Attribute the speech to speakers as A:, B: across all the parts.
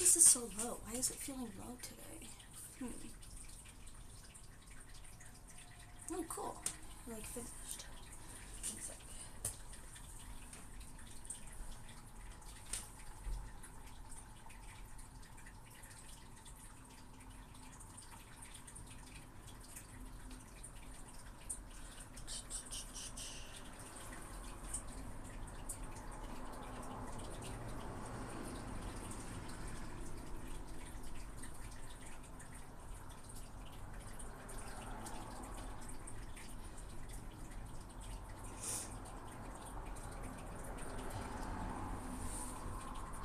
A: is this so low? Why is it feeling low today? Oh, cool. Like, finished. One sec.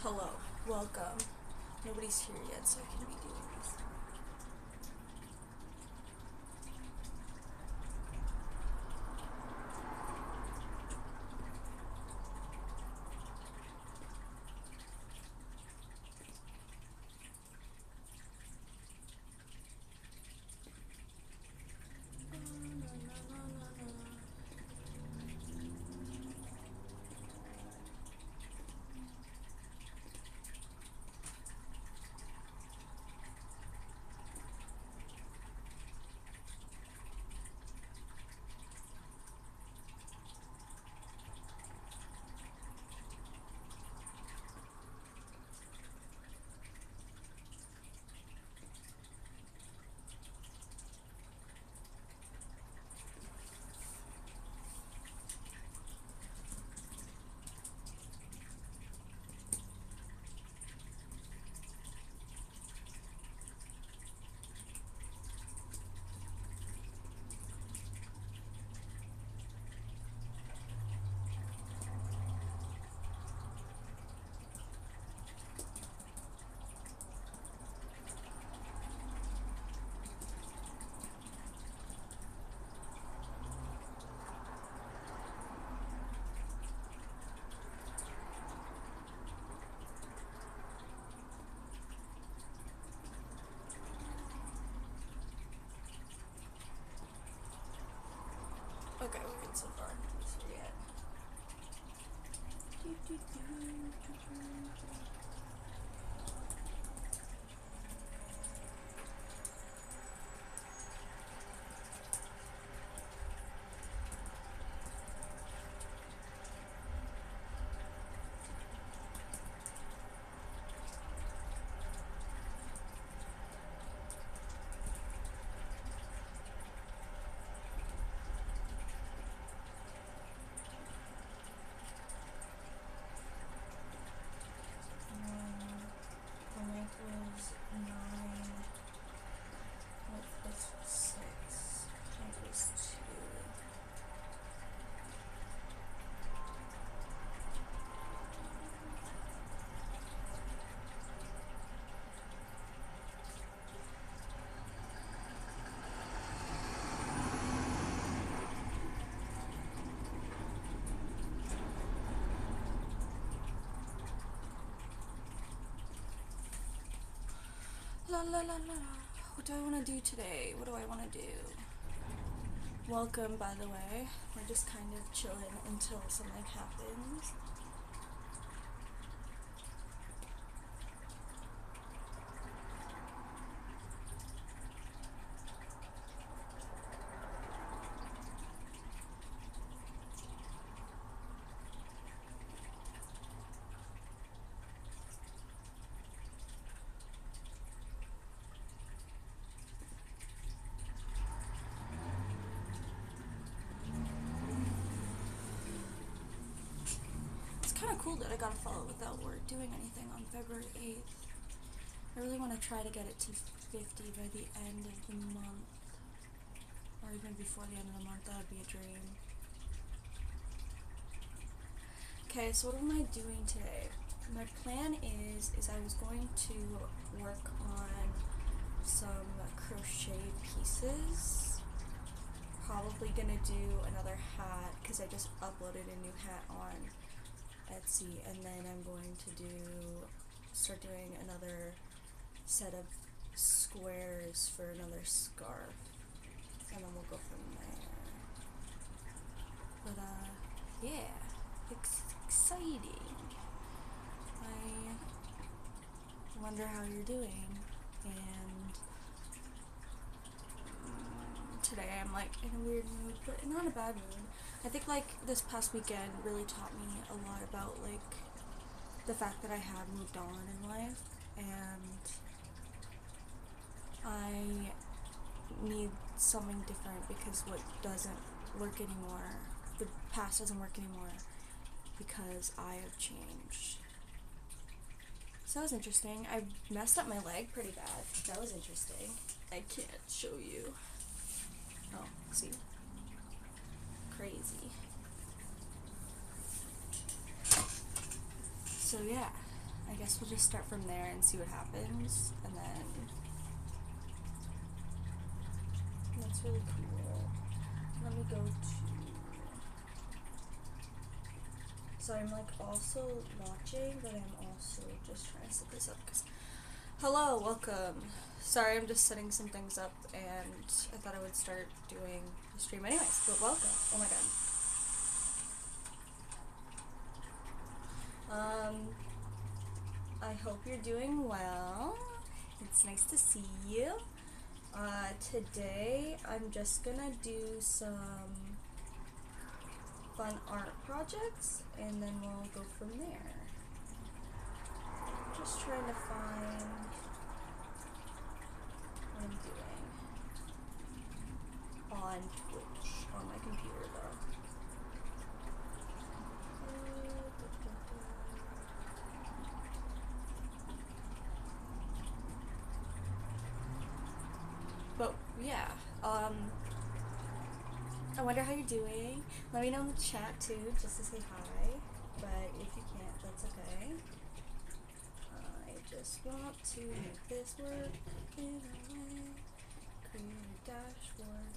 A: Hello, welcome. Nobody's here yet, so I can be doing this. Okay, we're good so far. Nobody's here yet. Was 9, this was 6, that was 2. La la la la. What do I want to do today? What do I want to do? Welcome, by the way. We're just kind of chilling until something happens. Kind of cool that I got a follow without work doing anything on February 8th. I really want to try to get it to 50 by the end of the month, or even before the end of the month. That would be a dream. Okay, so what am I doing today? My plan is I was going to work on some crochet pieces. Probably gonna do another hat because I just uploaded a new hat on Etsy, and then I'm going to start doing another set of squares for another scarf, and then we'll go from there. But yeah, exciting. I wonder how you're doing. And today I'm like in a weird mood, but not a bad mood. I think like this past weekend really taught me a lot about like the fact that I have moved on in life, and I need something different because what doesn't work anymore, the past doesn't work anymore because I have changed. So that was interesting. I messed up my leg pretty bad. That was interesting. I can't show you. Oh, see? Crazy. So yeah, I guess we'll just start from there and see what happens, and then that's really cool. Let me go to, so I'm like also watching, but I'm also just trying to set this up because, hello, welcome. Sorry, I'm just setting some things up, and I thought I would start doing the stream anyways, but welcome. Oh my god. I hope you're doing well. It's nice to see you. Today I'm just gonna do some fun art projects and then we'll go from there. Just trying to find what I'm doing on Twitch on my computer though. But yeah, I wonder how you're doing. Let me know in the chat too, just to say hi. But if you can't, that's okay. I just want to make this work in a way. Create a dashboard.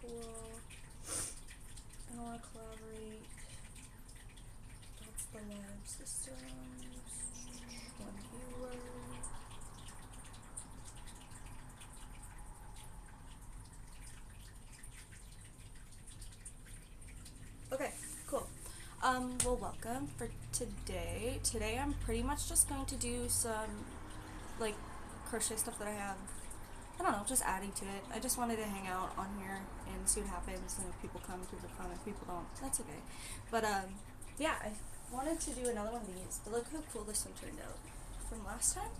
A: Cool. I want to collaborate. That's the live systems. One viewer. Okay, cool. Well, welcome for today. Today I'm pretty much just going to do some, like, crochet stuff that I have. I don't know, just adding to it. I just wanted to hang out on here and see what happens, and if people come, if people don't, that's okay. But, yeah, I wanted to do another one of these, but look how cool this one turned out from last time.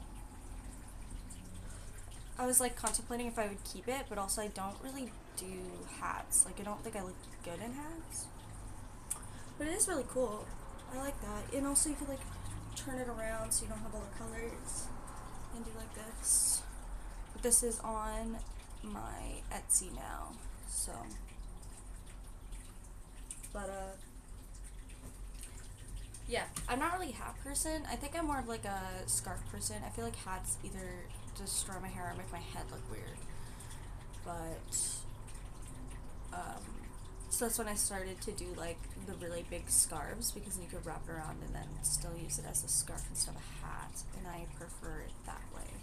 A: I was, like, contemplating if I would keep it, but also I don't really do hats. Like, I don't think I look good in hats. But it is really cool. I like that. And also you could, like, turn it around so you don't have all the colors and do like this. But this is on my Etsy now, so. But, yeah, I'm not really a hat person. I think I'm more of like a scarf person. I feel like hats either destroy my hair or make my head look weird. But, so that's when I started to do like the really big scarves, because you could wrap it around and then still use it as a scarf instead of a hat, and I prefer it that way.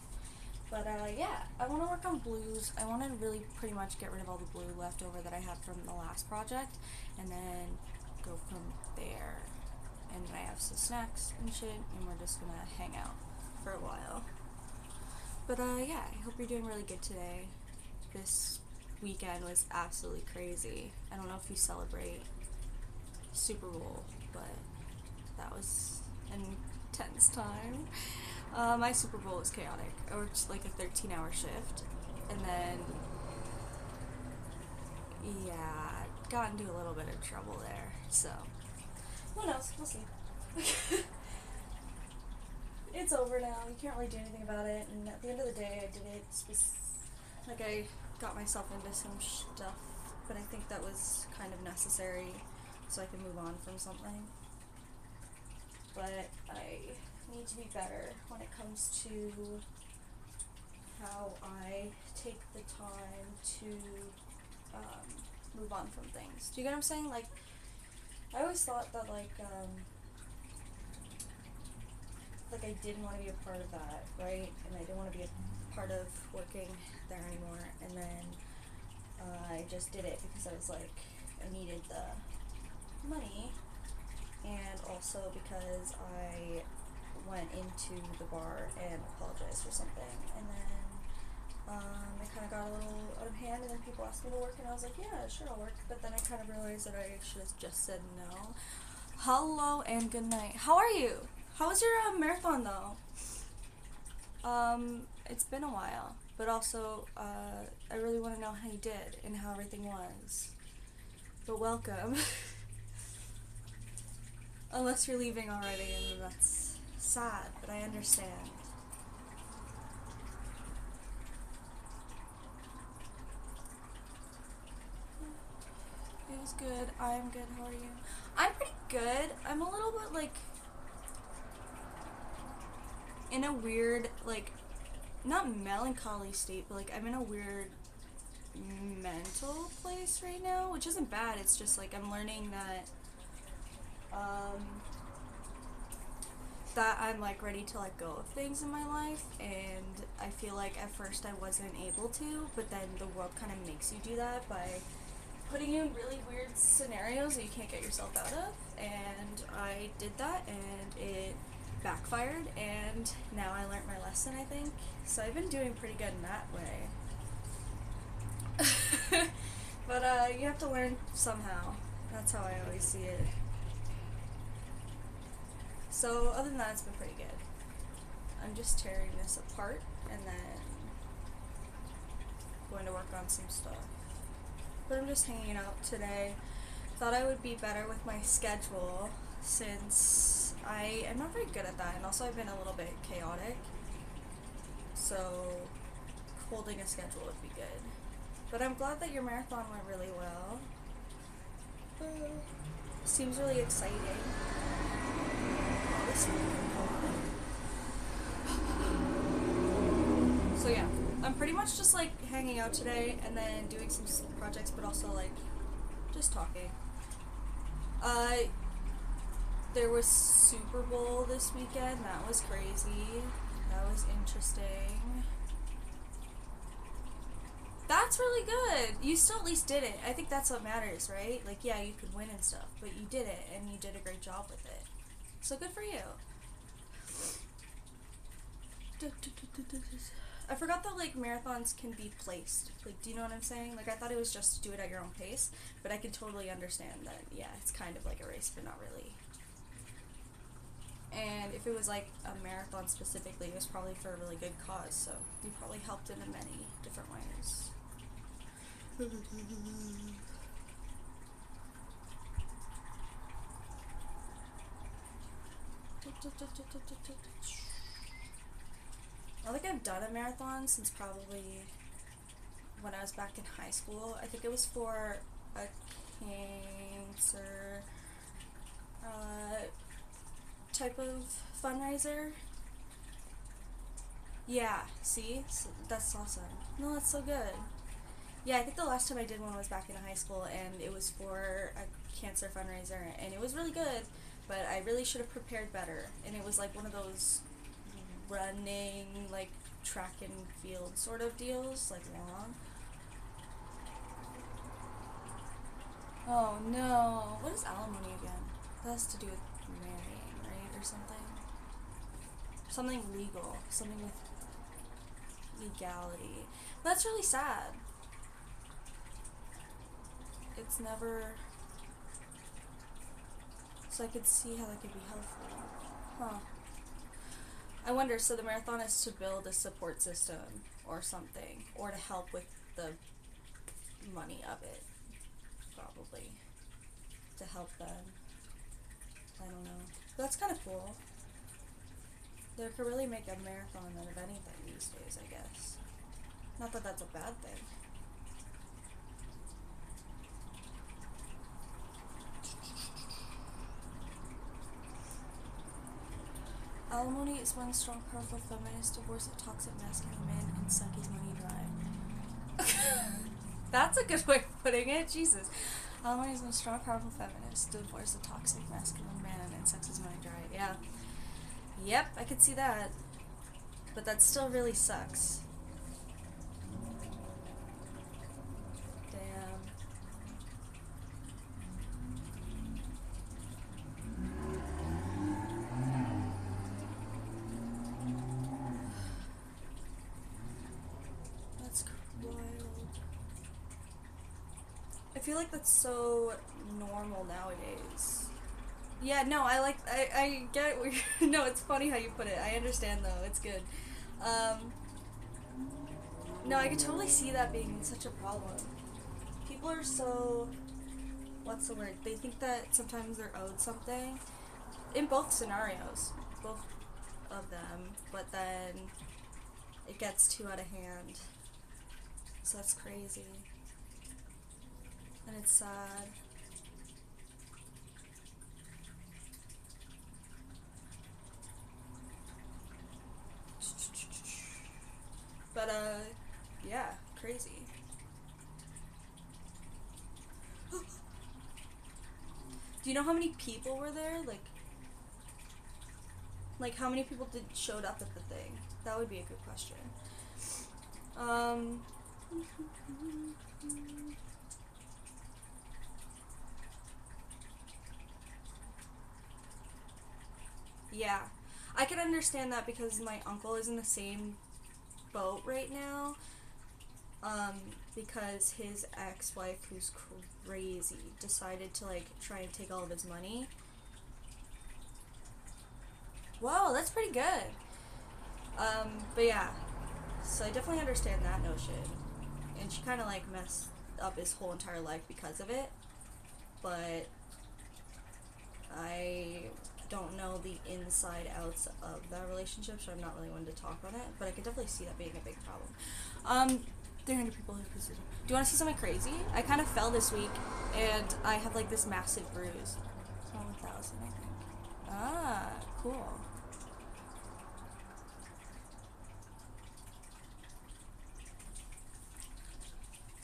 A: But yeah, I want to work on blues. I want to really pretty much get rid of all the blue left over that I had from the last project, and then go from there. And then I have some snacks and shit, and we're just gonna hang out for a while. But yeah, I hope you're doing really good today. This weekend was absolutely crazy. I don't know if you celebrate Super Bowl, but that was an intense time. My Super Bowl was chaotic. I worked like a 13-hour shift, and then yeah, got into a little bit of trouble there, so who knows, we'll see. It's over now, you can't really do anything about it, and at the end of the day I did it like I got myself into some stuff, but I think that was kind of necessary so I can move on from something. But I need to be better when it comes to how I take the time to move on from things. Do you get what I'm saying? Like, I always thought that like I didn't want to be a part of that, right? And I didn't want to be a part of working there anymore. And then I just did it because I was like, I needed the money, and also because I went into the bar and apologized for something, and then it kind of got a little out of hand, and then people asked me to work, and I was like, yeah, sure, I'll work. But then I kind of realized that I should have just said no. Hello and good night. How are you? How was your marathon though? It's been a while, but also I really want to know how you did and how everything was. But welcome. Unless you're leaving already, and that's sad, but I understand. It was good. I'm good. How are you? I'm pretty good. I'm a little bit like in a weird, like, not melancholy state, but like I'm in a weird mental place right now, which isn't bad. It's just like I'm learning that that I'm like ready to let go of things in my life, and I feel like at first I wasn't able to, but then the world kind of makes you do that by putting you in really weird scenarios that you can't get yourself out of, and I did that, and it backfired, and now I learned my lesson, I think. So I've been doing pretty good in that way. But you have to learn somehow. That's how I always see it. So other than that, it's been pretty good. I'm just tearing this apart and then going to work on some stuff. But I'm just hanging out today. Thought I would be better with my schedule since I am not very good at that, and also I've been a little bit chaotic. So holding a schedule would be good. But I'm glad that your marathon went really well. Seems really exciting. So yeah, I'm pretty much just like hanging out today and then doing some projects, but also like just talking. There was Super Bowl this weekend. That was crazy. That was interesting. That's really good. You still at least did it. I think that's what matters, right? Like, yeah, you could win and stuff, but you did it, and you did a great job with it. So good for you. I forgot that, like, marathons can be placed. Like, do you know what I'm saying? Like, I thought it was just to do it at your own pace, but I can totally understand that, yeah, it's kind of like a race, but not really. And if it was, like, a marathon specifically, it was probably for a really good cause, so you probably helped it in many different ways. I don't think I've done a marathon since probably when I was back in high school. I think it was for a cancer type of fundraiser. Yeah, see? So that's awesome. No, that's so good. Yeah, I think the last time I did one was back in high school, and it was for a cancer fundraiser, and it was really good, but I really should have prepared better. And it was like one of those running, like, track and field sort of deals, like long. Oh no, what is alimony again? That has to do with marrying, right, or something? Something legal, something with legality. That's really sad. It's never... So I could see how that could be helpful. Huh. I wonder, so the marathon is to build a support system or something, or to help with the money of it, probably. To help them. I don't know. But that's kind of cool. They could really make a marathon out of anything these days, I guess. Not that that's a bad thing. Alimony is when a strong, powerful feminist divorce a toxic masculine man and suck his money dry. That's a good way of putting it. Jesus. Alimony is when a strong, powerful feminist divorce a toxic masculine man and sucks his money dry. Yeah. Yep, I could see that. But that still really sucks. Damn. That's wild. I feel like that's so normal nowadays. Yeah, no, I get what you're, no, it's funny how you put it. I understand though, it's good. No, I could totally see that being such a problem. People are so, what's the word? They think that sometimes they're owed something. In both scenarios, both of them, but then it gets too out of hand. So that's crazy. And it's sad. But, yeah, crazy. Do you know how many people were there? Like how many people showed up at the thing? That would be a good question. Yeah, I can understand that because my uncle is in the same boat right now. Because his ex-wife, who's crazy, decided to like try and take all of his money. Whoa, that's pretty good. But yeah, so I definitely understand that notion. And she kind of like messed up his whole entire life because of it. But I don't know the inside outs of that relationship, so I'm not really one to talk on it. But I could definitely see that being a big problem. 300 people who visited. Do you want to see something crazy? I kind of fell this week, and I have like this massive bruise. It's not 1,000, I think. Ah, cool.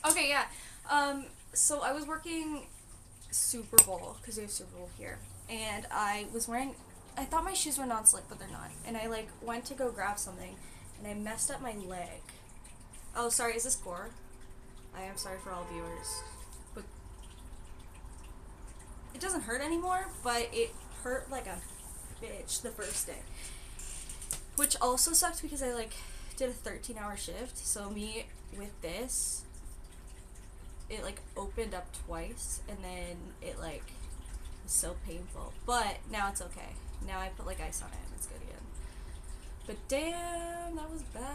A: Okay, yeah. So I was working Super Bowl, because we have Super Bowl here, and I was wearing, I thought my shoes were non-slip, but they're not, and I like went to go grab something, and I messed up my leg. Oh, sorry, is this gore? I am sorry for all viewers, but it doesn't hurt anymore, but it hurt like a bitch the first day, which also sucked because I like did a 13-hour shift, so me with this, it like opened up twice, and then it like was so painful, but now it's okay. Now I put like ice on it and it's good again. But damn, that was bad.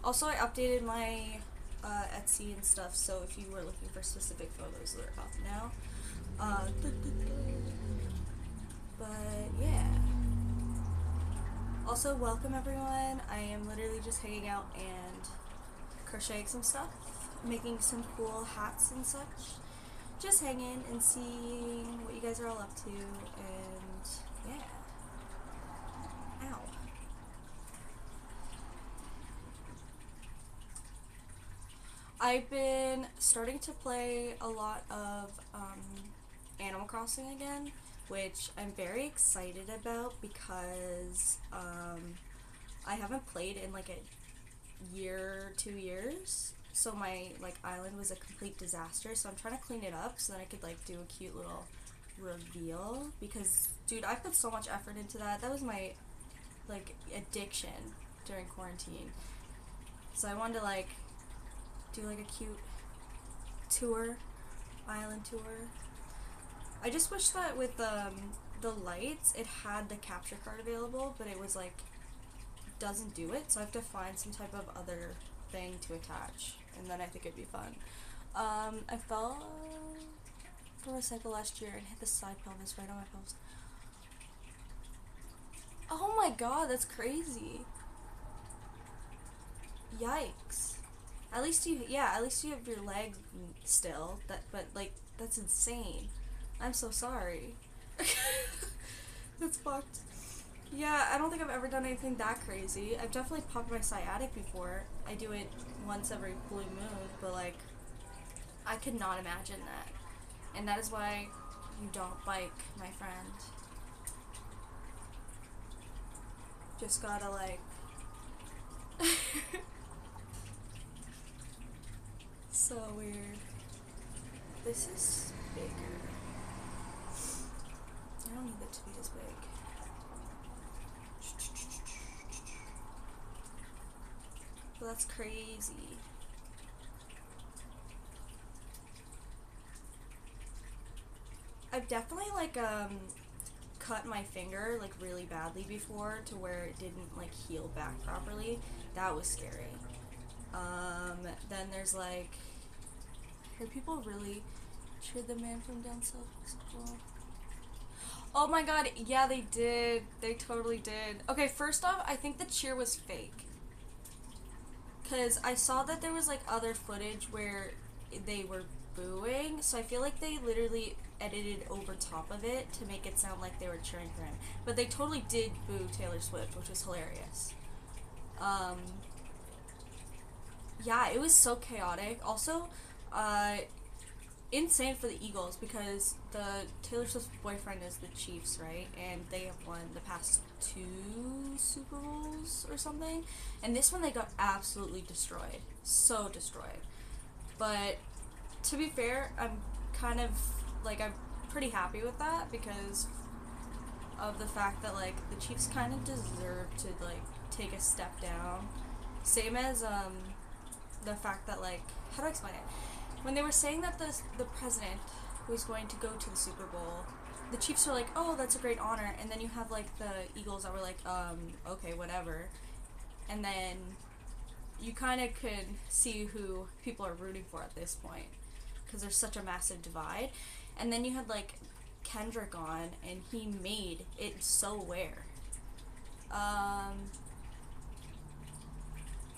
A: Also I updated my Etsy and stuff, so if you were looking for specific photos, they're up now. But yeah. Also, welcome everyone. I am literally just hanging out and crocheting some stuff, making some cool hats and such. Just hanging and seeing what you guys are all up to, and yeah. Ow. I've been starting to play a lot of Animal Crossing again, which I'm very excited about because I haven't played in like a year, 2 years. So my like island was a complete disaster, so I'm trying to clean it up so that I could like do a cute little reveal, because dude, I put so much effort into that. That was my like addiction during quarantine. So I wanted to like do like a cute tour, island tour. I just wish that with the lights it had the capture card available, but it was like doesn't do it, so I have to find some type of other thing to attach, and then I think it'd be fun. I fell from a cycle last year and hit the side pelvis right on my pelvis. Oh my god, that's crazy. Yikes. At least you have your leg still, but like, that's insane. I'm so sorry. That's fucked. Yeah, I don't think I've ever done anything that crazy. I've definitely popped my sciatic before. I do it once every blue moon, but like, I could not imagine that. And that is why you don't bike, my friend. Just gotta like. So weird. This is bigger. I don't need it to be this big. Well, that's crazy. I've definitely like cut my finger like really badly before to where it didn't like heal back properly. That was scary. Then there's like, are people really cheered the man from down south was cool? Oh my god, yeah, they did. They totally did. Okay, first off, I think the cheer was fake. Because I saw that there was like other footage where they were booing, so I feel like they literally edited over top of it to make it sound like they were cheering for him. But they totally did boo Taylor Swift, which was hilarious. Yeah, it was so chaotic. Also, insane for the Eagles because the Taylor Swift's boyfriend is the Chiefs, right? And they have won the past 2 Super Bowls or something. And this one they got absolutely destroyed. So destroyed. But to be fair, I'm kind of like, I'm pretty happy with that because of the fact that like the Chiefs kind of deserve to like take a step down. Same as the fact that like, how do I explain it? When they were saying that the president was going to go to the Super Bowl, the Chiefs were like, oh, that's a great honor. And then you have like the Eagles that were like, okay, whatever. And then you kind of could see who people are rooting for at this point because there's such a massive divide. And then you had like Kendrick on, and he made it so aware. I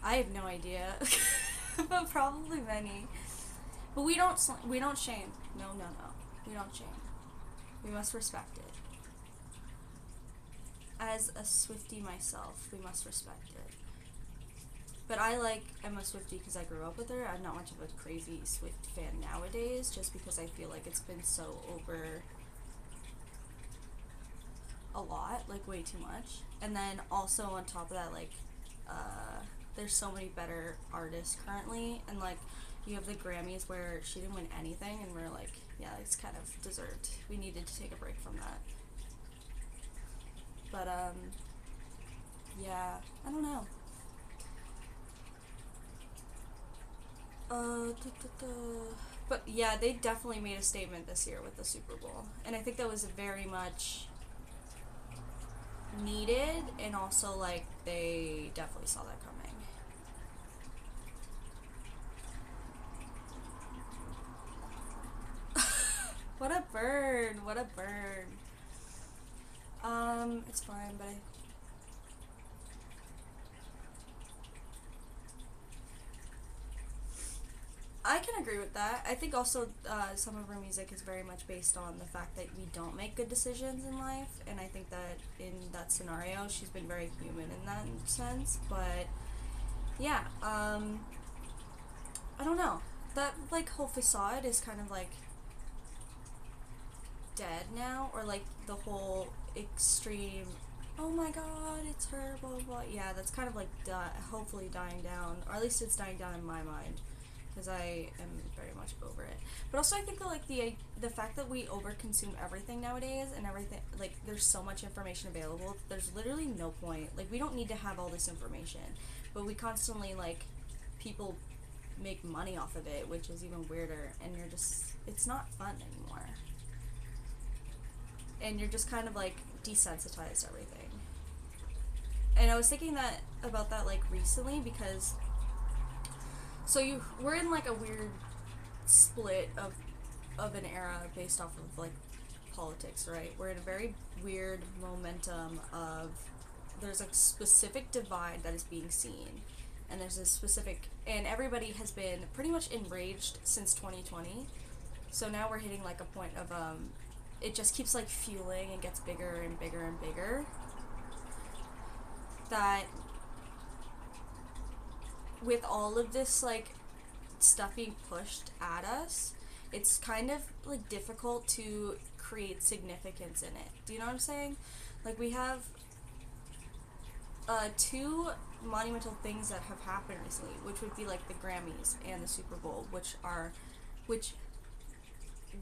A: have no idea, but probably many. But we don't shame. No. We don't shame. We must respect it. As a Swiftie myself, we must respect it. But I like Emma Swiftie because I grew up with her. I'm not much of a crazy Swift fan nowadays, just because I feel like it's been so over a lot, like way too much. And then also on top of that, like, there's so many better artists currently, and like, you have the Grammys where she didn't win anything, and we're like, yeah, it's kind of deserved. We needed to take a break from that. But, yeah, I don't know. But yeah, they definitely made a statement this year with the Super Bowl. And I think that was very much needed, and also, like, they definitely saw that coming. What a bird, what a bird. It's fine, but I can agree with that. I think also some of her music is very much based on the fact that we don't make good decisions in life, and I think that in that scenario, she's been very human in that sense. But yeah, I don't know. That like whole facade is kind of like dead now, or like the whole extreme. Oh my God, it's her, blah blah blah. Yeah, that's kind of like hopefully dying down, or at least it's dying down in my mind, because I am very much over it. But also, I think that like the fact that we overconsume everything nowadays, and everything, like, there's so much information available. There's literally no point. Like, we don't need to have all this information, but we constantly, like, people make money off of it, which is even weirder. And you're just, it's not fun anymore. And you're just kind of like desensitized to everything. And I was thinking that about that like recently, because we're in like a weird split of an era based off of like politics, right? We're in a very weird momentum of, there's a specific divide that is being seen, and there's a specific, and everybody has been pretty much enraged since 2020. So now we're hitting like a point of it just keeps like fueling and gets bigger and bigger and bigger, that with all of this like stuff being pushed at us, it's kind of like difficult to create significance in it. Do you know what I'm saying? Like we have two monumental things that have happened recently, which would be like the Grammys and the Super Bowl, which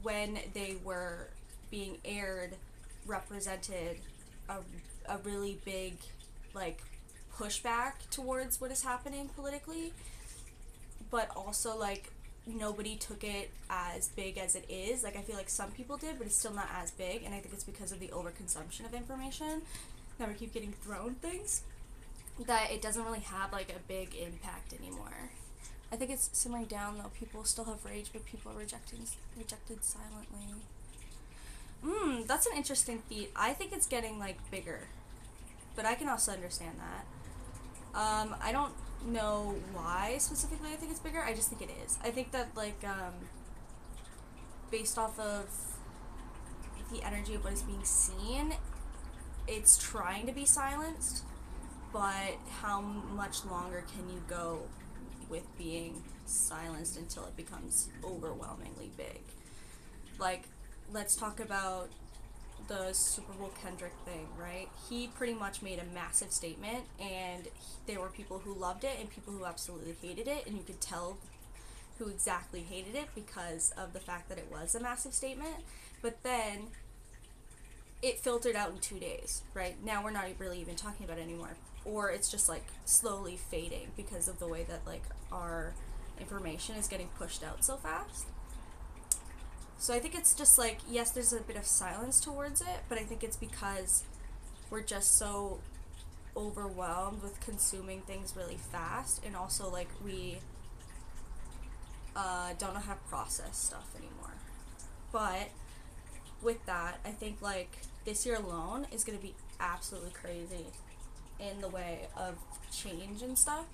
A: when they were being aired, represented a really big like pushback towards what is happening politically, but also like nobody took it as big as it is. Like I feel like some people did, but it's still not as big, and I think it's because of the overconsumption of information that we keep getting thrown things, that it doesn't really have like a big impact anymore. I think it's simmering down though. People still have rage, but people are rejected silently. That's an interesting feat. I think it's getting like bigger, but I can also understand that. I don't know why specifically I think it's bigger. I just think it is. I think that like based off of the energy of what is being seen, it's trying to be silenced, but how much longer can you go with being silenced until it becomes overwhelmingly big? Like, let's talk about the Super Bowl Kendrick thing, right? He pretty much made a massive statement, and there were people who loved it and people who absolutely hated it, and you could tell who exactly hated it because of the fact that it was a massive statement. But then it filtered out in 2 days, right? Now we're not really even talking about it anymore. Or it's just like slowly fading because of the way that like our information is getting pushed out so fast. So I think it's just like, yes, there's a bit of silence towards it, but I think it's because we're just so overwhelmed with consuming things really fast, and also like we don't know how to process stuff anymore. But with that, I think like this year alone is going to be absolutely crazy in the way of change and stuff.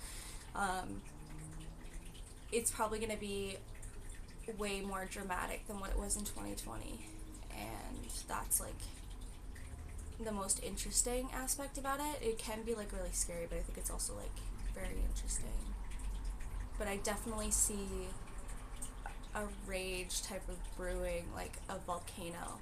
A: It's probably going to be way more dramatic than what it was in 2020, and that's like the most interesting aspect about it. It can be like really scary, but I think it's also like very interesting. But I definitely see a rage type of brewing, like a volcano.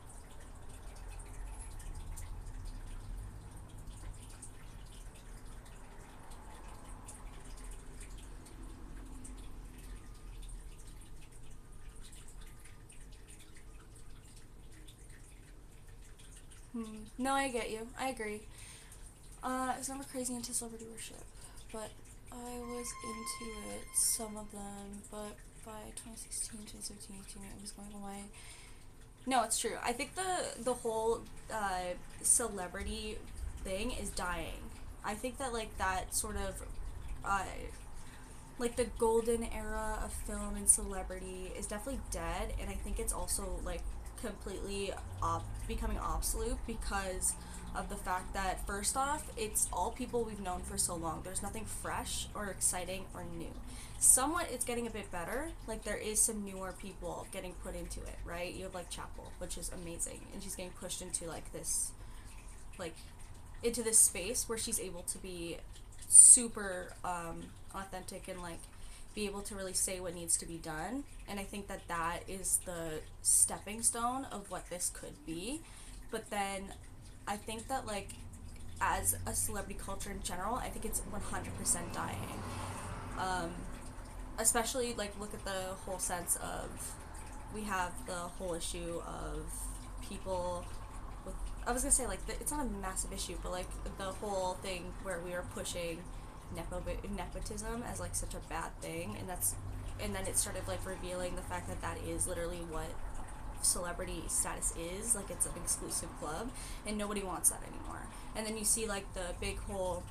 A: No, I get you. I agree. I was never crazy into celebrity worship, but I was into it, some of them, but by 2016, 2017, 2018, it was going away. No, it's true. I think the whole celebrity thing is dying. I think that like that sort of like the golden era of film and celebrity is definitely dead, and I think it's also like completely becoming obsolete because of the fact that first off, it's all people we've known for so long. There's nothing fresh or exciting or new. Somewhat it's getting a bit better. Like there is some newer people getting put into it, right? You have like Chapel, which is amazing, and she's getting pushed into like this like into this space where she's able to be super authentic and like be able to really say what needs to be done. And I think that that is the stepping stone of what this could be. But then I think that like as a celebrity culture in general, I think it's 100% dying. Especially like look at the whole sense of, we have the whole issue of people with, I was gonna say like it's not a massive issue, but like the whole thing where we are pushing nepotism as like such a bad thing, and then it started like revealing the fact that that is literally what celebrity status is. Like it's an exclusive club, and nobody wants that anymore. And then you see like the big whole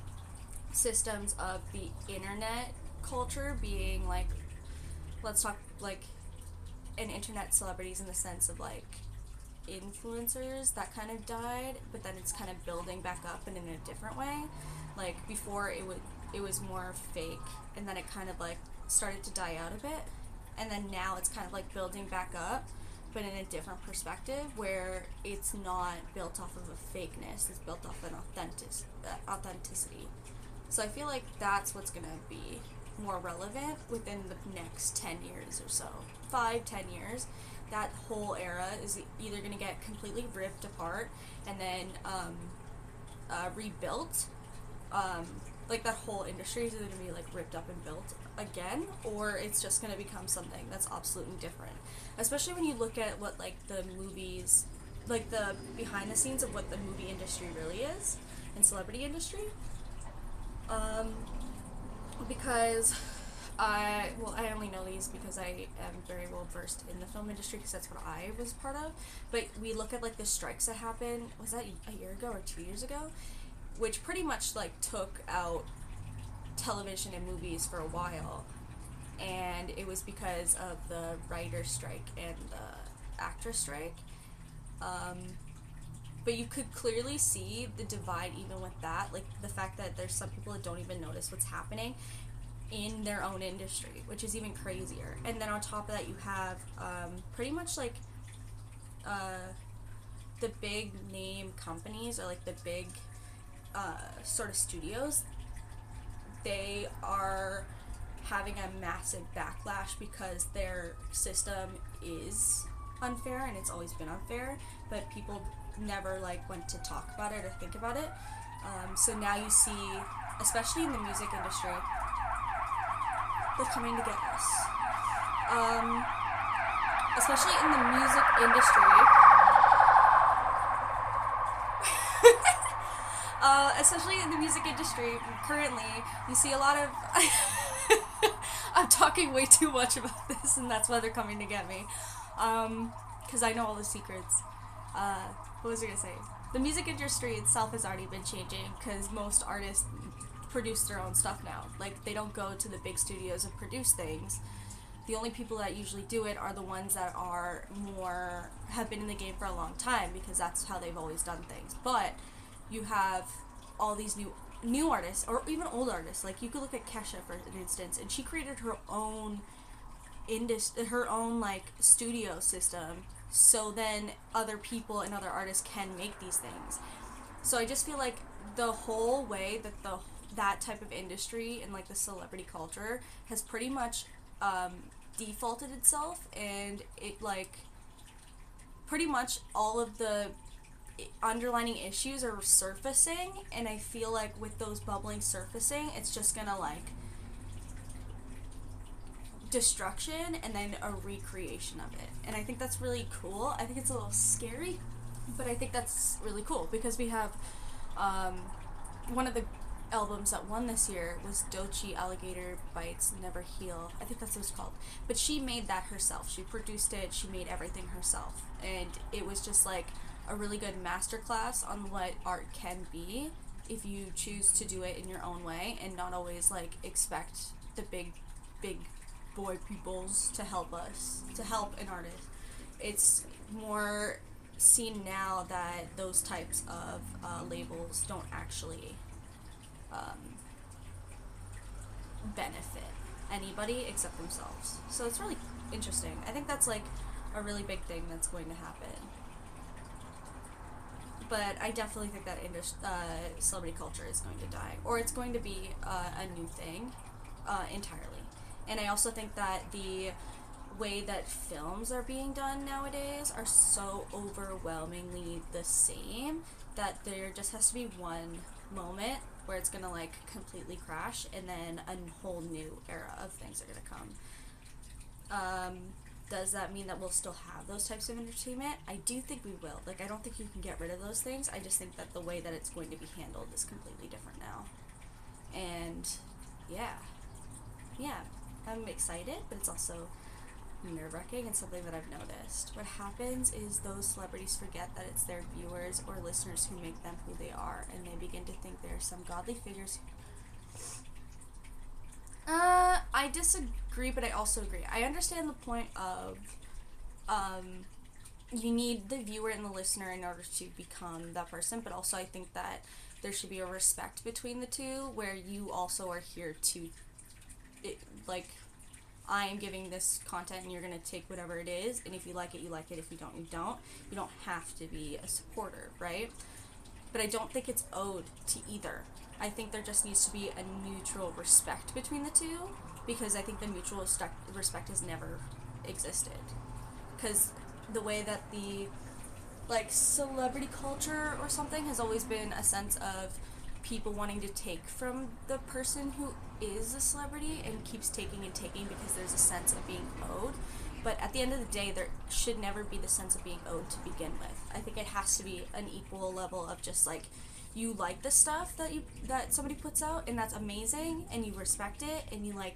A: systems of the internet culture being like, let's talk like an internet celebrities in the sense of like influencers that kind of died, but then it's kind of building back up and in a different way. Like before it was more fake, and then it kind of like started to die out a bit, and then now it's kind of like building back up, but in a different perspective, where it's not built off of a fakeness, it's built off an authenticity. So I feel like that's what's going to be more relevant within the next 10 years or so. 5-10 years, that whole era is either going to get completely ripped apart and then rebuilt. Like that whole industry is either going to be like ripped up and built again, or it's just going to become something that's absolutely different. Especially when you look at what like the movies, like the behind the scenes of what the movie industry really is and celebrity industry. Because I only know these because I am very well versed in the film industry because that's what I was part of. But we look at like the strikes that happened, was that a year ago or 2 years ago? Which pretty much like took out television and movies for a while. And it was because of the writer strike and the actress strike. But you could clearly see the divide even with that, like the fact that there's some people that don't even notice what's happening in their own industry, which is even crazier. And then on top of that, you have pretty much like the big name companies, or like the big sort of studios. They are having a massive backlash because their system is unfair, and it's always been unfair, but people never like went to talk about it or think about it. So now you see, especially in the music industry, they're coming to get us. Especially in the music industry. Especially in the music industry, currently, you see a lot of... I'm talking way too much about this, and that's why they're coming to get me. Because I know all the secrets. What was I going to say? The music industry itself has already been changing, because most artists produce their own stuff now. Like, they don't go to the big studios and produce things. The only people that usually do it are the ones that are have been in the game for a long time, because that's how they've always done things. But you have all these new artists, or even old artists. Like, you could look at Kesha, for instance, and she created her own like studio system, so then other people and other artists can make these things. So I just feel like the whole way that that type of industry and like the celebrity culture has pretty much defaulted itself, and it like pretty much all of the underlining issues are surfacing, and I feel like with those bubbling surfacing, it's just gonna like destruction and then a recreation of it. And I think that's really cool. I think it's a little scary, but I think that's really cool, because we have one of the albums that won this year was Doechii Alligator Bites Never Heal. I think that's what it's called. But she made that herself. She produced it, she made everything herself. And it was just like a really good masterclass on what art can be if you choose to do it in your own way and not always like expect the big boy peoples to help an artist. It's more seen now that those types of labels don't actually benefit anybody except themselves. So it's really interesting. I think that's like a really big thing that's going to happen. But I definitely think that celebrity culture is going to die, or it's going to be a new thing entirely. And I also think that the way that films are being done nowadays are so overwhelmingly the same that there just has to be one moment where it's gonna like completely crash, and then a whole new era of things are gonna come. Does that mean that we'll still have those types of entertainment? I do think we will. Like, I don't think you can get rid of those things. I just think that the way that it's going to be handled is completely different now. And yeah, I'm excited, but it's also nerve-wracking and something that I've noticed. What happens is those celebrities forget that it's their viewers or listeners who make them who they are, and they begin to think they're some godly figures. I disagree, but I also agree. I understand the point of you need the viewer and the listener in order to become that person, but also I think that there should be a respect between the two, where you also are here to I am giving this content and you're going to take whatever it is, and if you like it, you like it. If you don't, you don't. You don't have to be a supporter, right? But I don't think it's owed to either. I think there just needs to be a mutual respect between the two, because I think the mutual respect has never existed. Because the way that the, like, celebrity culture or something has always been a sense of people wanting to take from the person who is a celebrity and keeps taking and taking because there's a sense of being owed. But at the end of the day, there should never be the sense of being owed to begin with. I think it has to be an equal level of just like, you like the stuff that somebody puts out, and that's amazing, and you respect it, and you like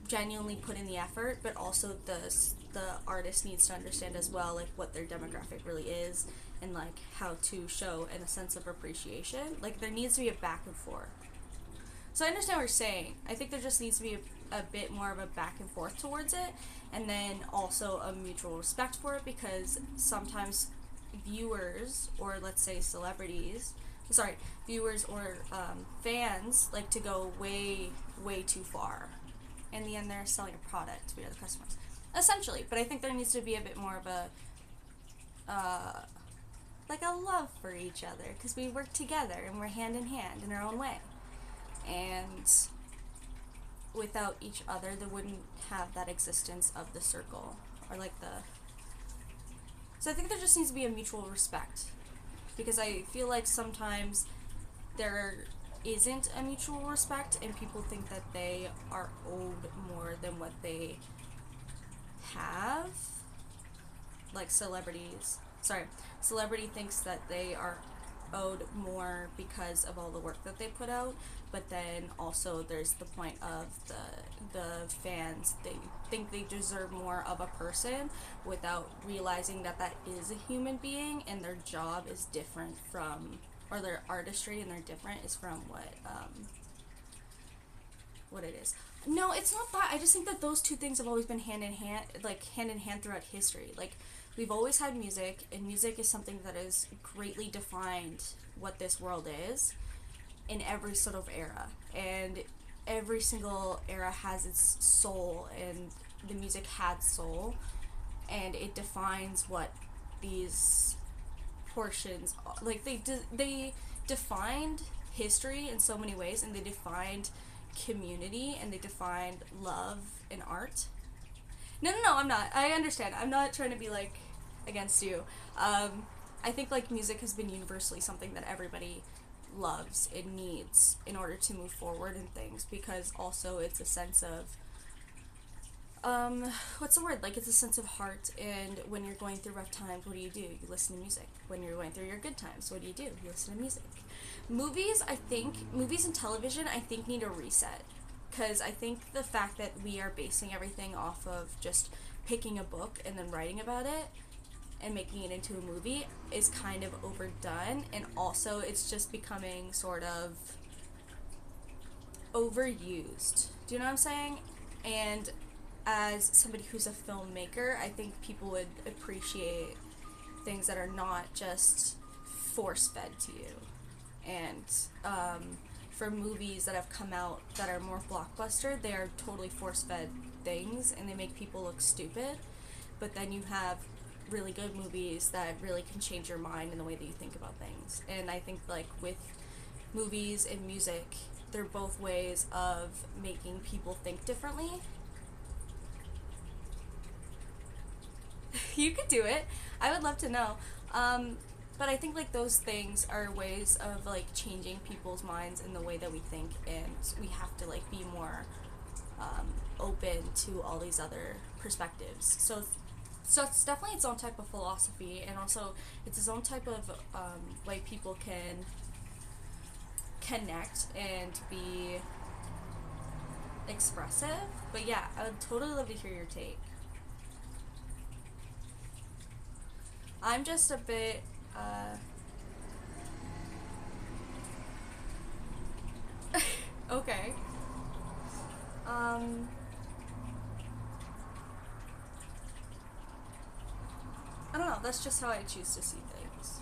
A: genuinely put in the effort, but also the artist needs to understand as well, like, what their demographic really is, and like how to show in a sense of appreciation. Like, there needs to be a back and forth. So I understand what you're saying. I think there just needs to be a bit more of a back and forth towards it, and then also a mutual respect for it, because sometimes viewers, or let's say viewers or fans like to go way too far. In the end, they're selling a product to the customers, essentially. But I think there needs to be a bit more of a like a love for each other, because we work together and we're hand in hand in our own way. And without each other, there wouldn't have that existence of the circle, or like the. So I think there just needs to be a mutual respect, because I feel like sometimes there isn't a mutual respect, and people think that they are owed more than what they have. Like celebrity thinks that they are owed more because of all the work that they put out, but then also there's the point of the fans, they think they deserve more of a person without realizing that is a human being, and their job is different from, or their artistry and their different is from what it is. No, it's not that. I just think that those two things have always been hand in hand throughout history. Like, we've always had music, and music is something that has greatly defined what this world is in every sort of era. And every single era has its soul, and the music had soul, and it defines what these portions, like, they defined history in so many ways, and they defined community, and they defined love and art. No, I'm not. I understand. I'm not trying to be, like, against you. I think, like, music has been universally something that everybody loves and needs in order to move forward in things, because also it's a sense of, what's the word? Like, it's a sense of heart, and when you're going through rough times, what do? You listen to music. When you're going through your good times, what do? You listen to music. Movies and television, I think, need a reset. Because I think the fact that we are basing everything off of just picking a book and then writing about it and making it into a movie is kind of overdone, and also it's just becoming sort of overused. Do you know what I'm saying? And as somebody who's a filmmaker, I think people would appreciate things that are not just force-fed to you. And for movies that have come out that are more blockbuster, they are totally force-fed things, and they make people look stupid. But then you have really good movies that really can change your mind in the way that you think about things. And I think, like, with movies and music, they're both ways of making people think differently. You could do it. I would love to know. But I think, like, those things are ways of, like, changing people's minds in the way that we think, and we have to, like, be more open to all these other perspectives. So it's definitely its own type of philosophy, and also it's its own type of way people can connect and be expressive. But yeah, I would totally love to hear your take. I'm just a bit okay. I don't know, that's just how I choose to see things.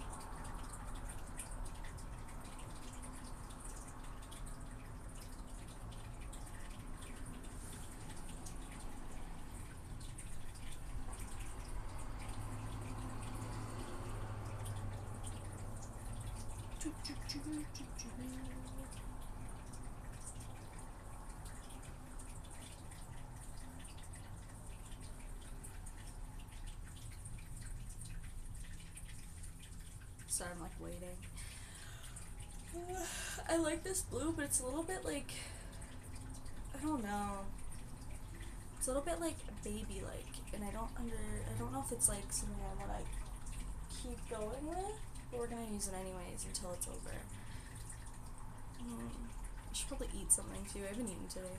A: So I'm like waiting. I like this blue, but it's a little bit like, I don't know. It's a little bit like baby-like, and I don't know if it's like something I want to keep going with, but we're gonna use it anyways until it's over. I should probably eat something too. I haven't eaten today.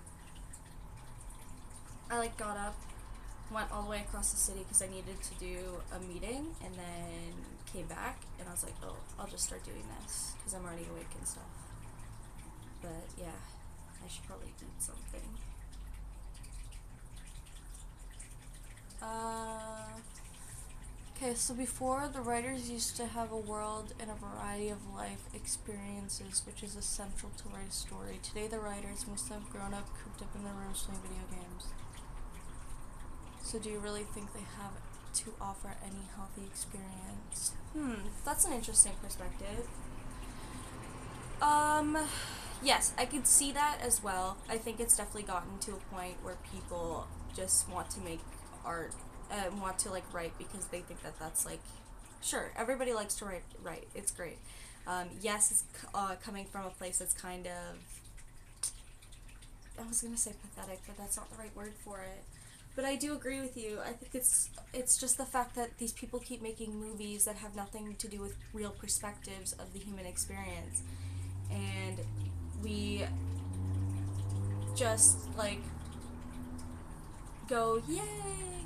A: I like got up, went all the way across the city because I needed to do a meeting, and then came back, and I was like, oh, I'll just start doing this because I'm already awake and stuff. But yeah, I should probably eat something. Okay, so before, the writers used to have a world and a variety of life experiences, which is essential to write a story. Today, the writers must have grown up, cooped up in their rooms playing video games. So do you really think they have to offer any healthy experience? That's an interesting perspective. Yes, I could see that as well. I think it's definitely gotten to a point where people just want to make art, want to like write because they think that that's like, sure, everybody likes to write, it's great. Yes, it's coming from a place that's kind of, I was gonna say pathetic, but that's not the right word for it. But I do agree with you. I think it's just the fact that these people keep making movies that have nothing to do with real perspectives of the human experience. And we just, like, go, yay!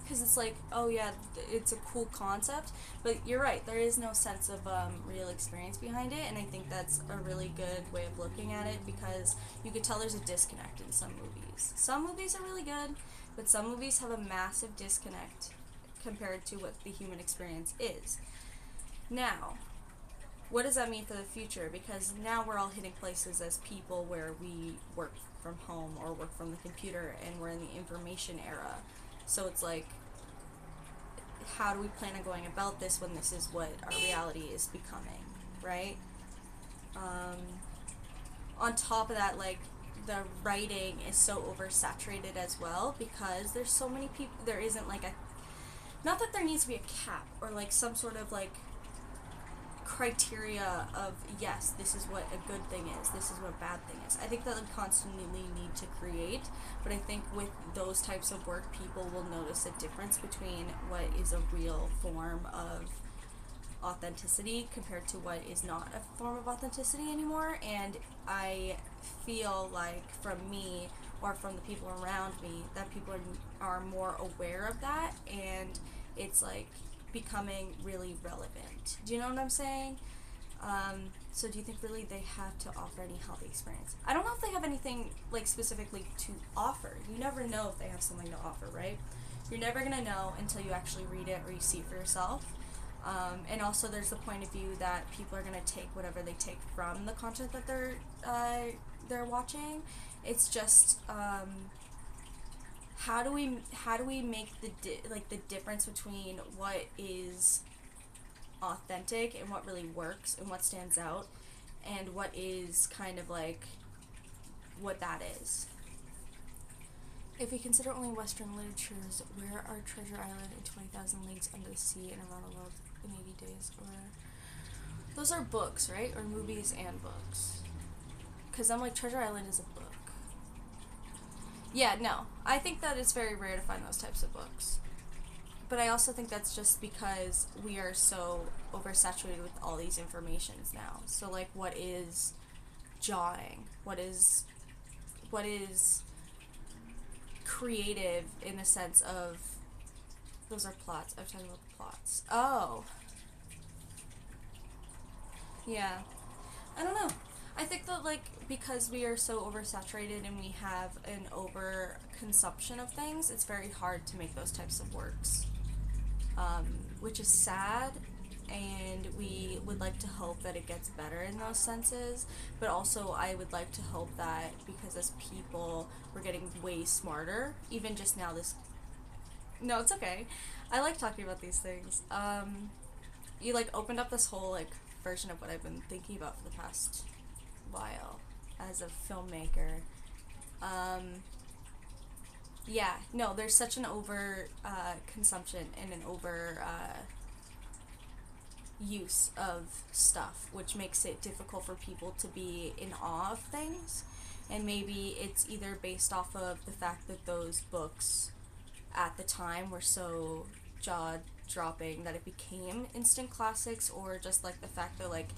A: Because it's like, oh yeah, it's a cool concept. But you're right, there is no sense of real experience behind it. And I think that's a really good way of looking at it because you could tell there's a disconnect in some movies. Some movies are really good, but some movies have a massive disconnect compared to what the human experience is. Now, what does that mean for the future? Because now we're all hitting places as people where we work from home or work from the computer, and we're in the information era. So it's like, how do we plan on going about this when this is what our reality is becoming, right? On top of that, like, the writing is so oversaturated as well because there's so many people. There isn't like a, not that there needs to be a cap or like some sort of like criteria of, yes, this is what a good thing is, this is what a bad thing is. I think that we constantly need to create, but I think with those types of work, people will notice a difference between what is a real form of authenticity compared to what is not a form of authenticity anymore. And I feel like from me or from the people around me that people are more aware of that, and it's like becoming really relevant. Do you know what I'm saying? So do you think really they have to offer any healthy experience? I don't know if they have anything like specifically to offer. You never know if they have something to offer, right? You're never gonna know until you actually read it or you see it for yourself. And also there's the point of view that people are gonna take whatever they take from the content that they're watching. It's just how do we make the difference between what is authentic and what really works and what stands out, and what is kind of like what that is. If we consider only Western literatures, where are Treasure Island and 20,000 Leagues Under the Sea and Around the World in 80 Days? Or those are books, right? Or movies and books? Because I'm like, Treasure Island is a book. Yeah, no. I think that it's very rare to find those types of books. But I also think that's just because we are so oversaturated with all these informations now. So, like, what is jawing? What is creative in the sense of, those are plots. I'm talking about the plots. Oh. Yeah. I don't know. I think that, like, because we are so oversaturated and we have an overconsumption of things, it's very hard to make those types of works. Which is sad, and we would like to hope that it gets better in those senses, but also I would like to hope that because as people, we're getting way smarter, even just now no, it's okay. I like talking about these things. You, like, opened up this whole, like, version of what I've been thinking about for the past while as a filmmaker. Yeah, no, there's such an over consumption and an over use of stuff, which makes it difficult for people to be in awe of things. And maybe it's either based off of the fact that those books at the time were so jaw dropping that it became instant classics, or just like the fact that like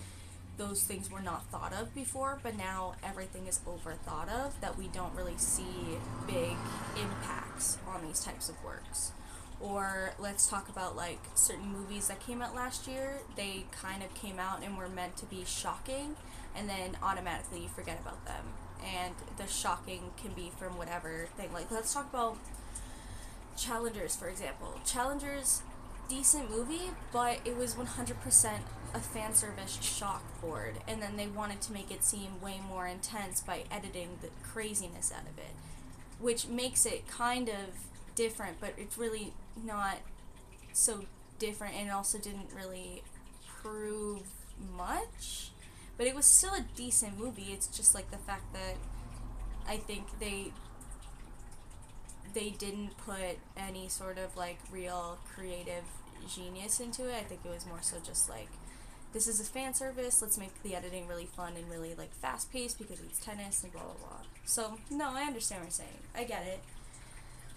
A: those things were not thought of before, but now everything is over thought of, that we don't really see big impacts on these types of works. Or let's talk about like certain movies that came out last year. They kind of came out and were meant to be shocking, and then automatically you forget about them. And the shocking can be from whatever thing. Like, let's talk about Challengers, for example. Challengers, decent movie, but it was 100% a fan service shock board, and then they wanted to make it seem way more intense by editing the craziness out of it, which makes it kind of different, but it's really not so different, and it also didn't really prove much, but it was still a decent movie. It's just like the fact that I think they didn't put any sort of like real creative genius into it. I think it was more so just like, this is a fan service, let's make the editing really fun and really like fast paced because it's tennis and blah blah blah. So no, I understand what you're saying. I get it.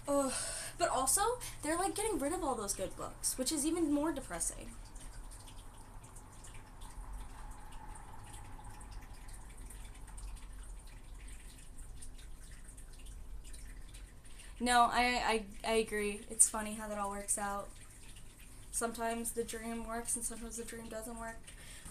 A: Oh, but also they're like getting rid of all those good books, which is even more depressing. No, I agree. It's funny how that all works out. Sometimes the dream works and sometimes the dream doesn't work.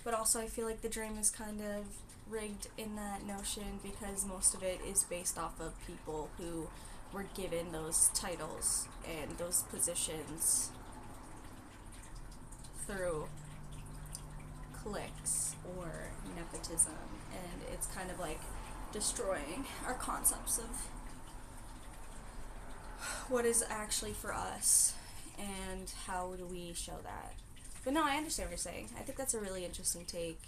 A: But also I feel like the dream is kind of rigged in that notion because most of it is based off of people who were given those titles and those positions through clicks or nepotism, and it's kind of like destroying our concepts of what is actually for us and how do we show that. But no, I understand what you're saying. I think that's a really interesting take.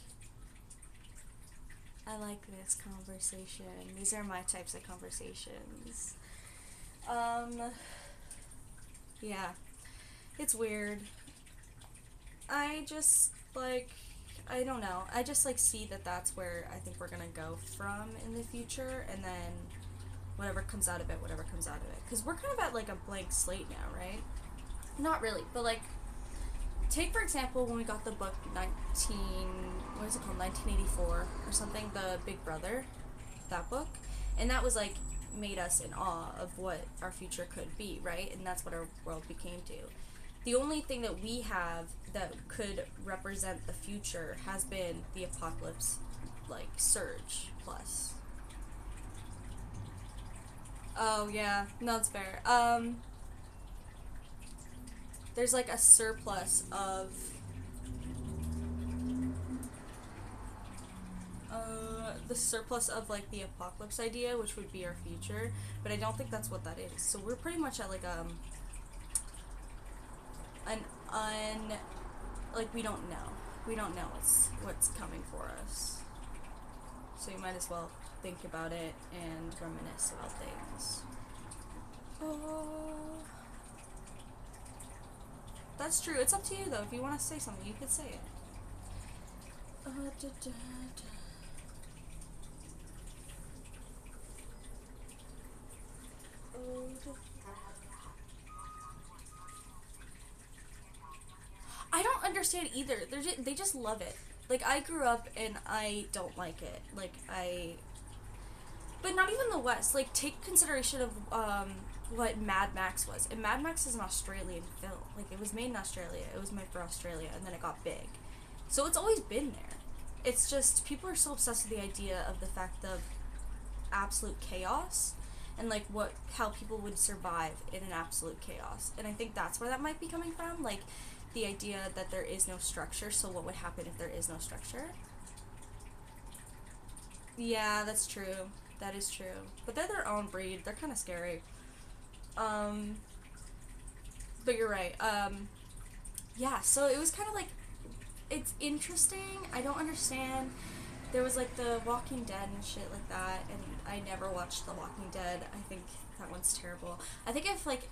A: I like this conversation. These are my types of conversations. Yeah, it's weird. I just, like, I don't know. I just, like, see that that's where I think we're gonna go from in the future, and then whatever comes out of it, whatever comes out of it. Because we're kind of at, like, a blank slate now, right? Not really, but, like, take, for example, when we got the book 1984 or something, the Big Brother, that book, and that was, like, made us in awe of what our future could be, right? And that's what our world became to. The only thing that we have that could represent the future has been the apocalypse, like, surge plus. Oh, yeah. No, it's fair. There's, like, a surplus of the surplus of, like, the apocalypse idea, which would be our future, but I don't think that's what that is. So we're pretty much at, like, like, we don't know. We don't know what's coming for us. So you might as well think about it and reminisce about things. Oh. That's true. It's up to you, though. If you want to say something, you could say it. I don't understand either. They just love it. Like, I grew up and I don't like it. Like, but not even the West. Like, take consideration of what Mad Max was. And Mad Max is an Australian film. Like, it was made in Australia. It was made for Australia, and then it got big. So it's always been there. It's just, people are so obsessed with the idea of the fact of absolute chaos and, like, how people would survive in an absolute chaos. And I think that's where that might be coming from. Like, the idea that there is no structure, so what would happen if there is no structure? Yeah, that's true. That is true. But they're their own breed. They're kind of scary. But you're right. Yeah, so it was kind of like it's interesting. I don't understand. There was like the Walking Dead and shit like that, and I never watched The Walking Dead. I think that one's terrible. I think if like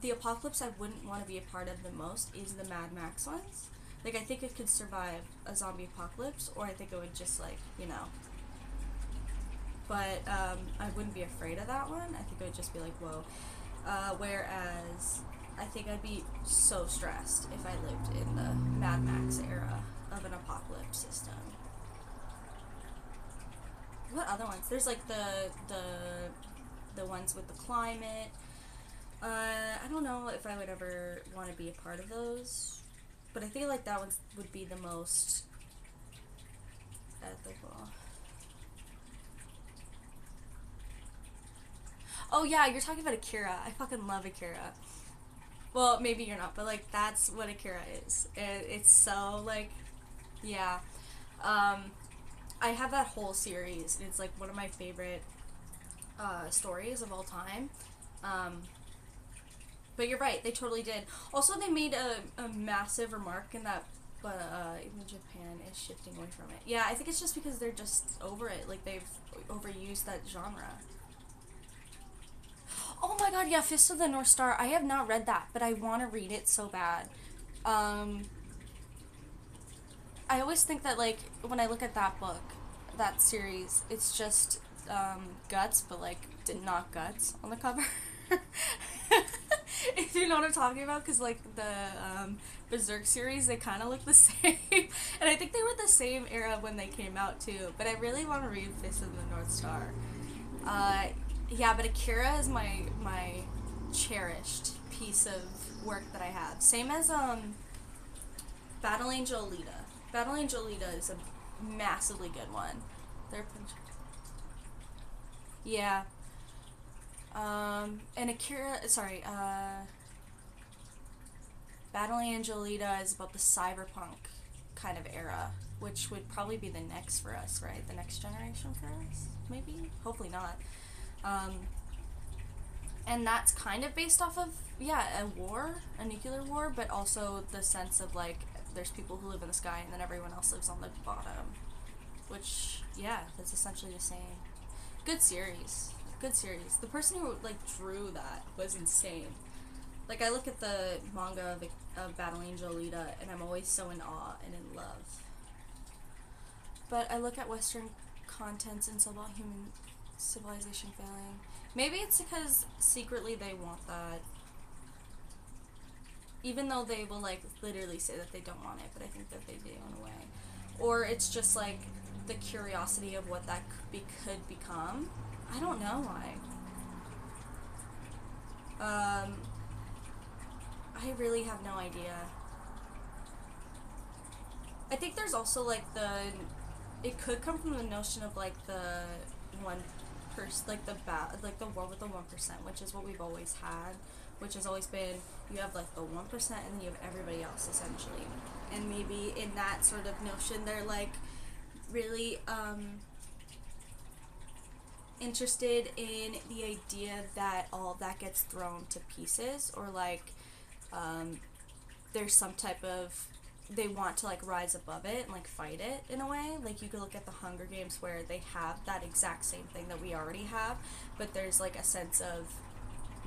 A: the apocalypse I wouldn't want to be a part of the most is the Mad Max ones. Like, I think it could survive a zombie apocalypse, or I think it would just, like, you know. But I wouldn't be afraid of that one. I think it would just be like, whoa. Whereas I think I'd be so stressed if I lived in the Mad Max era of an apocalypse system. What other ones? There's like the ones with the climate. I don't know if I would ever want to be a part of those, but I feel like that one would be the most ethical. Oh yeah, you're talking about Akira. I fucking love Akira. Well, maybe you're not, but like that's what Akira is. It's so like, yeah. I have that whole series, and it's like one of my favorite stories of all time. But you're right, they totally did. Also, they made a massive remark in that, but even Japan is shifting away from it. Yeah, I think it's just because they're just over it. Like, they've overused that genre. Oh my god, yeah, Fist of the North Star. I have not read that, but I want to read it so bad. I always think that, like, when I look at that book, that series, it's just guts, but, like, not guts on the cover. If you know what I'm talking about, because, like, the Berserk series, they kind of look the same. And I think they were the same era when they came out, too. But I really want to read Fist of the North Star. Yeah, but Akira is my cherished piece of work that I have. Same as Battle Angel Alita. Battle Angel Alita is a massively good one. They're yeah. And Akira, sorry, Battle Angel Alita is about the cyberpunk kind of era, which would probably be the next for us, right? The next generation for us, maybe? Hopefully not. And that's kind of based off of, yeah, a nuclear war, but also the sense of, like, there's people who live in the sky and then everyone else lives on the bottom. Which, yeah, that's essentially the same. Good series. Good series. The person who, like, drew that was insane. Like, I look at the manga of Battle Angel Alita, and I'm always so in awe and in love. But I look at Western contents and so about human civilization failing. Maybe it's because secretly they want that. Even though they will, like, literally say that they don't want it, but I think that they do in a way. Or it's just, like, the curiosity of what that could become. I don't know why. I really have no idea. I think there's also, like, it could come from the notion of, like, the like the war with the 1%, which is what we've always had, which has always been, you have, like, the 1% and then you have everybody else, essentially. And maybe in that sort of notion, they're, like, really, interested in the idea that all of that gets thrown to pieces, or, like, there's some type of, they want to, like, rise above it and, like, fight it in a way. Like, you could look at the Hunger Games where they have that exact same thing that we already have, but there's, like, a sense of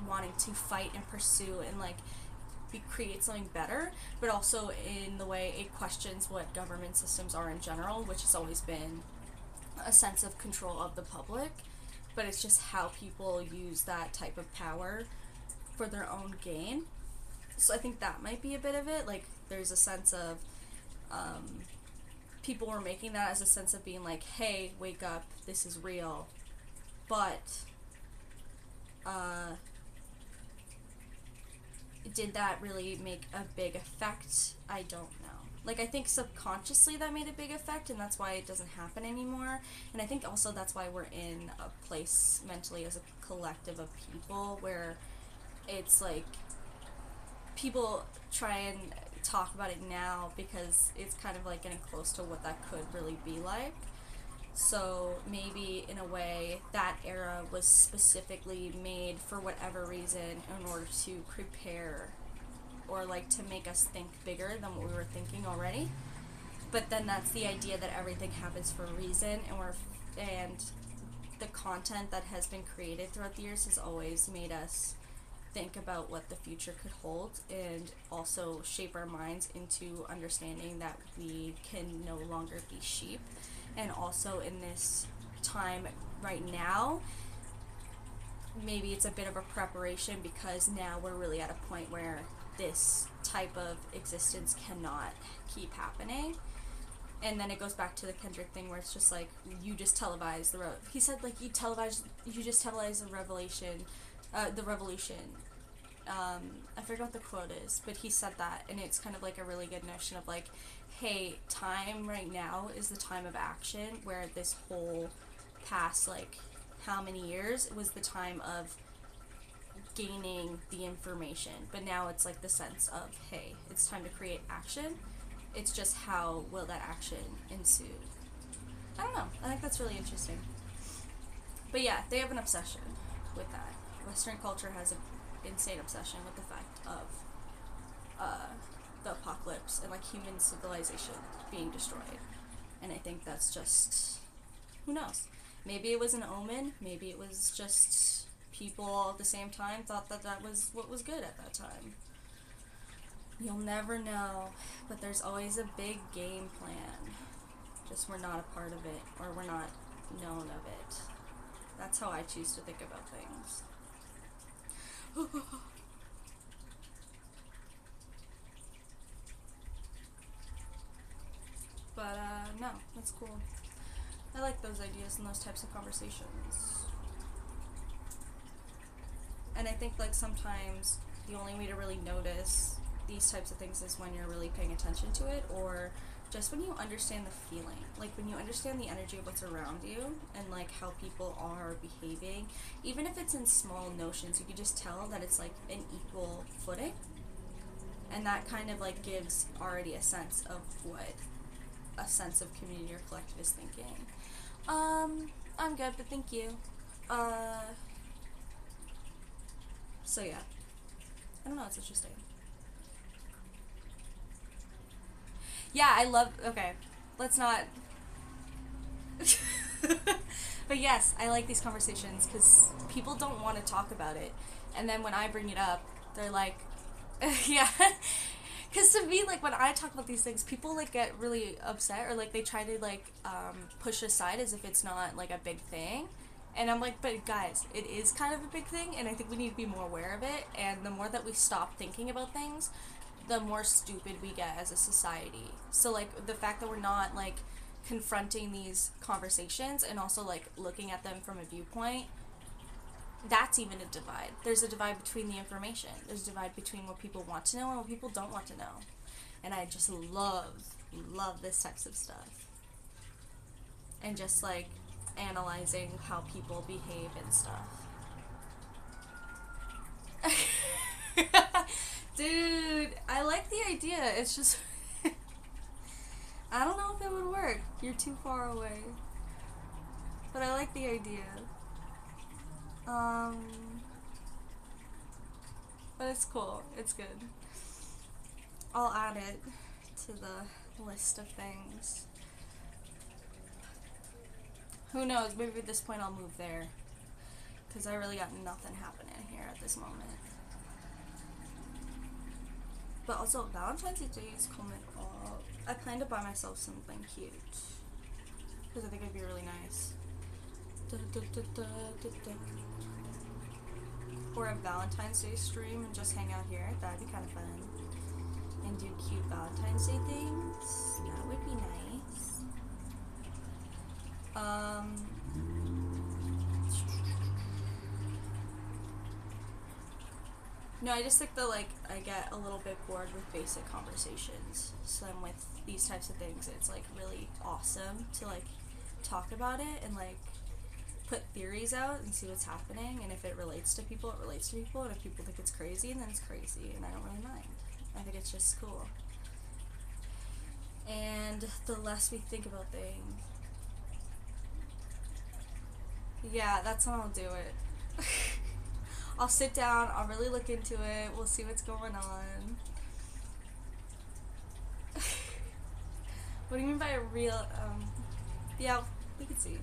A: wanting to fight and pursue and, like, create something better, but also in the way it questions what government systems are in general, which has always been a sense of control of the public, but it's just how people use that type of power for their own gain. So I think that might be a bit of it. Like, there's a sense of people were making that as a sense of being like, hey, wake up, this is real. But did that really make a big effect? I don't know. Like, I think subconsciously that made a big effect, and that's why it doesn't happen anymore. And I think also that's why we're in a place mentally as a collective of people where it's like people try and talk about it now because it's kind of like getting close to what that could really be like. So maybe in a way that era was specifically made for whatever reason in order to prepare or like to make us think bigger than what we were thinking already. But then that's the idea that everything happens for a reason, and the content that has been created throughout the years has always made us think about what the future could hold, and also shape our minds into understanding that we can no longer be sheep. And also in this time right now, maybe it's a bit of a preparation, because now we're really at a point where this type of existence cannot keep happening. And then it goes back to the Kendrick thing, where it's just like, you just televise he said, like, you just televise the revolution. I forget what the quote is, but he said that, and it's kind of like a really good notion of like, hey, time right now is the time of action, where this whole past, like, how many years was the time of gaining the information, but now it's like the sense of, hey, it's time to create action. It's just how will that action ensue. I don't know. I think that's really interesting. But yeah, they have an obsession with that. Western culture has an insane obsession with the fact of the apocalypse and like human civilization being destroyed. And I think that's just, who knows? Maybe it was an omen. Maybe it was just people all at the same time thought that that was what was good at that time. You'll never know, but there's always a big game plan. Just we're not a part of it, or we're not known of it. That's how I choose to think about things. But, no, that's cool. I like those ideas and those types of conversations. And I think, like, sometimes the only way to really notice these types of things is when you're really paying attention to it, or just when you understand the feeling. Like, when you understand the energy of what's around you, and, like, how people are behaving. Even if it's in small notions, you can just tell that it's, like, an equal footing. And that kind of, like, gives already a sense of what a sense of community or collective is thinking. I'm good, but thank you. So yeah. I don't know, it's interesting. Yeah, okay, let's not. But yes, I like these conversations, because people don't want to talk about it. And then when I bring it up, they're like, yeah. Because to me, like, when I talk about these things, people, like, get really upset, or, like, they try to, like, push aside as if it's not, like, a big thing. And I'm like, but guys, it is kind of a big thing, and I think we need to be more aware of it. And the more that we stop thinking about things, the more stupid we get as a society. So, like, the fact that we're not, like, confronting these conversations and also, like, looking at them from a viewpoint, that's even a divide. There's a divide between the information. There's a divide between what people want to know and what people don't want to know. And I just love this types of stuff. And just, like, analyzing how people behave and stuff. Dude, I like the idea. It's just I don't know if it would work. You're too far away. But I like the idea. But it's cool. It's good. I'll add it to the list of things. Who knows? Maybe at this point I'll move there. Because I really got nothing happening here at this moment. But also, Valentine's Day is coming up. I plan to buy myself something cute. Because I think it'd be really nice. Or a Valentine's Day stream and just hang out here. That'd be kind of fun. And do cute Valentine's Day things. That would be nice. No, I just think that, like, I get a little bit bored with basic conversations. So then with these types of things, it's, like, really awesome to, like, talk about it and, like, put theories out and see what's happening. And if it relates to people, it relates to people. And if people think it's crazy, then it's crazy. And I don't really mind. I think it's just cool. And the less we think about things. Yeah, that's when I'll do it. I'll sit down, I'll really look into it, we'll see what's going on. What do you mean by a real, yeah, we can see.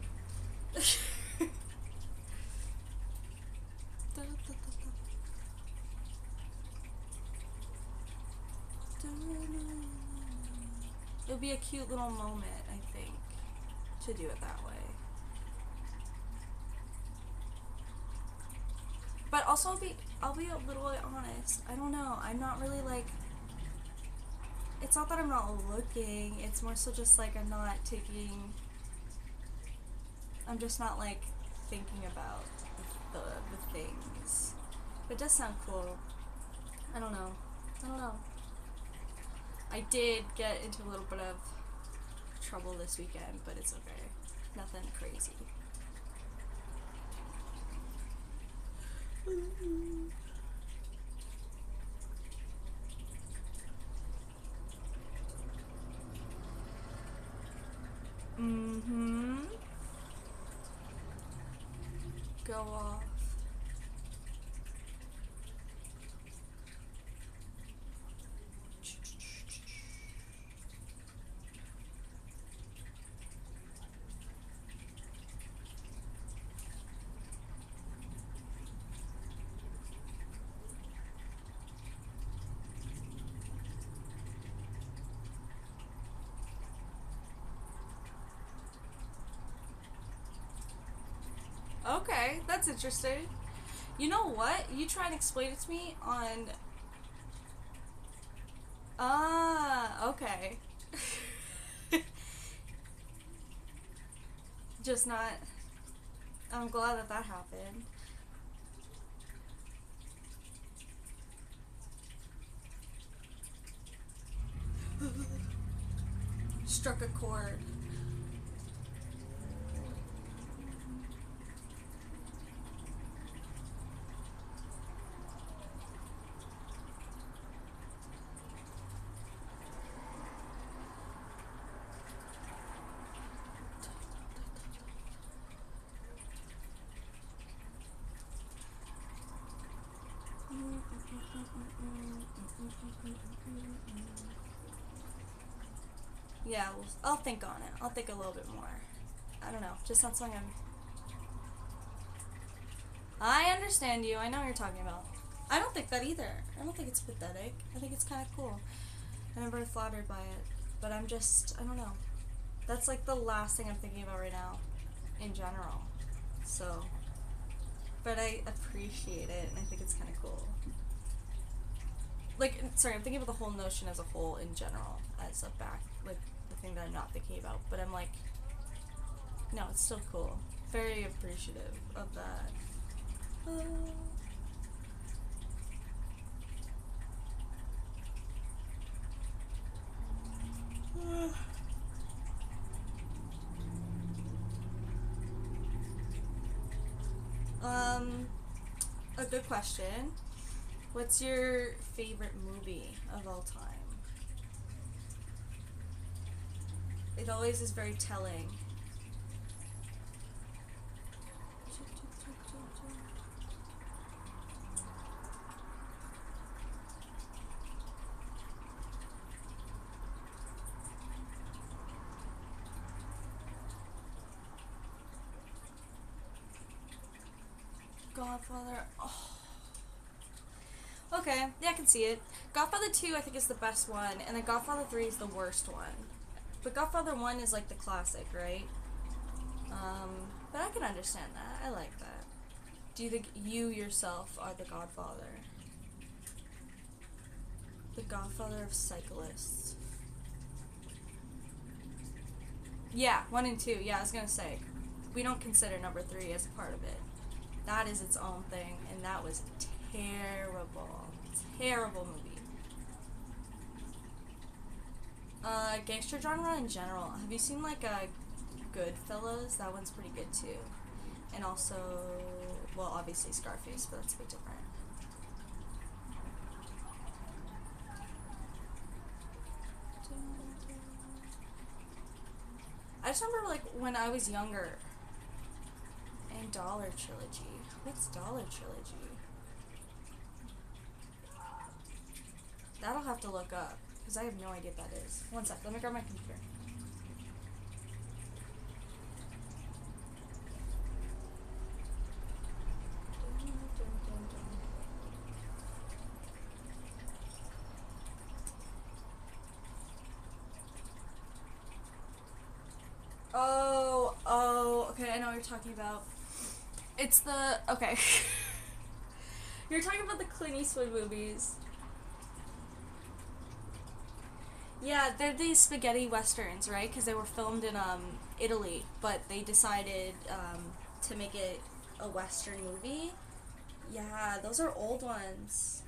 A: It would be a cute little moment, I think, to do it that way. But also, I'll be a little bit honest. I don't know. I'm not really like. It's not that I'm not looking. It's more so just like I'm not taking. I'm just not like thinking about the things. But it does sound cool. I don't know. I did get into a little bit of trouble this weekend, but it's okay. Nothing crazy. Go off. Okay, that's interesting. You know what? You try and explain it to me on... Ah, okay. Just not... I'm glad that that happened. Struck a chord. Yeah, I'll think on it. I'll think a little bit more. I don't know. Just not something I understand you. I know what you're talking about. I don't think that either. I don't think it's pathetic. I think it's kind of cool. I'm very flattered by it. But I'm just, I don't know. That's like the last thing I'm thinking about right now. In general. So. But I appreciate it, and I think it's kind of cool. Like, sorry, I'm thinking about the whole notion as a whole in general, as a like, the thing that I'm not thinking about. But I'm like, no, it's still cool. Very appreciative of that. A good question. What's your favorite movie of all time? It always is very telling. Godfather. Oh. Okay, yeah, I can see it. Godfather 2, I think, is the best one, and then Godfather 3 is the worst one. But Godfather 1 is like the classic, right? But I can understand that. I like that. Do you think you yourself are the Godfather? The Godfather of cyclists. Yeah, 1 and 2. Yeah, I was gonna say. We don't consider number 3 as a part of it. That is its own thing, and that was terrible. Terrible movie. Gangster genre in general. Have you seen like Goodfellas? That one's pretty good too. And also, well, obviously Scarface, but that's a bit different. I just remember like when I was younger. And Dollar Trilogy. What's Dollar Trilogy? That'll have to look up, because I have no idea what that is. One sec, let me grab my computer. Okay, I know what you're talking about. It's the, okay. You're talking about the Clint Eastwood movies. Yeah, they're these spaghetti westerns, right? Because they were filmed in Italy, but they decided to make it a western movie. Yeah, those are old ones.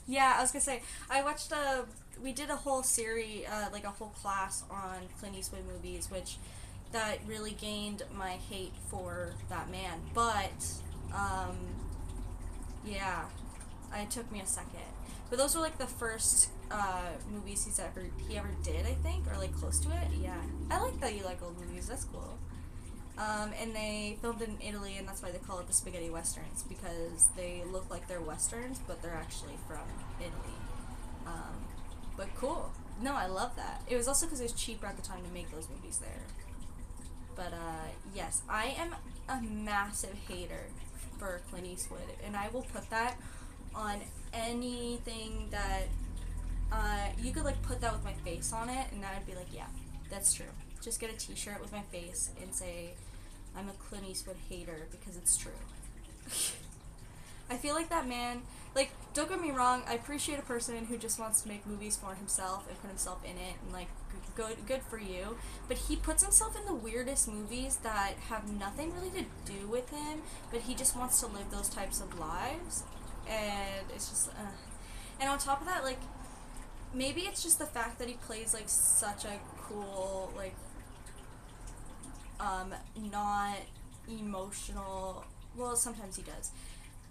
A: Yeah, I was gonna say, I watched we did a whole series, like a whole class on Clint Eastwood movies, which that really gained my hate for that man. But, yeah, it took me a second. But those were like the first movies he ever did, I think, or like close to it. Yeah, I like that you like old movies. That's cool. And they filmed in Italy, and that's why they call it the spaghetti westerns, because they look like they're westerns, but they're actually from Italy. But cool. No, I love that. It was also because it was cheaper at the time to make those movies there. But yes, I am a massive hater for Clint Eastwood, and I will put that on anything that you could like put that with my face on it, and I would be like, yeah, that's true. Just get a T-shirt with my face and say I'm a Clint Eastwood hater, because it's true. I feel like that man, like, don't get me wrong, I appreciate a person who just wants to make movies for himself and put himself in it, and like, good for you, but he puts himself in the weirdest movies that have nothing really to do with him, but he just wants to live those types of lives, and it's just, and on top of that, like, maybe it's just the fact that he plays like such a cool, like, not emotional, well, sometimes he does,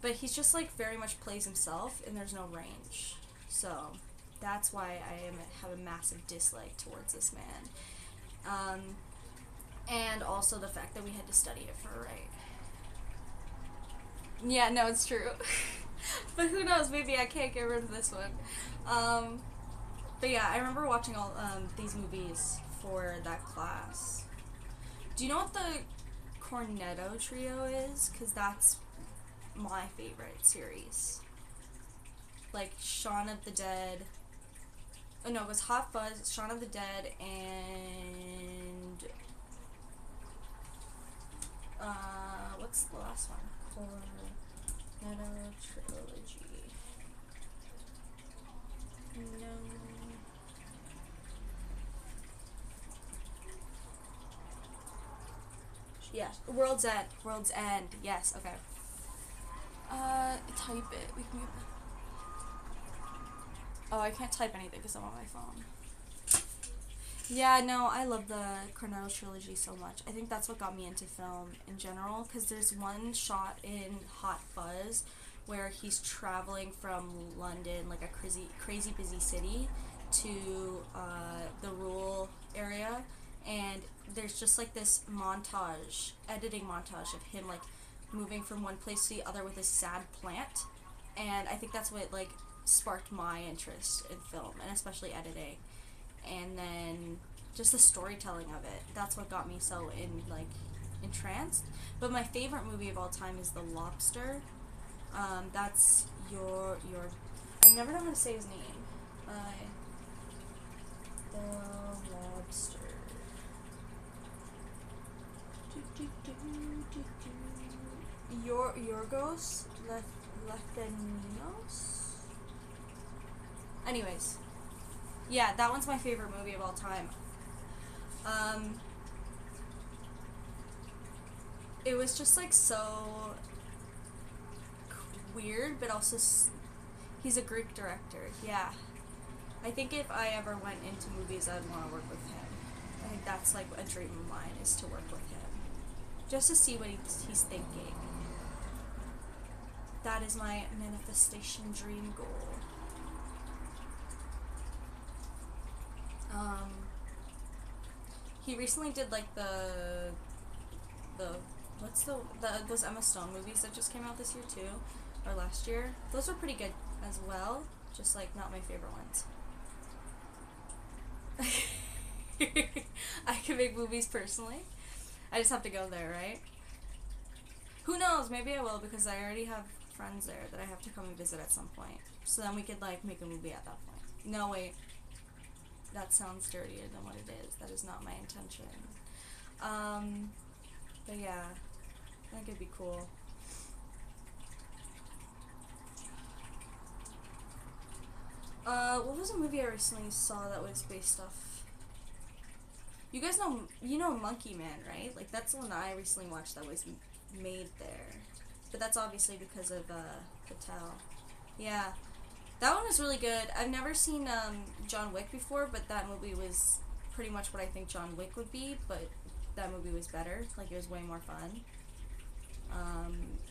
A: but he's just like very much plays himself, and there's no range. So that's why I have a massive dislike towards this man. And also the fact that we had to study it for a right. Yeah, no, it's true. But who knows, maybe I can't get rid of this one. But yeah, I remember watching all these movies for that class. Do you know what the Cornetto Trio is? Because that's my favorite series. Like Shaun of the Dead. Oh no, it was Hot Fuzz, Shaun of the Dead, and what's the last one? Cornetto Trilogy. No. Yeah, World's End. World's End. Yes. Okay. Type it. We can. Oh, I can't type anything because I'm on my phone. Yeah, no, I love the Cornetto trilogy so much. I think that's what got me into film in general, because there's one shot in Hot Fuzz where he's traveling from London, like a crazy busy city, to the rural area, and there's just like this editing montage of him like moving from one place to the other with this sad plant, and I think that's what like sparked my interest in film, and especially editing. And then just the storytelling of it, that's what got me so entranced. But my favorite movie of all time is The Lobster. That's your I never know how to say his name. The Lobster. Yorgos Lanthimos. Anyways, yeah, that one's my favorite movie of all time. It was just like so weird, but also he's a Greek director. Yeah, I think if I ever went into movies, I'd want to work with him. I think that's like a dream of mine, is to work with him, just to see what he's thinking. That is my manifestation dream goal. He recently did like those Emma Stone movies that just came out this year too. or last year. Those were pretty good as well, just like not my favorite ones. I can make movies personally. I just have to go there, right? Who knows? Maybe I will, because I already have friends there that I have to come and visit at some point. So then we could like make a movie at that point. No, wait. That sounds dirtier than what it is. That is not my intention. But yeah, I think it'd be cool. What was a movie I recently saw that was based off? You guys know, Monkey Man, right? Like, that's the one that I recently watched that was made there. But that's obviously because of, Patel. Yeah. That one was really good. I've never seen, John Wick before, but that movie was pretty much what I think John Wick would be, but that movie was better. Like, it was way more fun.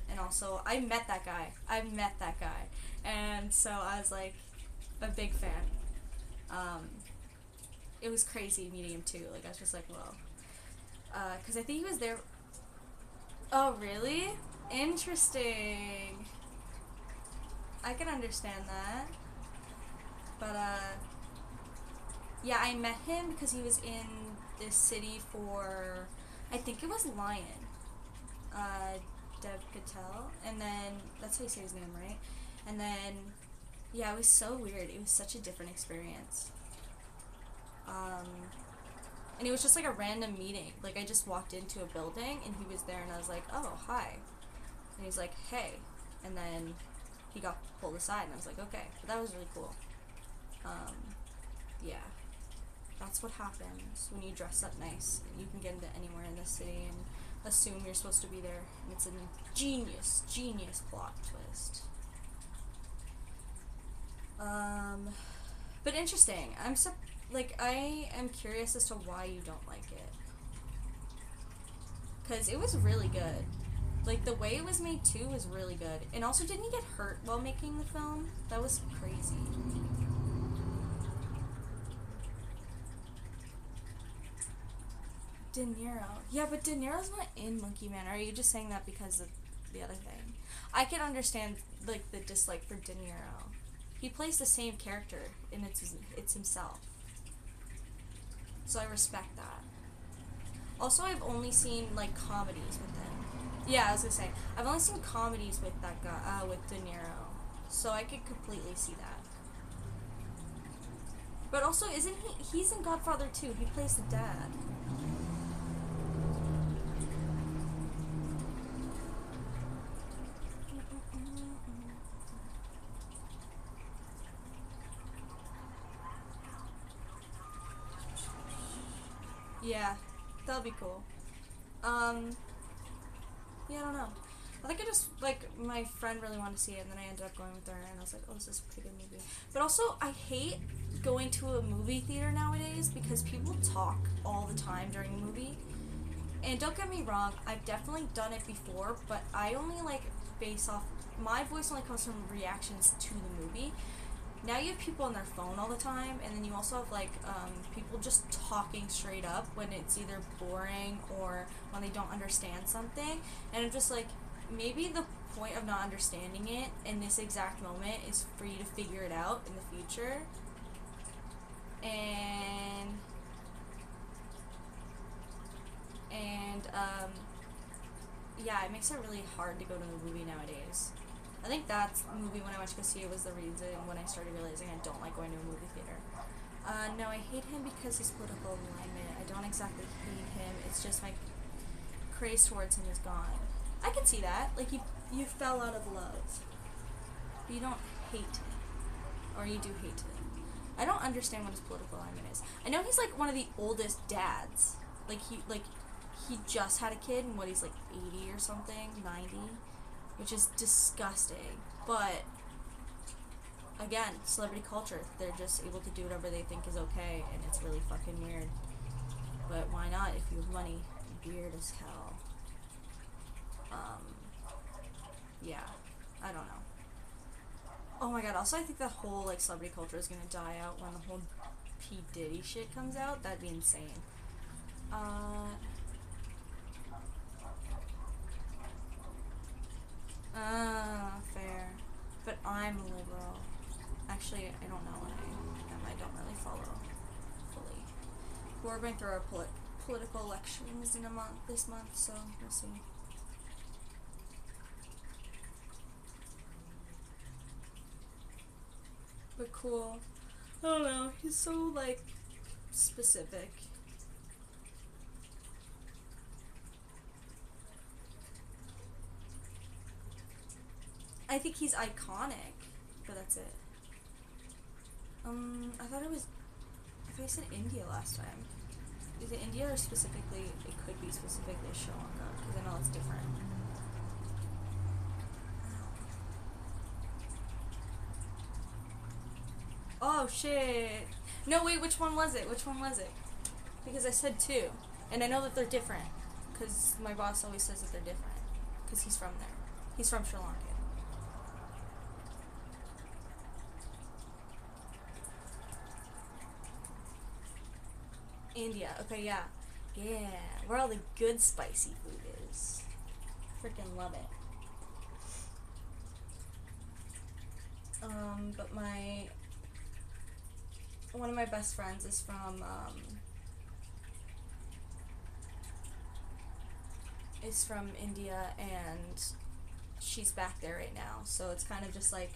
A: And also, I met that guy. And so I was, like, a big fan. It was crazy meeting him, too. Like, I was just like, whoa. Because I think he was there... Oh, really? Interesting. I can understand that. But, yeah, I met him because he was in this city for... I think it was Lion. Dev Patel. And then... That's how you say his name, right? And then... Yeah, it was so weird. It was such a different experience. And it was just like a random meeting. Like, I just walked into a building and he was there and I was like, oh, hi. And he's like, hey. And then he got pulled aside and I was like, okay. But that was really cool. Yeah. That's what happens when you dress up nice. You can get into anywhere in the city and assume you're supposed to be there. And it's a genius plot twist. But interesting. I am curious as to why you don't like it. Because it was really good. Like, the way it was made, too, was really good. And also, didn't he get hurt while making the film? That was crazy. De Niro. Yeah, but De Niro's not in Monkey Man. Or are you just saying that because of the other thing? I can understand, like, the dislike for De Niro. He plays the same character, and it's himself. So I respect that. Also, I've only seen, like, comedies with him. Yeah, I was gonna say, I've only seen comedies with that guy, with De Niro. So I could completely see that. But also, he's in Godfather 2. He plays the dad. Yeah, that'll be cool. Yeah, I don't know. I think my friend really wanted to see it, and then I ended up going with her, and I was like, oh, this is a pretty good movie. But also, I hate going to a movie theater nowadays, because people talk all the time during a movie. And don't get me wrong, I've definitely done it before, but I only, base off... My voice only comes from reactions to the movie. Now you have people on their phone all the time, and then you also have, people just talking straight up when it's either boring or when they don't understand something. And I'm just like, maybe the point of not understanding it in this exact moment is for you to figure it out in the future. Yeah, it makes it really hard to go to a movie nowadays. I think that's the movie when I went to go see it was the reason when I started realizing I don't like going to a movie theater. No, I hate him because his political alignment. I don't exactly hate him. It's just my craze towards him is gone. I can see that. Like, you fell out of love. But you don't hate him. Or you do hate him. I don't understand what his political alignment is. I know he's, one of the oldest dads. He just had a kid and he's 80 or something, 90. Which is disgusting. But, again, celebrity culture. They're just able to do whatever they think is okay, and it's really fucking weird. But why not if you have money? Weird as hell. Yeah. I don't know. Oh my god, also I think that whole, celebrity culture is gonna die out when the whole P. Diddy shit comes out. That'd be insane. Ah, fair. But I'm a liberal. Actually, I don't know what I am. I don't really follow fully. We're going through our political elections in this month, so we'll see. But cool. I don't know. He's so, like, specific. I think he's iconic, but that's it. I thought I said India last time. Is it India or specifically, it could be specifically Sri Lanka, because I know it's different. Oh shit. No, wait, which one was it? Because I said two. And I know that they're different. Because my boss always says that they're different. Because he's from there. He's from Sri Lanka. India. Okay, yeah. Yeah. Where all the good spicy food is. Freaking love it. But one of my best friends is from India, and she's back there right now, so it's kind of just like,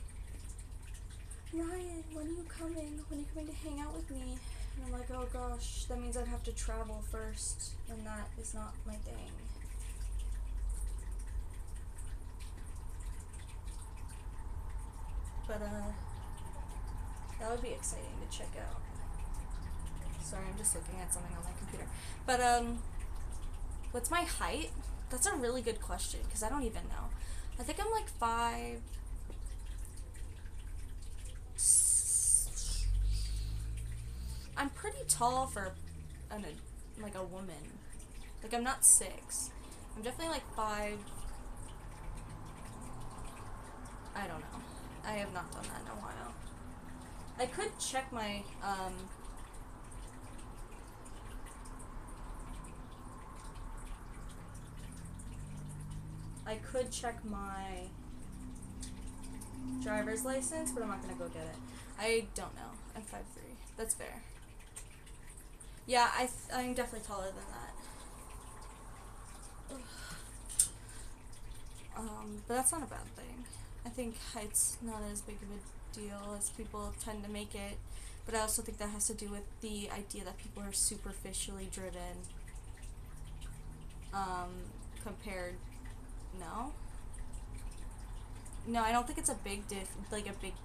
A: Ryan, when are you coming? When are you coming to hang out with me? And I'm like, oh gosh, that means I'd have to travel first, and that is not my thing. But, that would be exciting to check out. Sorry, I'm just looking at something on my computer. But, what's my height? That's a really good question, because I don't even know. I think I'm like 5... I'm pretty tall for like a woman. Like, I'm not 6. I'm definitely like 5... I don't know. I have not done that in a while. I could check my, driver's license, but I'm not gonna go get it. I don't know. I'm 5'3". That's fair. Yeah, I'm definitely taller than that. But that's not a bad thing. I think height's not as big of a deal as people tend to make it, but I also think that has to do with the idea that people are superficially driven, compared, no, I don't think it's a big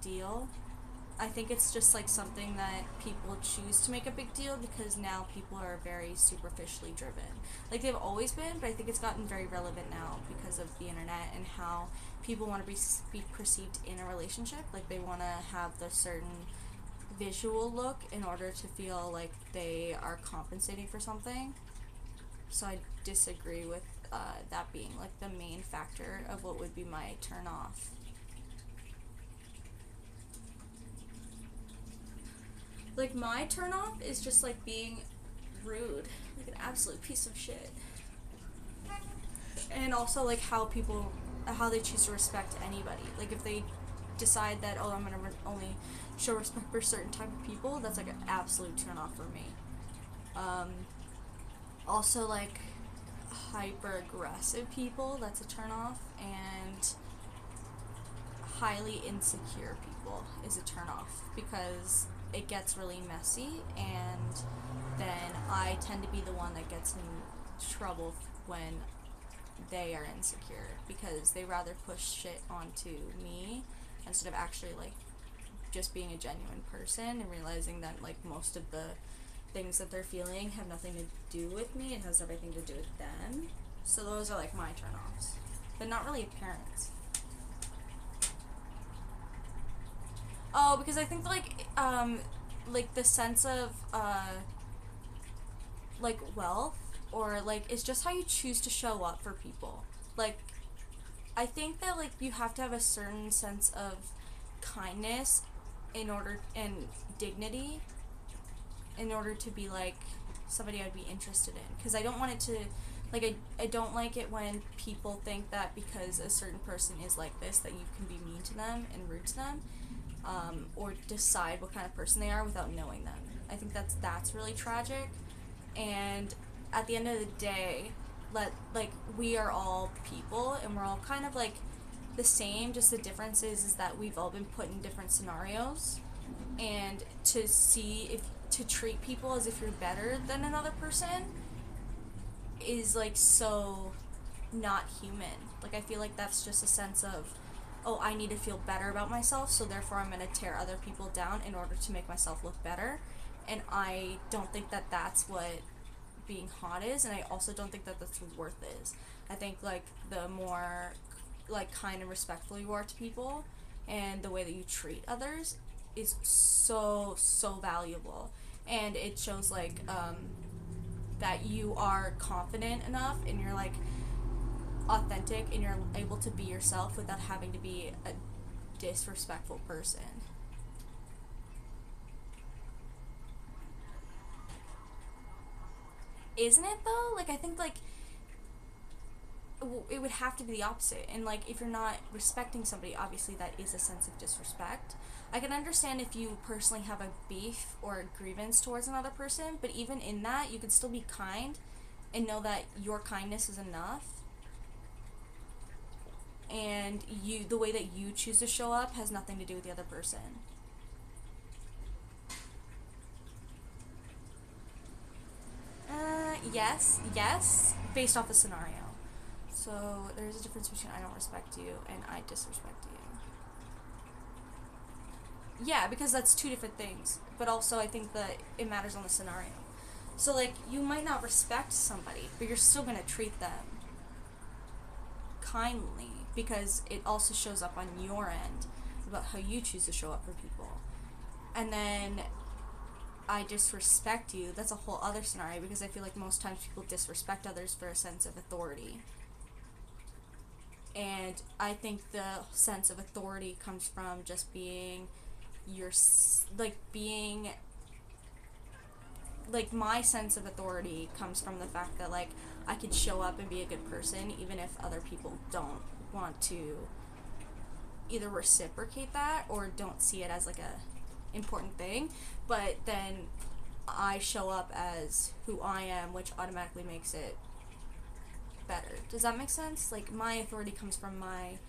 A: deal. I think it's just like something that people choose to make a big deal because now people are very superficially driven. Like, they've always been, but I think it's gotten very relevant now because of the internet and how people want to be perceived in a relationship. Like, they want to have the certain visual look in order to feel like they are compensating for something. So I disagree with that being like the main factor of what would be my turn off. Like, my turn off is just like being rude, like an absolute piece of shit. And also like how they choose to respect anybody. Like, if they decide that, oh, I'm gonna only show respect for certain type of people, that's like an absolute turn off for me. Also, like, hyper aggressive people, that's a turn off, and highly insecure people is a turn off because it gets really messy, and then I tend to be the one that gets in trouble when they are insecure because they rather push shit onto me instead of actually like just being a genuine person and realizing that like most of the things that they're feeling have nothing to do with me. It has everything to do with them. So those are like my turn-offs, but not really parents. Oh, because I think like the sense of like wealth or like it's just how you choose to show up for people. Like, I think that like you have to have a certain sense of kindness and dignity in order to be like somebody I'd be interested in, because I don't want it to Like, I don't like it when people think that because a certain person is like this that you can be mean to them and rude to them, or decide what kind of person they are without knowing them. I think that's really tragic. And at the end of the day, we are all people and we're all kind of like the same, just the difference is that we've all been put in different scenarios, and to treat people as if you're better than another person is like so not human. Like, I feel like that's just a sense of, oh, I need to feel better about myself, so therefore I'm going to tear other people down in order to make myself look better. And I don't think that that's what being hot is, and I also don't think that that's what worth is. I think, like, the more, like, kind and respectful you are to people and the way that you treat others is so, so valuable. And it shows, like, that you are confident enough and you're, like, authentic and you're able to be yourself without having to be a disrespectful person. Isn't it though? Like, I think, like, it would have to be the opposite. And, like, if you're not respecting somebody, obviously that is a sense of disrespect. I can understand if you personally have a beef or a grievance towards another person, but even in that, you can still be kind and know that your kindness is enough. And the way that you choose to show up has nothing to do with the other person. Yes, based off the scenario. So there's a difference between I don't respect you and I disrespect you. Yeah, because that's two different things. But also I think that it matters on the scenario. So, like, you might not respect somebody, but you're still going to treat them kindly because it also shows up on your end about how you choose to show up for people. And then I disrespect you, that's a whole other scenario, because I feel like most times people disrespect others for a sense of authority. And I think the sense of authority comes from just being my sense of authority comes from the fact that, like, I could show up and be a good person even if other people don't want to either reciprocate that or don't see it as, like, a important thing, but then I show up as who I am, which automatically makes it better. Does that make sense? Like, my authority comes from my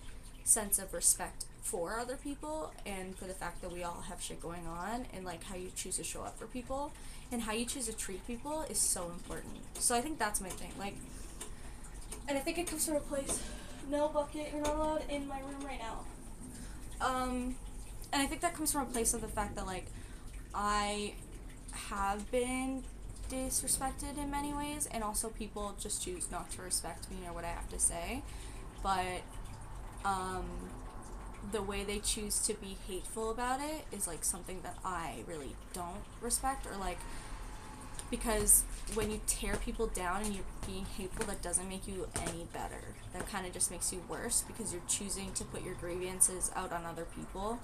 A: sense of respect for other people and for the fact that we all have shit going on, and, like, how you choose to show up for people and how you choose to treat people is so important. So I think that's my thing. Like, and I think it comes from a place, no bucket, you're not allowed in my room right now. And I think that comes from a place of the fact that, like, I have been disrespected in many ways, and also people just choose not to respect me or what I have to say. But, the way they choose to be hateful about it is, like, something that I really don't respect, or, like, because when you tear people down and you're being hateful, that doesn't make you any better. That kind of just makes you worse, because you're choosing to put your grievances out on other people,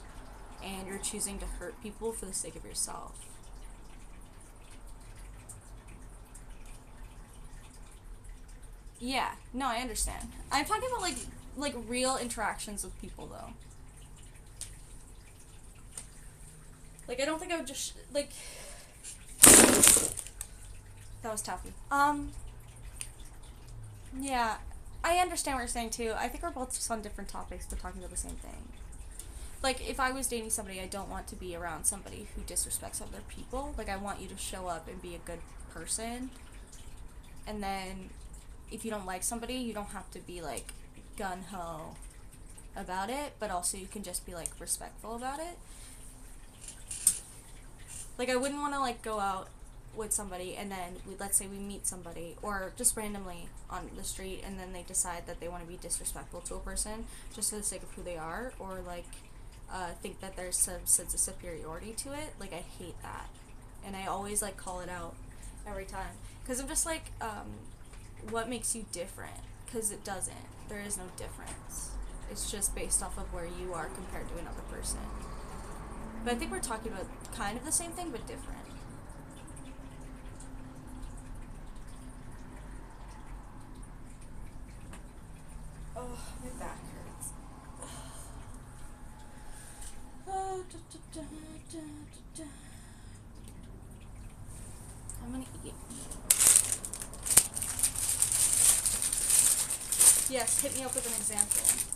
A: and you're choosing to hurt people for the sake of yourself. Yeah, no, I understand. I'm talking about, like real interactions with people, though. Like, I don't think I would just, like, that was taffy. Yeah, I understand what you're saying, too. I think we're both just on different topics, but talking about the same thing. Like, if I was dating somebody, I don't want to be around somebody who disrespects other people. Like, I want you to show up and be a good person. And then, if you don't like somebody, you don't have to be, like, gung-ho about it, but also you can just be, like, respectful about it. Like, I wouldn't want to, like, go out with somebody and then, let's say we meet somebody, or just randomly on the street, and then they decide that they want to be disrespectful to a person just for the sake of who they are, or, like, think that there's some sense of superiority to it. Like, I hate that. And I always, like, call it out every time. Because I'm just like, what makes you different? Because it doesn't. There is no difference. It's just based off of where you are compared to another person. But I think we're talking about kind of the same thing, but different. hit me up with an example.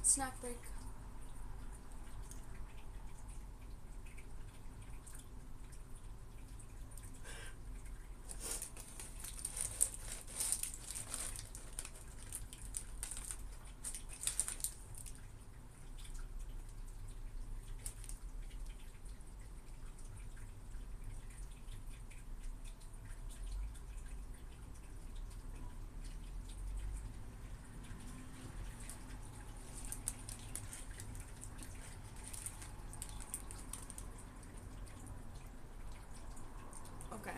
A: Snack break. Okay.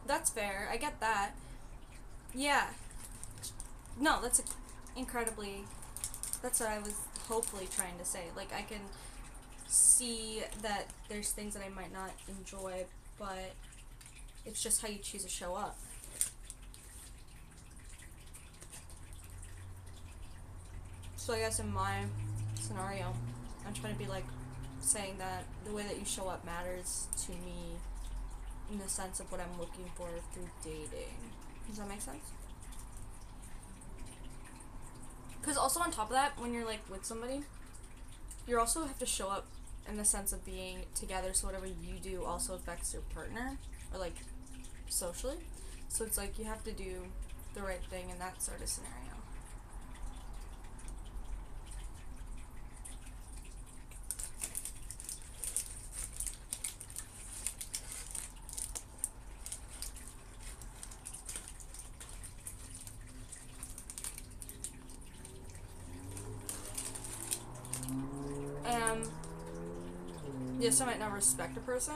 A: That's fair. I get that. Yeah. No, that's incredibly. That's what I was hopefully trying to say. Like, I can see that there's things that I might not enjoy, but it's just how you choose to show up. So I guess in my scenario, I'm trying to be like saying that the way that you show up matters to me in the sense of what I'm looking for through dating. Does that make sense? Because also on top of that, when you're like with somebody, you also have to show up in the sense of being together, so whatever you do also affects your partner, or like socially. So it's like you have to do the right thing in that sort of scenario. Yes, I might not respect a person,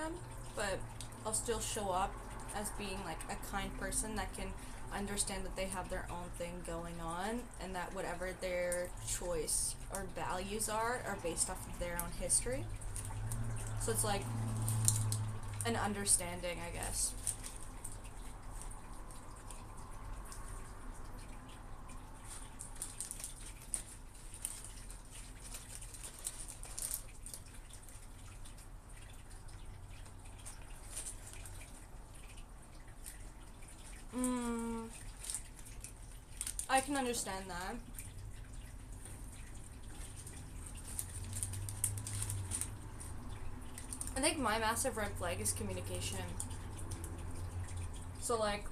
A: but I'll still show up as being like a kind person that can understand that they have their own thing going on, and that whatever their choice or values are based off of their own history. So it's like an understanding, I guess. I can understand that. I think my massive red flag is communication. So like,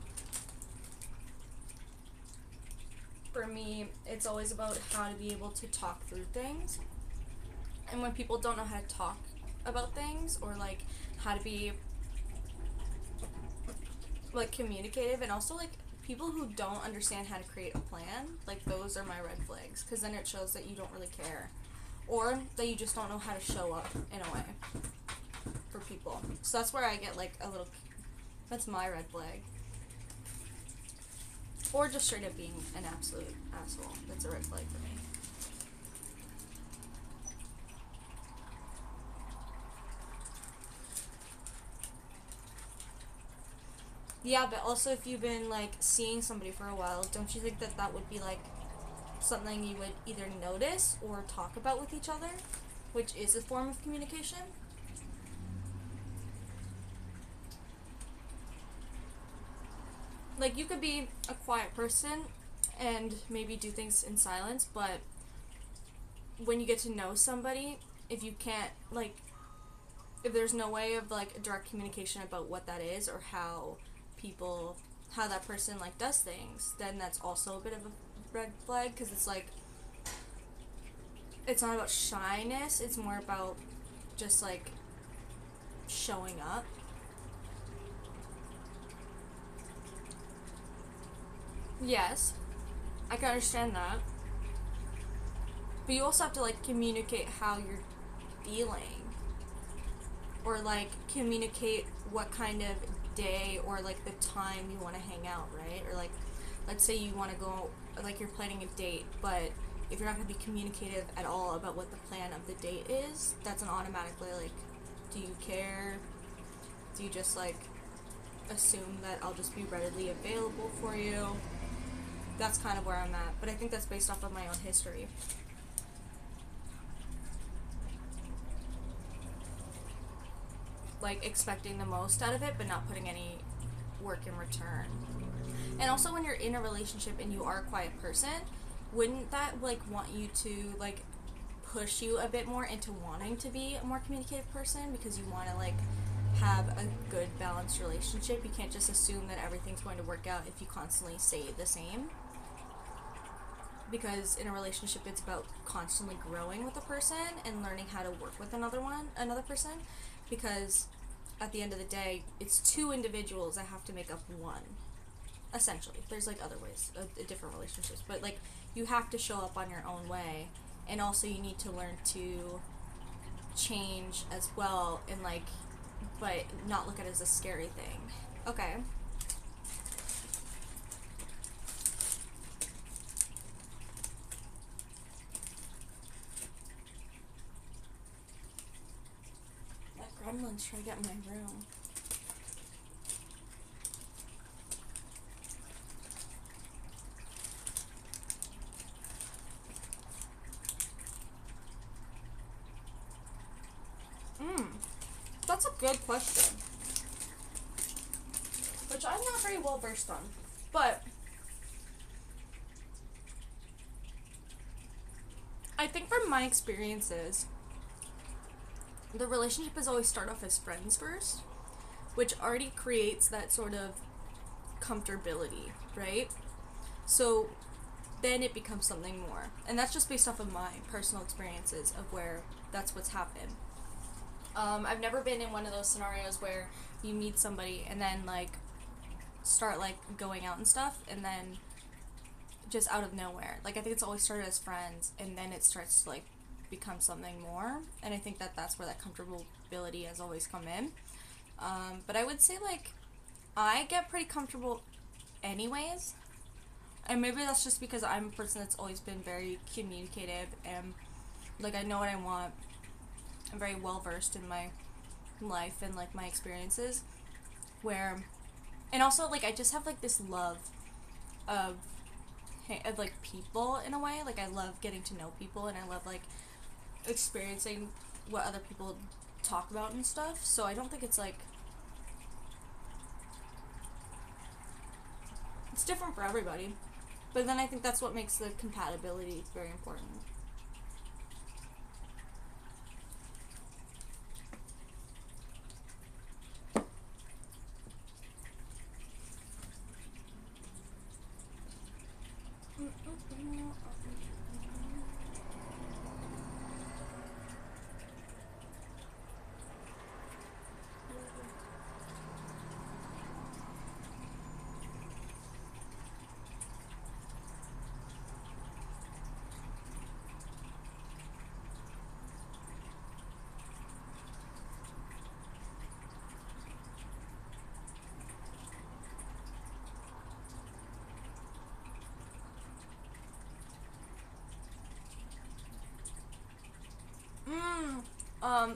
A: for me, it's always about how to be able to talk through things. And when people don't know how to talk about things, or like how to be like communicative, and also like people who don't understand how to create a plan, like those are my red flags, because then it shows that you don't really care, or that you just don't know how to show up in a way for people. So that's where I get like a little, that's my red flag. Or just straight up being an absolute asshole. That's a red flag for me. Yeah, but also if you've been like seeing somebody for a while, don't you think that that would be like something you would either notice or talk about with each other, which is a form of communication? Like, you could be a quiet person and maybe do things in silence, but when you get to know somebody, if you can't like, if there's no way of like direct communication about what that is, or how that person like does things, then that's also a bit of a red flag, because it's like, it's not about shyness, it's more about just like showing up. Yes, I can understand that. But you also have to, like, communicate how you're feeling. Or, like, communicate what kind of day or, like, the time you want to hang out, right? Or, like, let's say you want to go, like, you're planning a date, but if you're not going to be communicative at all about what the plan of the date is, that's an automatically, like, do you care? Do you just, like, assume that I'll just be readily available for you? That's kind of where I'm at, but I think that's based off of my own history. Like, expecting the most out of it, but not putting any work in return. And also, when you're in a relationship and you are a quiet person, wouldn't that, like, want you to, like, push you a bit more into wanting to be a more communicative person? Because you want to, like, have a good, balanced relationship. You can't just assume that everything's going to work out if you constantly say the same. Because in a relationship, it's about constantly growing with a person and learning how to work with another person. Because at the end of the day, it's two individuals that have to make up one. Essentially. There's, like, other ways, different relationships. But, like, you have to show up on your own way. And also you need to learn to change as well and, like, but not look at it as a scary thing. Okay. That gremlin's trying to get in my room. That's a good question. Which I'm not very well versed on. But I think from my experiences, the relationship has always started off as friends first, which already creates that sort of comfortability, right? So then it becomes something more. And that's just based off of my personal experiences of where that's what's happened. I've never been in one of those scenarios where you meet somebody and then, like, start, like, going out and stuff, and then just out of nowhere. Like, I think it's always started as friends, and then it starts to, like, become something more, and I think that that's where that comfortability has always come in. But I would say, like, I get pretty comfortable anyways, and maybe that's just because I'm a person that's always been very communicative, and, like, I know what I want. I'm very well versed in my life and, like, my experiences, where, and also, like, I just have, like, this love of like, people in a way. Like, I love getting to know people, and I love, like, experiencing what other people talk about and stuff. So I don't think it's, like, it's different for everybody. But then I think that's what makes the compatibility very important.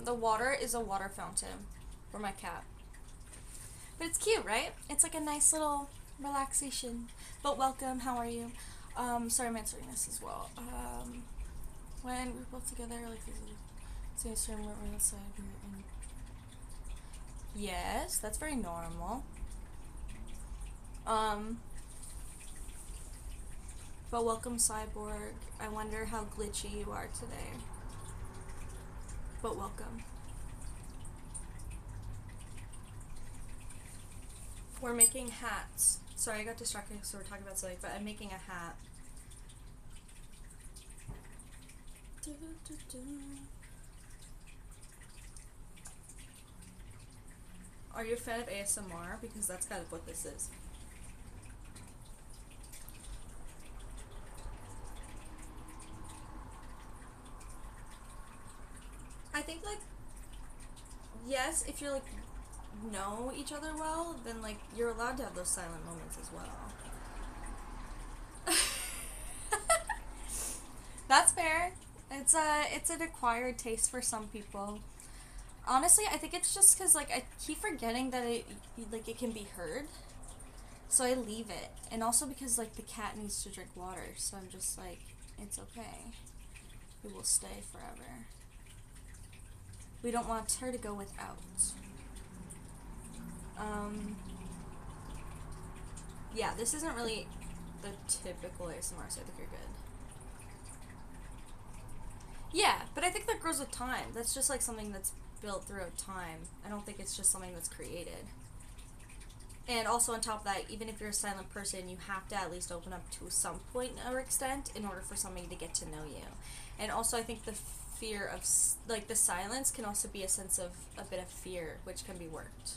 A: The water is a water fountain for my cat. But it's cute, right? It's like a nice little relaxation. But welcome, how are you? Sorry I'm answering this as well. When we're both together, like, same term, we're outside, we're in. Yes, that's very normal. But welcome, Cyborg. I wonder how glitchy you are today. But welcome. We're making hats. Sorry, I got distracted because we were talking about something, but I'm making a hat. Are you a fan of ASMR? Because that's kind of what this is. guess if you're, like, know each other well, then, like, you're allowed to have those silent moments as well. That's fair. It's an acquired taste for some people. Honestly, I think it's just because, like, I keep forgetting that it can be heard. So I leave it. And also because, like, the cat needs to drink water. So I'm just like, it's okay. We will stay forever. We don't want her to go without. Yeah, this isn't really the typical ASMR, so I think you're good. Yeah, but I think that grows with time. That's just, like, something that's built throughout time. I don't think it's just something that's created. And also on top of that, even if you're a silent person, you have to at least open up to some point or extent in order for somebody to get to know you. And also I think the fear of, like, the silence can also be a sense of a bit of fear, which can be worked.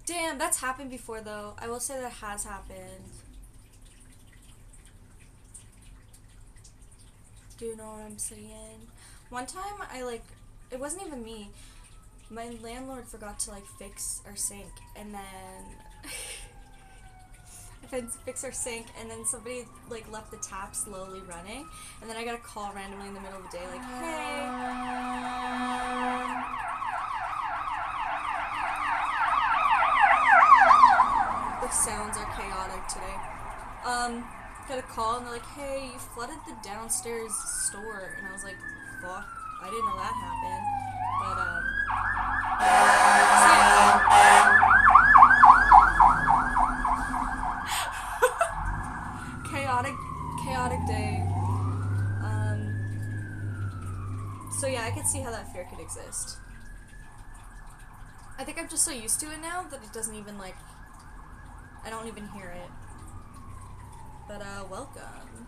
A: Damn, that's happened before, though. I will say that has happened. Do you know what I'm saying? One time, it wasn't even me. My landlord forgot to, like, fix our sink, and then fix our sink, and then somebody, like, left the tap slowly running, and then I got a call randomly in the middle of the day, like, hey. The sounds are chaotic today. Got a call, and they're like, hey, you flooded the downstairs store, and I was like, fuck, I didn't know that happened, but, chaotic day. So yeah, I can see how that fear could exist. I think I'm just so used to it now that it doesn't even, like, I don't even hear it. But, welcome.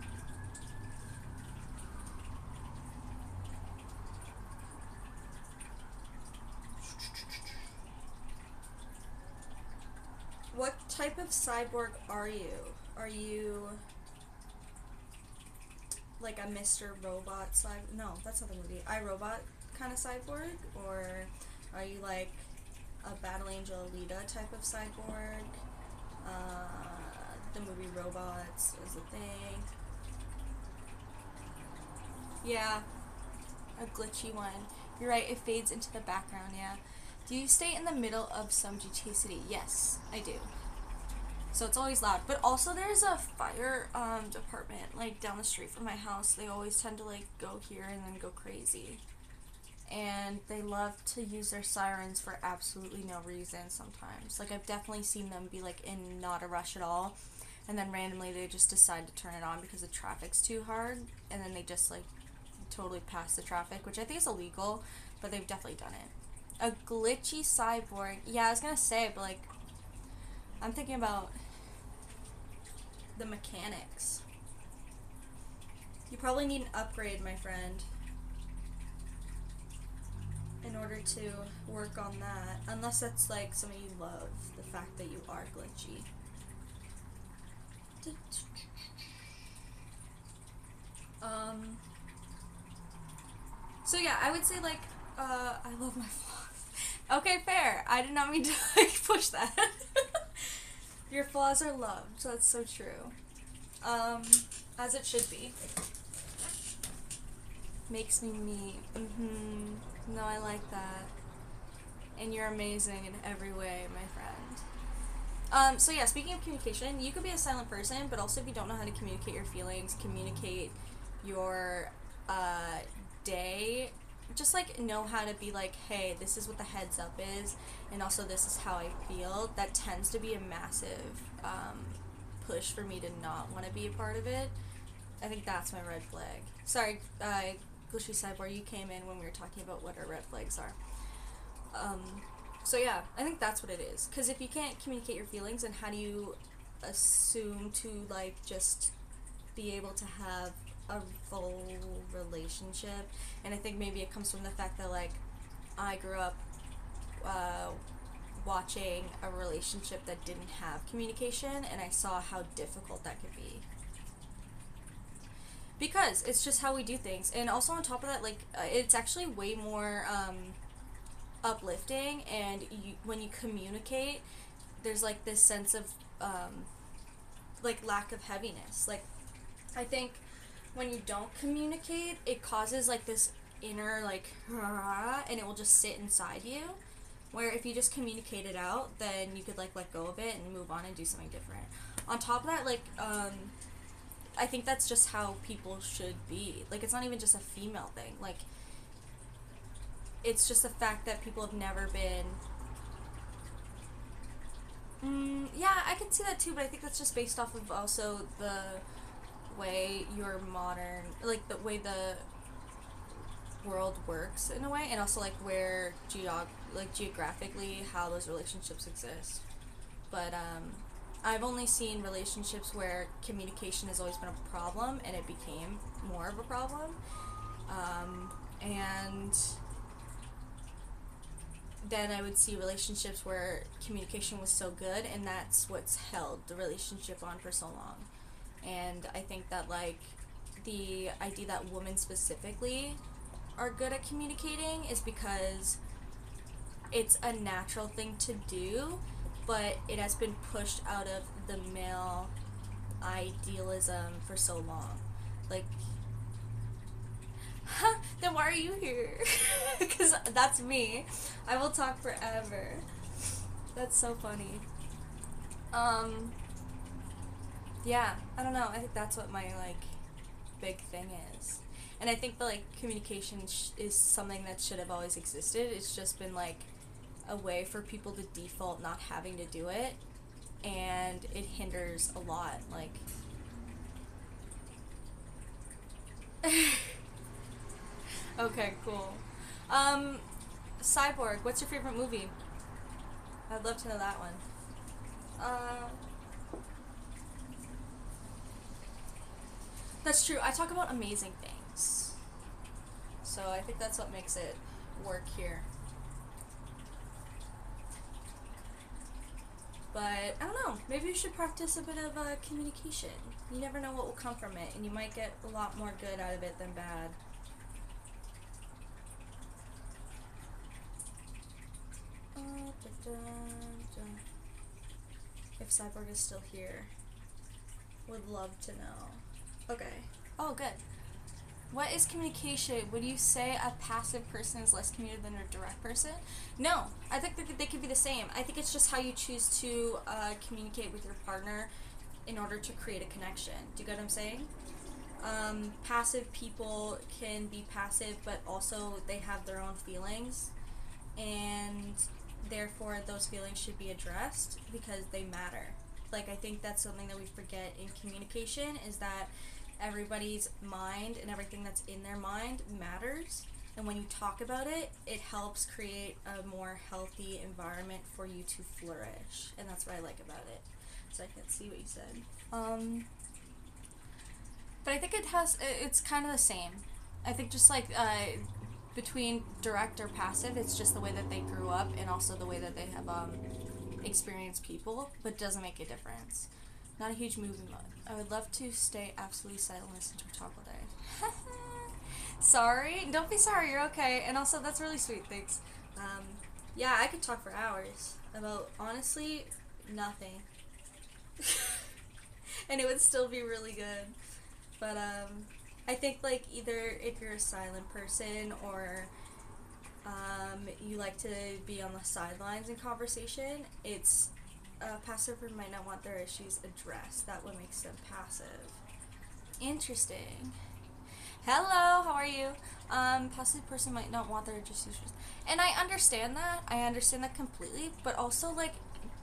A: What type of cyborg are you? Are you like a Mr. Robot cyborg? No, that's not the movie. iRobot kind of cyborg? Or are you like a Battle Angel Alita type of cyborg? The movie Robots is a thing. Yeah, a glitchy one. You're right, it fades into the background, yeah. Do you stay in the middle of some GTA City? Yes, I do. So it's always loud. But also there's a fire department, like, down the street from my house. They always tend to, like, go here and then go crazy. And they love to use their sirens for absolutely no reason sometimes. Like, I've definitely seen them be, like, in not a rush at all. And then randomly they just decide to turn it on because the traffic's too hard. And then they just, like, totally pass the traffic, which I think is illegal. But they've definitely done it. A glitchy cyborg. Yeah, I was gonna say, but, like, I'm thinking about the mechanics. You probably need an upgrade, my friend, in order to work on that. Unless that's, like, something you love, the fact that you are glitchy. So yeah, I would say, like, I love my flaws. Okay, fair. I did not mean to, like, push that. Your flaws are loved. So that's so true. As it should be. Makes me. No, I like that. And you're amazing in every way, my friend. So yeah, speaking of communication, you could be a silent person, but also if you don't know how to communicate your feelings, communicate your, day, just, like, know how to be like, hey, this is what the heads up is, and also this is how I feel. That tends to be a massive, push for me to not want to be a part of it. I think that's my red flag. Sorry, Glitchy Cyborg, you came in when we were talking about what our red flags are. So yeah, I think that's what it is. Because if you can't communicate your feelings, then how do you assume to, like, just be able to have a full relationship? And I think maybe it comes from the fact that, like, I grew up watching a relationship that didn't have communication, and I saw how difficult that could be. because it's just how we do things. And also on top of that, like it's actually way more uplifting, and when you communicate, there's like this sense of like lack of heaviness. Like I think when you don't communicate, it causes like this inner like and it will just sit inside you, where if you just communicate it out, then you could like let go of it and move on and do something different. On top of that, like I think that's just how people should be. Like, it's not even just a female thing. Like, it's just the fact that people have never been. Yeah, I can see that too, but I think that's just based off of also the way your modern, like the way the world works in a way, and also like where geographically how those relationships exist. But I've only seen relationships where communication has always been a problem, and it became more of a problem. And then I would see relationships where communication was so good, and that's what's held the relationship on for so long. And I think that, like, the idea that women specifically are good at communicating is because it's a natural thing to do, but it has been pushed out of the male idealism for so long. Like, then why are you here? Because that's me. I will talk forever. That's so funny. Yeah, I don't know. I think that's what my, like, big thing is. And I think that, like, communication is something that should have always existed. It's just been, like, a way for people to default not having to do it. And it hinders a lot. Like, okay, cool. Cyborg, what's your favorite movie? I'd love to know that one. That's true. I talk about amazing things. So I think that's what makes it work here. But I don't know. Maybe you should practice a bit of communication. You never know what will come from it, and you might get a lot more good out of it than bad. If Cyborg is still here, would love to know. Okay. Oh, good. What is communication? Would you say a passive person is less communicative than a direct person? No, I think they could be the same. I think it's just how you choose to communicate with your partner in order to create a connection. Do you get what I'm saying? Passive people can be passive, but also they have their own feelings, and therefore those feelings should be addressed because they matter. Like, I think that's something that we forget in communication, is that everybody's mind and everything that's in their mind matters, and when you talk about it, it helps create a more healthy environment for you to flourish, and that's what I like about it. So I can see what you said. But I think it's kind of the same. I think just like between direct or passive, it's just the way that they grew up and also the way that they have experienced people, but it doesn't make a difference. Not a huge movie mode. I would love to stay absolutely silent and listen to her talk all day. Sorry? Don't be sorry, you're okay. And also, that's really sweet, thanks. Yeah, I could talk for hours about, honestly, nothing. And it would still be really good. But, I think, like, either if you're a silent person or you like to be on the sidelines in conversation, it's a passive person might not want their issues addressed. That what makes them passive. Interesting. Hello, how are you? Passive person might not want their issues addressed. And I understand that. I understand that completely. But also, like,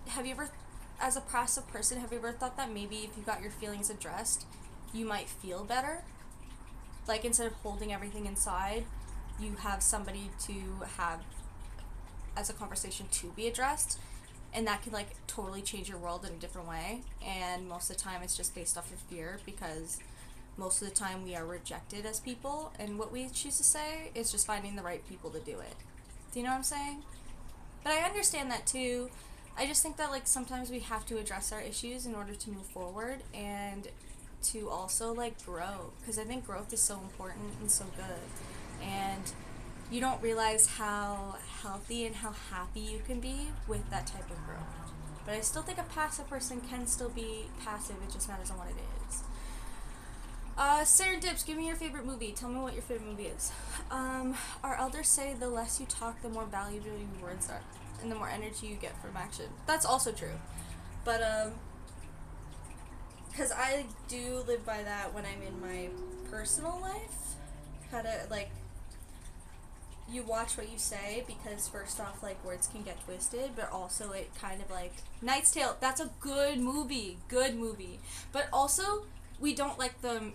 A: have you ever, as a passive person, have you ever thought that maybe if you got your feelings addressed, you might feel better? Like, instead of holding everything inside, you have somebody to have as a conversation to be addressed, and that can, like, totally change your world in a different way. And most of the time it's just based off of fear, because most of the time we are rejected as people, and what we choose to say is just finding the right people to do it. Do you know what I'm saying? But I understand that too. I just think that, like, sometimes we have to address our issues in order to move forward, and to also like grow, because I think growth is so important and so good, and you don't realize how healthy and how happy you can be with that type of growth. But I still think a passive person can still be passive, it just matters on what it is. Sarah Dips, give me your favorite movie. Tell me what your favorite movie is. Our elders say the less you talk, the more valuable your words are, and the more energy you get from action. That's also true. But, because I do live by that when I'm in my personal life. How to, like, you watch what you say, because first off, like, words can get twisted, but also it kind of, like, Knight's Tale, that's a good movie. But also, we don't like the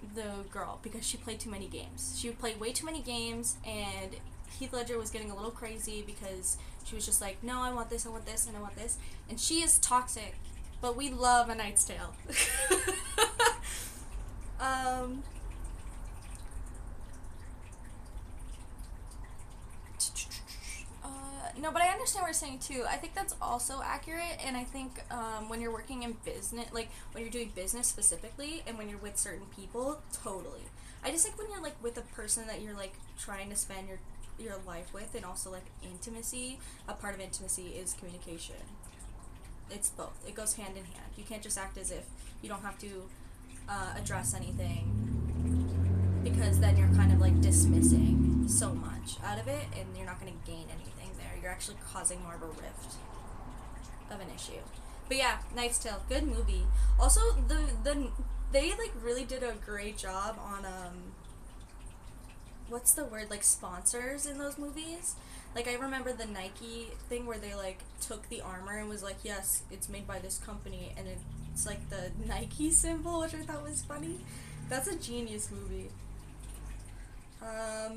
A: girl because she played too many games. She played way too many games, and Heath Ledger was getting a little crazy because she was just like, no, I want this, and I want this. And she is toxic, but we love A Knight's Tale. No, but I understand what you're saying too. I think that's also accurate, and I think when you're working in business, like when you're doing business specifically, and when you're with certain people, totally. I just think when you're like with a person that you're like trying to spend your life with, and also like intimacy, a part of intimacy is communication. It's both. It goes hand in hand. You can't just act as if you don't have to address anything, because then you're kind of like dismissing so much out of it, and you're not going to gain anything there. You're actually causing more of a rift of an issue. But yeah, Knight's Tale, good movie. Also, they like really did a great job on what's the word, like sponsors in those movies. Like, I remember the Nike thing where they like took the armor and was like, yes, it's made by this company, and it's like the Nike symbol, which I thought was funny. That's a genius movie. I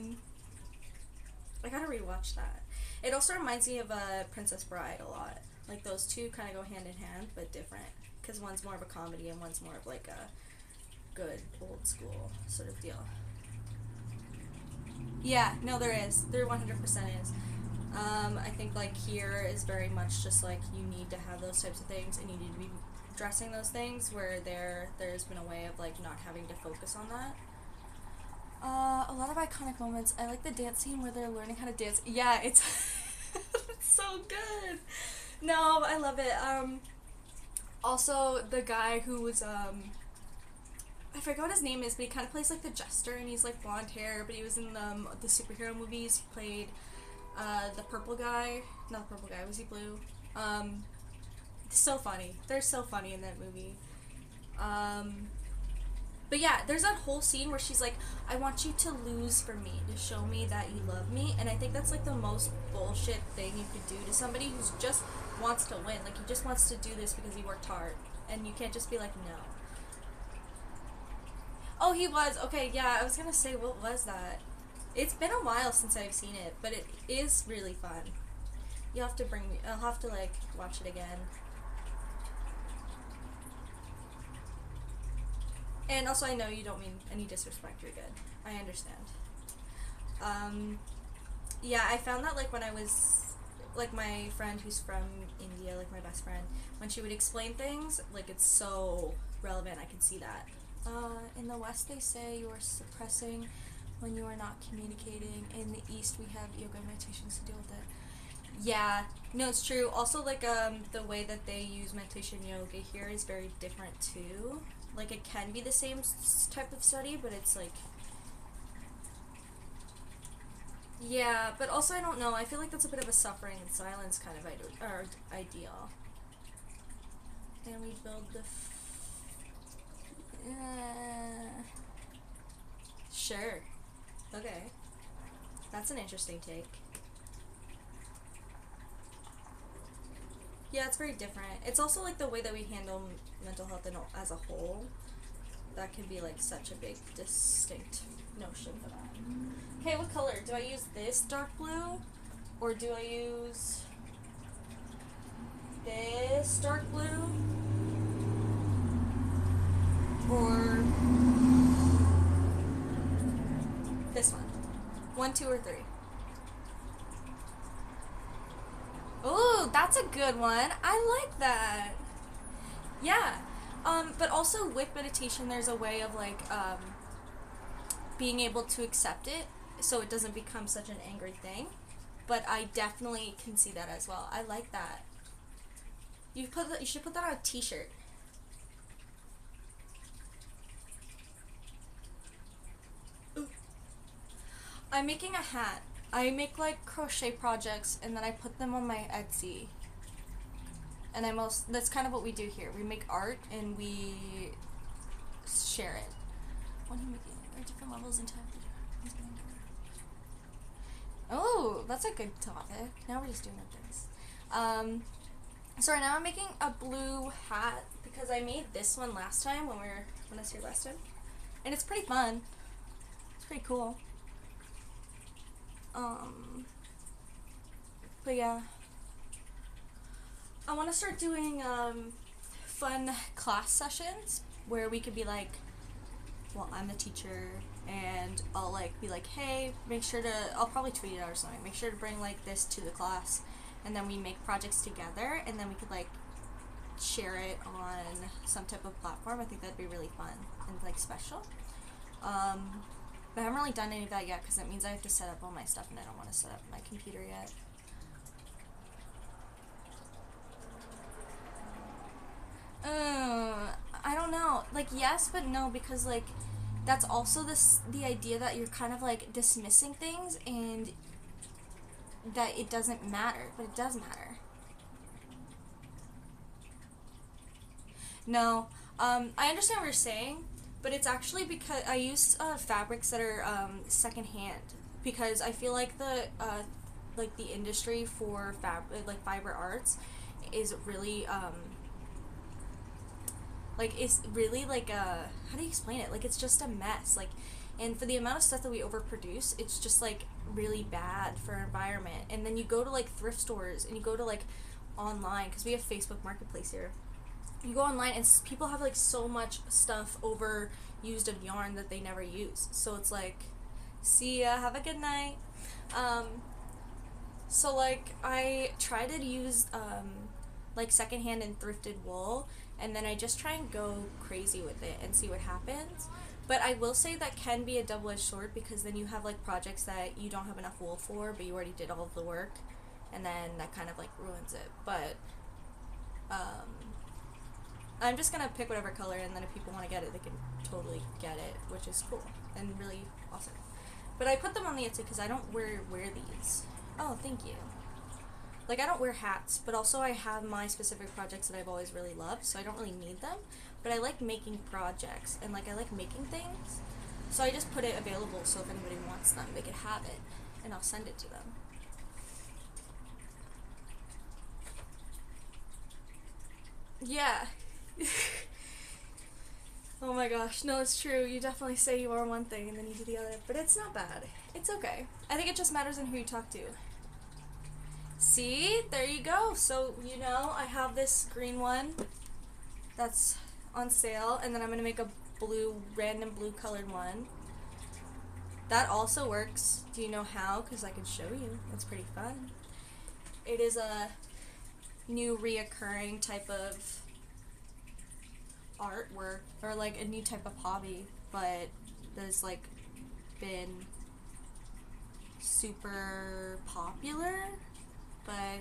A: gotta rewatch that. It also reminds me of Princess Bride a lot. Like, those two kind of go hand in hand, but different. Because one's more of a comedy and one's more of like a good old school sort of deal. Yeah, no, there is. There 100% is. I think like here is very much just like you need to have those types of things, and you need to be dressing those things, where there's been a way of like not having to focus on that. A lot of iconic moments. I like the dance scene where they're learning how to dance. Yeah, it's it's so good. No, I love it. Also the guy who was I forgot what his name is, but he kind of plays like the jester, and he's like blonde hair, but he was in the superhero movies. He played the purple guy. Not the purple guy, was he blue? So funny. They're so funny in that movie. But yeah, there's that whole scene where she's like, I want you to lose for me, to show me that you love me. And I think that's like the most bullshit thing you could do to somebody who just wants to win. Like, he just wants to do this because he worked hard. And you can't just be like, no. Oh, he was. Okay, yeah, I was gonna say, what was that? It's been a while since I've seen it, but it is really fun. You'll have to bring me, I'll have to like watch it again. And also, I know you don't mean any disrespect, you're good. I understand. Yeah, I found that, like, when I was, like, my friend who's from India, like, my best friend, when she would explain things, like, it's so relevant, I can see that. In the West, they say you are suppressing when you are not communicating. In the East, we have yoga and meditations to deal with it. Yeah, no, it's true. Also, like, the way that they use meditation yoga here is very different, too. Like, it can be the same type of study, but it's like, yeah, but also I don't know, I feel like that's a bit of a suffering in silence kind of ideal. And we build the sure. Okay. That's an interesting take. Yeah, it's very different. It's also like the way that we handle mental health as a whole. That can be like such a big, distinct notion for that. Okay, what color? Do I use this dark blue? Or do I use this dark blue? Or this one? 1, 2, or 3? Ooh, that's a good one. I like that. Yeah. But also with meditation, there's a way of like being able to accept it, so it doesn't become such an angry thing. But I definitely can see that as well. I like that. You should put that on a t-shirt. I'm making a hat. I make like crochet projects and then I put them on my Etsy. And that's kind of what we do here. We make art and we share it. What are you making? There are different levels in time. Oh, that's a good topic. Now we're just doing things. So right now I'm making a blue hat because I made this one last time when I was here last time, and it's pretty fun. It's pretty cool. But yeah, I want to start doing fun class sessions where we could be like, well, I'm the teacher, and I'll like be like, hey, make sure to, I'll probably tweet it out or something, make sure to bring like this to the class, and then we make projects together, and then we could like share it on some type of platform. I think that'd be really fun and like special. But I haven't really done any of that yet because that means I have to set up all my stuff, and I don't want to set up my computer yet. I don't know. Like, yes, but no, because like that's also the idea that you're kind of like dismissing things and that it doesn't matter, but it does matter. No, I understand what you're saying, but it's actually because I use fabrics that are secondhand, because I feel like the industry for fiber arts is really it's really like how do you explain it? Like, it's just a mess. Like, and for the amount of stuff that we overproduce, it's just like really bad for our environment. And then you go to like thrift stores and you go to like online, because we have Facebook Marketplace here. You go online and people have like so much stuff overused of yarn that they never use. So it's like, see ya, have a good night. So like I try to use like secondhand and thrifted wool, and then I just try and go crazy with it and see what happens. But I will say that can be a double-edged sword, because then you have like projects that you don't have enough wool for, but you already did all of the work, and then that kind of like ruins it. But I'm just gonna pick whatever color, and then if people want to get it, they can totally get it, which is cool and really awesome. But I put them on the Etsy because I don't wear these. Oh, thank you. Like, I don't wear hats, but also I have my specific projects that I've always really loved, so I don't really need them. But I like making projects, and like I like making things, so I just put it available so if anybody wants them, they could have it, and I'll send it to them. Yeah. Oh my gosh, no, it's true. You definitely say you are one thing and then you do the other, but it's not bad. It's okay. I think it just matters in who you talk to. See? There you go. So, you know, I have this green one that's on sale, and then I'm going to make a random blue colored one. That also works. Do you know how? Because I can show you. It's pretty fun. It is a new reoccurring type of artwork, or like a new type of hobby, but that's like been super popular. But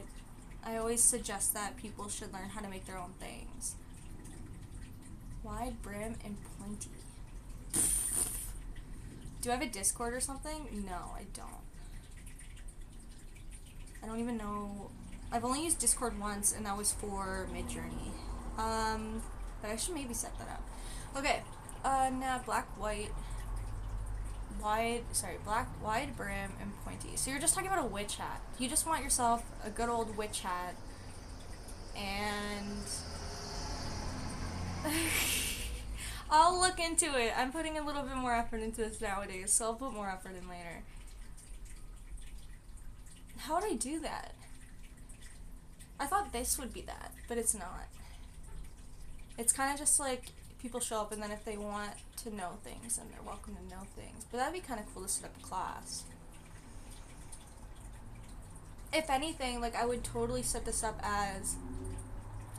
A: I always suggest that people should learn how to make their own things. Wide brim and pointy. Do I have a Discord or something? No, I don't. I don't even know. I've only used Discord once, and that was for Midjourney. But I should maybe set that up. Okay. Now black, wide brim and pointy. So you're just talking about a witch hat. You just want yourself a good old witch hat, and I'll look into it. I'm putting a little bit more effort into this nowadays, so I'll put more effort in later. How would I do that? I thought this would be that, but it's not. It's kind of just like people show up, and then if they want to know things, then they're welcome to know things. But that'd be kind of cool to set up a class. If anything, like, I would totally set this up as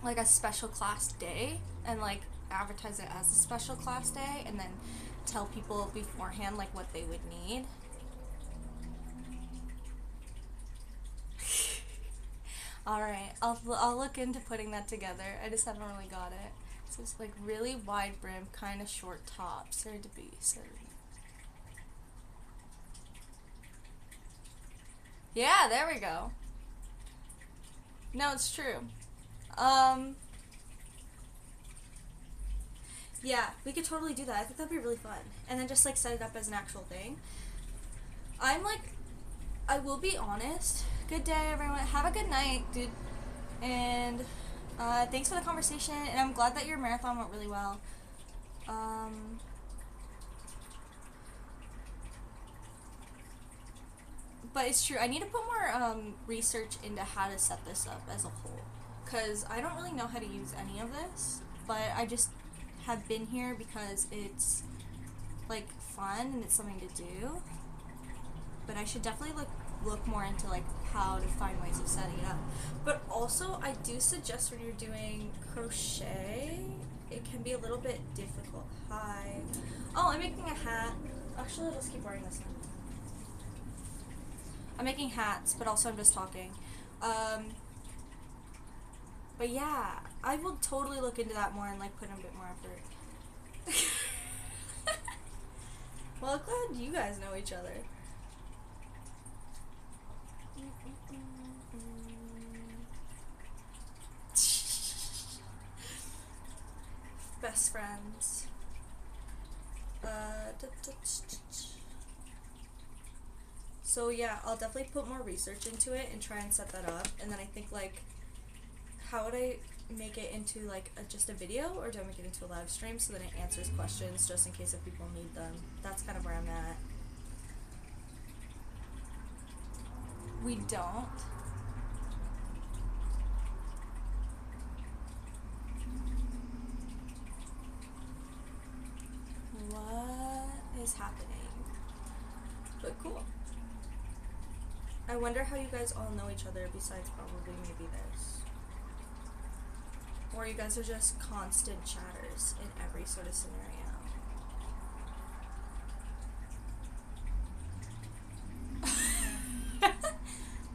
A: like a special class day, and like
B: advertise it as a special class day and then tell people beforehand like what they would need. Alright, I'll look into putting that together. I just haven't really got it. So it's like really wide brim, kind of short top. Sorry to be silly. Yeah, there we go. No, it's true. Yeah, we could totally do that. I think that'd be really fun. And then just like set it up as an actual thing. I'm like, I will be honest. Good day, everyone. Have a good night, dude. And thanks for the conversation. And I'm glad that your marathon went really well. But it's true. I need to put more research into how to set this up as a whole. Because I don't really know how to use any of this. But I just have been here because it's like fun and it's something to do. But I should definitely look more into like how to find ways of setting it up. But also I do suggest when you're doing crochet, it can be a little bit difficult. Hi. Oh, I'm making a hat. Actually, I'll just keep wearing this one. I'm making hats, but also I'm just talking. But yeah, I will totally look into that more and like put in a bit more effort. Well, I'm glad you guys know each other. Best friends. So yeah, I'll definitely put more research into it and try and set that up. And then I think like, how would I make it into like just a video, or do I make it into a live stream so that it answers questions just in case if people need them? That's kind of where I'm at. We don't. What is happening? But cool. I wonder how you guys all know each other besides probably maybe this. Or you guys are just constant chatters in every sort of scenario.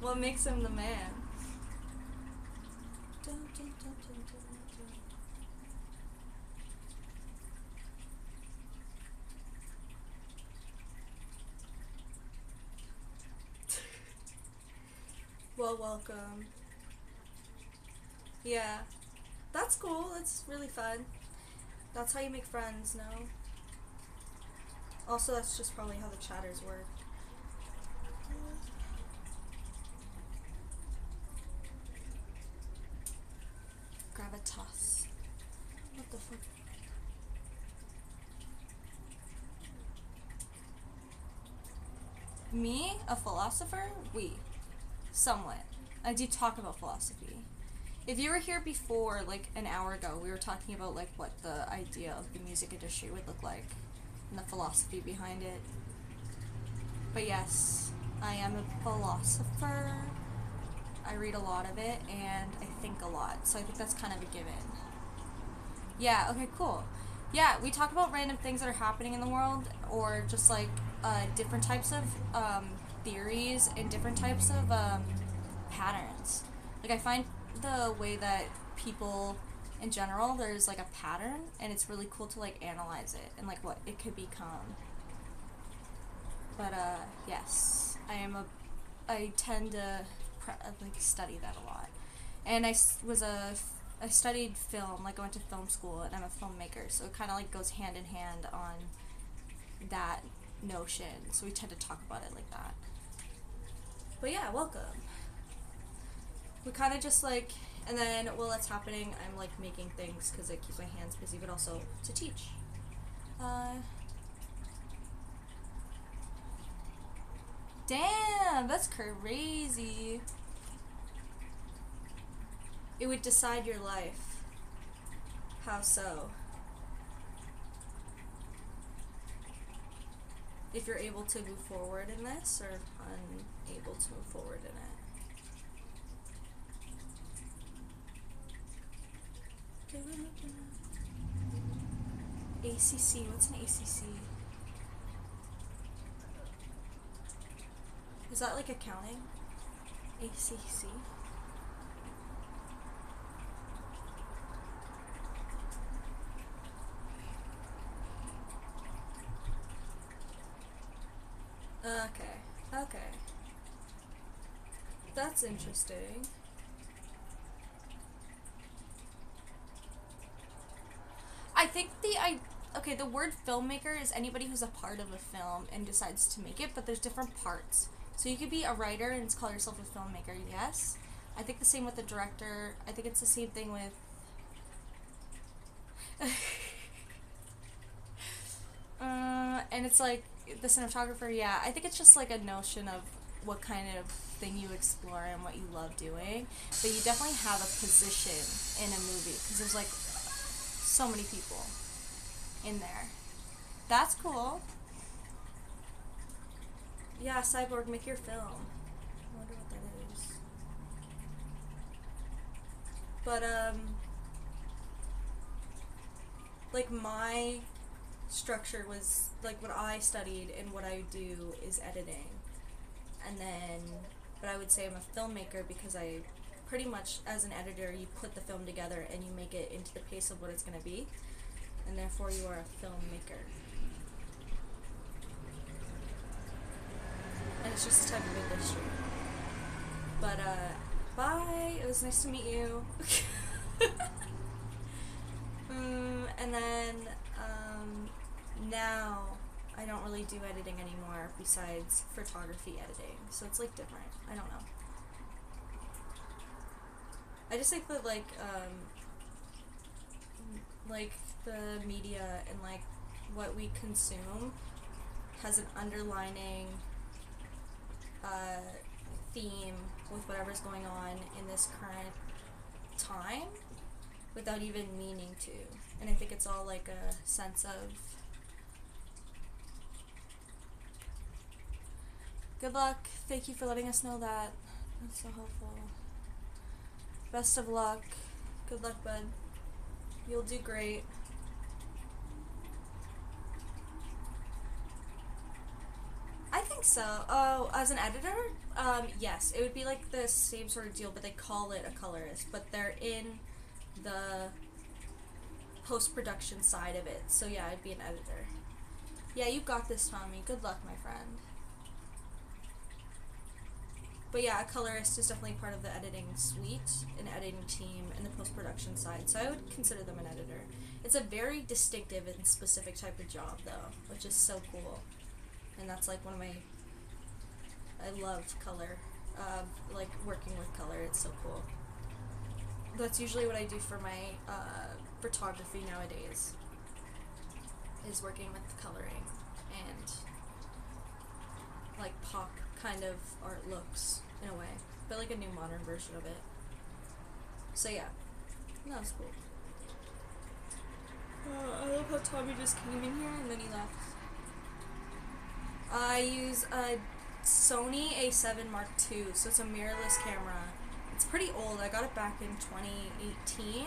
B: What makes him the man? Well, welcome. Yeah. That's cool. That's really fun. That's how you make friends, no? Also, that's just probably how the chatters work. Gravitas. What the fuck? Me? A philosopher? We. Somewhat. I do talk about philosophy. If you were here before, like an hour ago, we were talking about like what the idea of the music industry would look like and the philosophy behind it. But yes, I am a philosopher. I read a lot of it and I think a lot, so I think that's kind of a given. Yeah, okay, cool. Yeah, we talk about random things that are happening in the world, or just like different types of theories and different types of patterns. Like I find the way that people in general, there's like a pattern, and it's really cool to like analyze it and like what it could become. But yes, I tend to like study that a lot, and I studied film. Like I went to film school, and I'm a filmmaker, so it kind of like goes hand in hand on that notion. So we tend to talk about it like that. But yeah, welcome. We kind of just like, and then while that's happening, I'm like making things because it keeps my hands busy, but also to teach. Damn, that's crazy. It would decide your life. How so? If you're able to move forward in this, or unable to move forward in it. ACC. What's an ACC? Is that like accounting? ACC? Okay. That's interesting. I think the word filmmaker is anybody who's a part of a film and decides to make it, but there's different parts. So you could be a writer and call yourself a filmmaker, yes. I think the same with the director. I think it's the same thing with and it's like the cinematographer, yeah. I think it's just like a notion of what kind of thing you explore and what you love doing. But you definitely have a position in a movie because there's like so many people in there. That's cool. Yeah, Cyborg, make your film. I wonder what that is. But, like, my structure was, like, what I studied and what I do is editing. And then, but I would say I'm a filmmaker because I pretty much, as an editor, you put the film together and you make it into the pace of what it's going to be. And therefore you are a filmmaker. And it's just a type of industry. But, bye. It was nice to meet you. And then, now I don't really do editing anymore besides photography editing. So it's, like, different. I don't know. I just think that, like the media and, like, what we consume has an underlining theme with whatever's going on in this current time without even meaning to. And I think it's all like a sense of good luck. Thank you for letting us know that. That's so helpful. Best of luck. Good luck, bud. You'll do great. I think so. Oh, as an editor? Yes. It would be like the same sort of deal, but they call it a colorist. But they're in the post-production side of it. So yeah, I'd be an editor. Yeah, you got this, Tommy. Good luck, my friend. But yeah, a colorist is definitely part of the editing suite, an editing team, and the post-production side. So I would consider them an editor. It's a very distinctive and specific type of job, though, which is so cool. And that's like one of my, I love color, like working with color, it's so cool. That's usually what I do for my photography nowadays, is working with coloring and like pop kind of art looks in a way, but like a new modern version of it. So yeah, that was cool. I love how Tommy just came in here and then he left. I use a Sony A7 Mark II, so it's a mirrorless camera. It's pretty old. I got it back in 2018.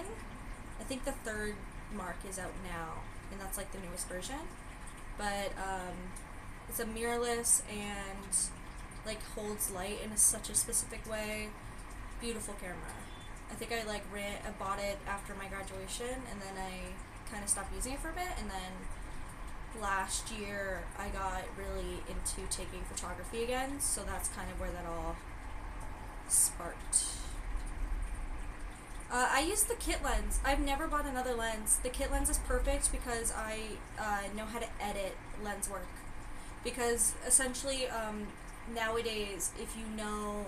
B: I think the third Mark is out now, and that's like the newest version. But it's a mirrorless and like holds light in such a specific way. Beautiful camera. I think I like bought it after my graduation, and then I kind of stopped using it for a bit, and then last year I got really into taking photography again, so that's kind of where that all sparked. I use the kit lens. I've never bought another lens. The kit lens is perfect because I know how to edit lens work. Because essentially, nowadays, if you know,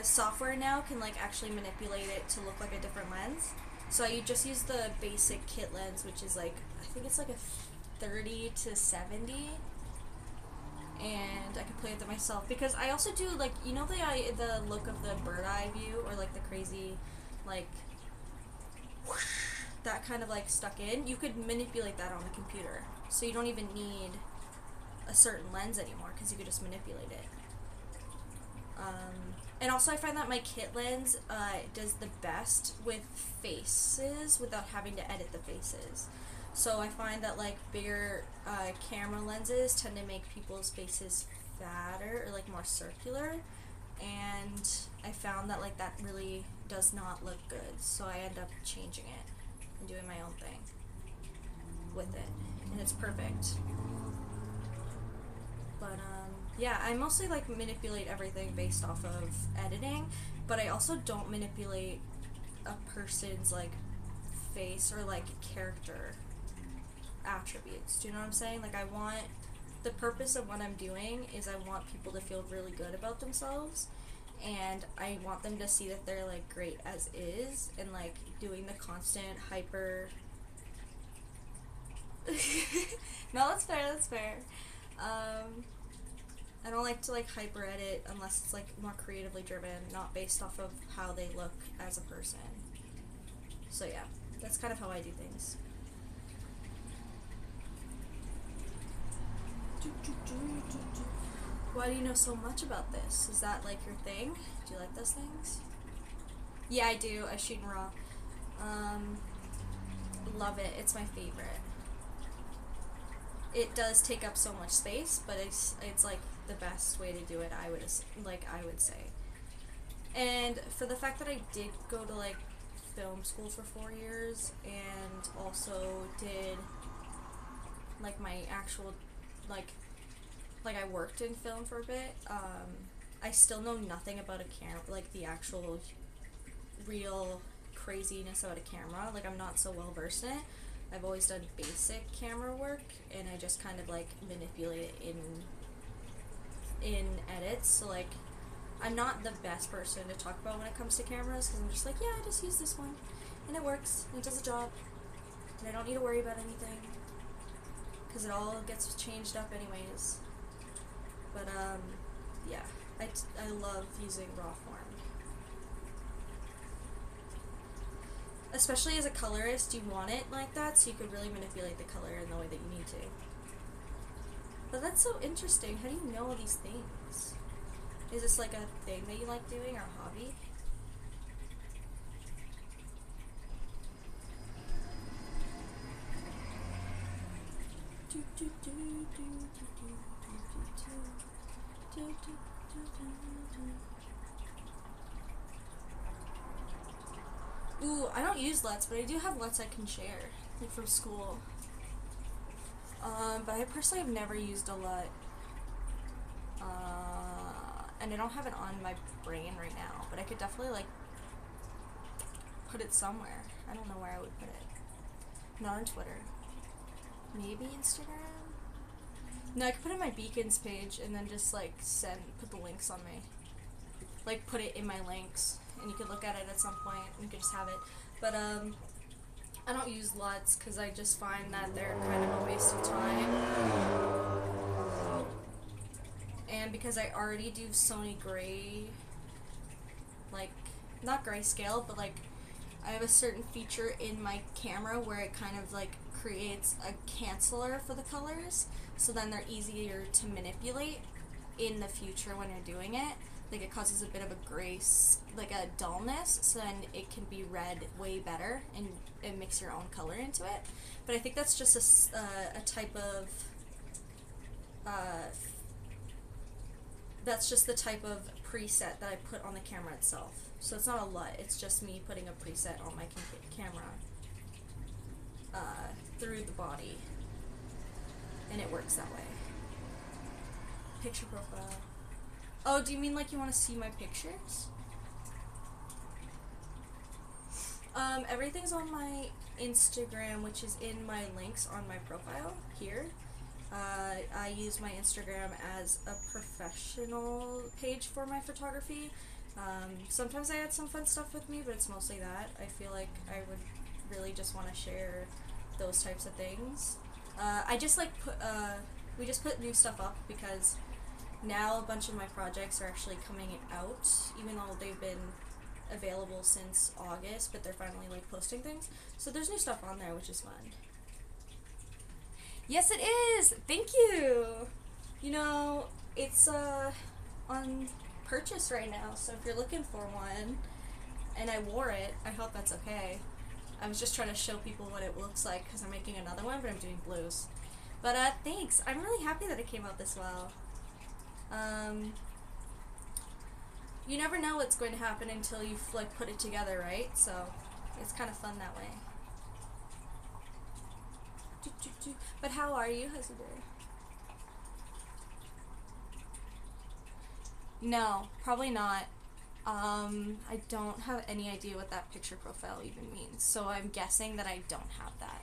B: software now can like actually manipulate it to look like a different lens. So I just use the basic kit lens, which is like, I think it's like a 30 to 70, and I can play with it myself, because I also do like, you know, the look of the bird eye view, or like the crazy, like, whoosh, that kind of like stuck in. You could manipulate that on the computer, so you don't even need a certain lens anymore, because you could just manipulate it.
A: And also I find that my kit lens does the best with faces without having to edit the faces. So I find that like bigger camera lenses tend to make people's faces fatter or like more circular, and I found that like that really does not look good, so I end up changing it and doing my own thing with it, and it's perfect. But yeah, I mostly like manipulate everything based off of editing, but I also don't manipulate a person's like face or like character attributes. Do you know what I'm saying? Like, I want, the purpose of what I'm doing is I want people to feel really good about themselves, and I want them to see that they're like great as is, and like doing the constant hyper no, that's fair, that's fair. I don't like to like hyper edit unless it's like more creatively driven, not based off of how they look as a person. So yeah, that's kind of how I do things. Why do you know so much about this? Is that like your thing? Do you like those things? Yeah, I do. I shoot in RAW. Love it. It's my favorite. It does take up so much space, but it's like the best way to do it. I would say. And for the fact that I did go to like film school for 4 years and also did like my actual like I worked in film for a bit, I still know nothing about a camera, like the actual real craziness about a camera. Like, I'm not so well versed in it. I've always done basic camera work, and I just kind of like manipulate it in edits. So like, I'm not the best person to talk about when it comes to cameras, because I'm just like, yeah, I just use this one, and it works, and it does the job, and I don't need to worry about anything, because it all gets changed up anyways. But yeah, I love using raw form. Especially as a colorist, you want it like that, so you could really manipulate the color in the way that you need to. But that's so interesting. How do you know all these things? Is this like a thing that you like doing, or a hobby? Ooh, I don't use LUTs, but I do have LUTs I can share, like from school. But I personally have never used a LUT. And I don't have it on my brain right now, but I could definitely like put it somewhere. I don't know where I would put it. Not on Twitter. Maybe Instagram? No, I could put it on my Beacons page and then just like put the links on me. Like, put it in my links, and you could look at it at some point, and you could just have it. But I don't use LUTs because I just find that they're kind of a waste of time. And because I already do Sony gray, like, not grayscale, but like, I have a certain feature in my camera where it kind of like creates a canceller for the colors, so then they're easier to manipulate in the future when you're doing it. Like, it causes a bit of a gray, like a dullness, so then it can be read way better, and it makes your own color into it. But I think that's just a type of, that's just the type of preset that I put on the camera itself. So it's not a LUT, it's just me putting a preset on my camera through the body, and it works that way. Picture profile. Oh, do you mean like you want to see my pictures? Everything's on my Instagram, which is in my links on my profile here. I use my Instagram as a professional page for my photography. Sometimes I add some fun stuff with me, but it's mostly that. I feel like I would really just want to share those types of things. I just like we just put new stuff up because now a bunch of my projects are actually coming out, even though they've been available since August, but they're finally like posting things. So there's new stuff on there, which is fun. Yes, it is! Thank you! You know, it's on
B: purchase right now, so if you're looking for one, and I wore it, I hope that's okay. I was just trying to show people what it looks like because I'm making another one, but I'm doing blues. But thanks. I'm really happy that it came out this well. You never know what's going to happen until you've like put it together, right? So it's kind of fun that way. But how are you? How's your day? No, probably not. I don't have any idea what that picture profile even means, so I'm guessing that I don't have that.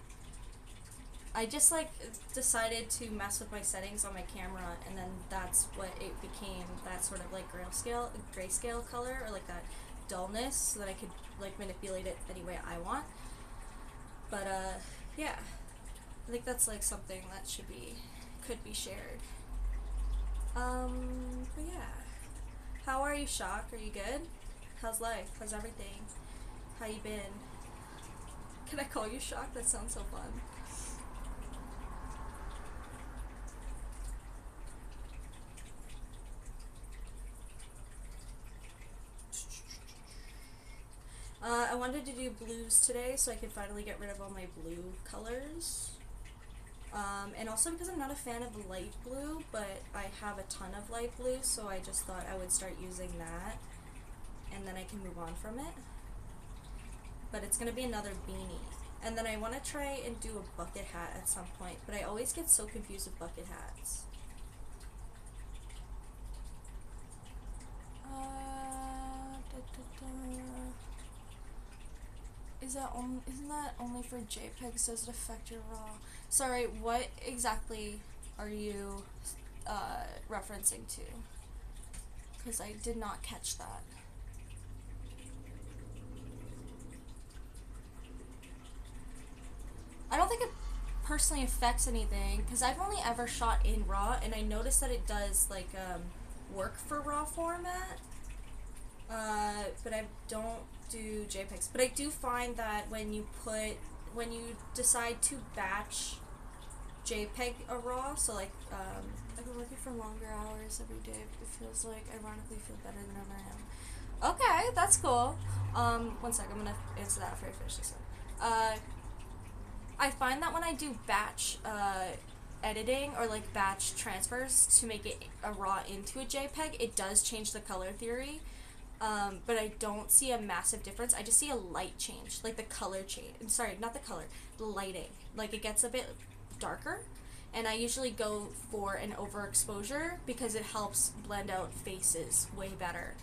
B: I just like decided to mess with my settings on my camera, and then that's what it became, that sort of like grayscale color, or like that dullness, so that I could like manipulate it any way I want. But yeah, I think that's like something that could be shared. But yeah. How are you, Shock? Are you good? How's life? How's everything? How you been? Can I call you Shock? That sounds so fun. I wanted to do blues today so I could finally get rid of all my blue colors. And also because I'm not a fan of light blue, but I have a ton of light blue, so I just thought I would start using that, and then I can move on from it. But it's going to be another beanie. And then I want to try and do a bucket hat at some point, but I always get so confused with bucket hats. Isn't that only for JPEGs? Does it affect your RAW? Sorry, what exactly are you referencing to? Because I did not catch that. I don't think it personally affects anything, because I've only ever shot in RAW, and I noticed that it does like work for RAW format, but I don't do JPEGs. But I do find that when you decide to batch JPEG a RAW, so like I've been working for longer hours every day. It feels like ironically feel better than ever I am. Okay, that's cool. 1 second, I'm gonna answer that after I finish this one. I find that when I do batch editing or like batch transfers to make it a RAW into a JPEG, it does change the color theory. But I don't see a massive difference. I just see a light change, like the color change. Sorry, not the color, the lighting. Like it gets a bit darker, and I usually go for an overexposure because it helps blend out faces way better.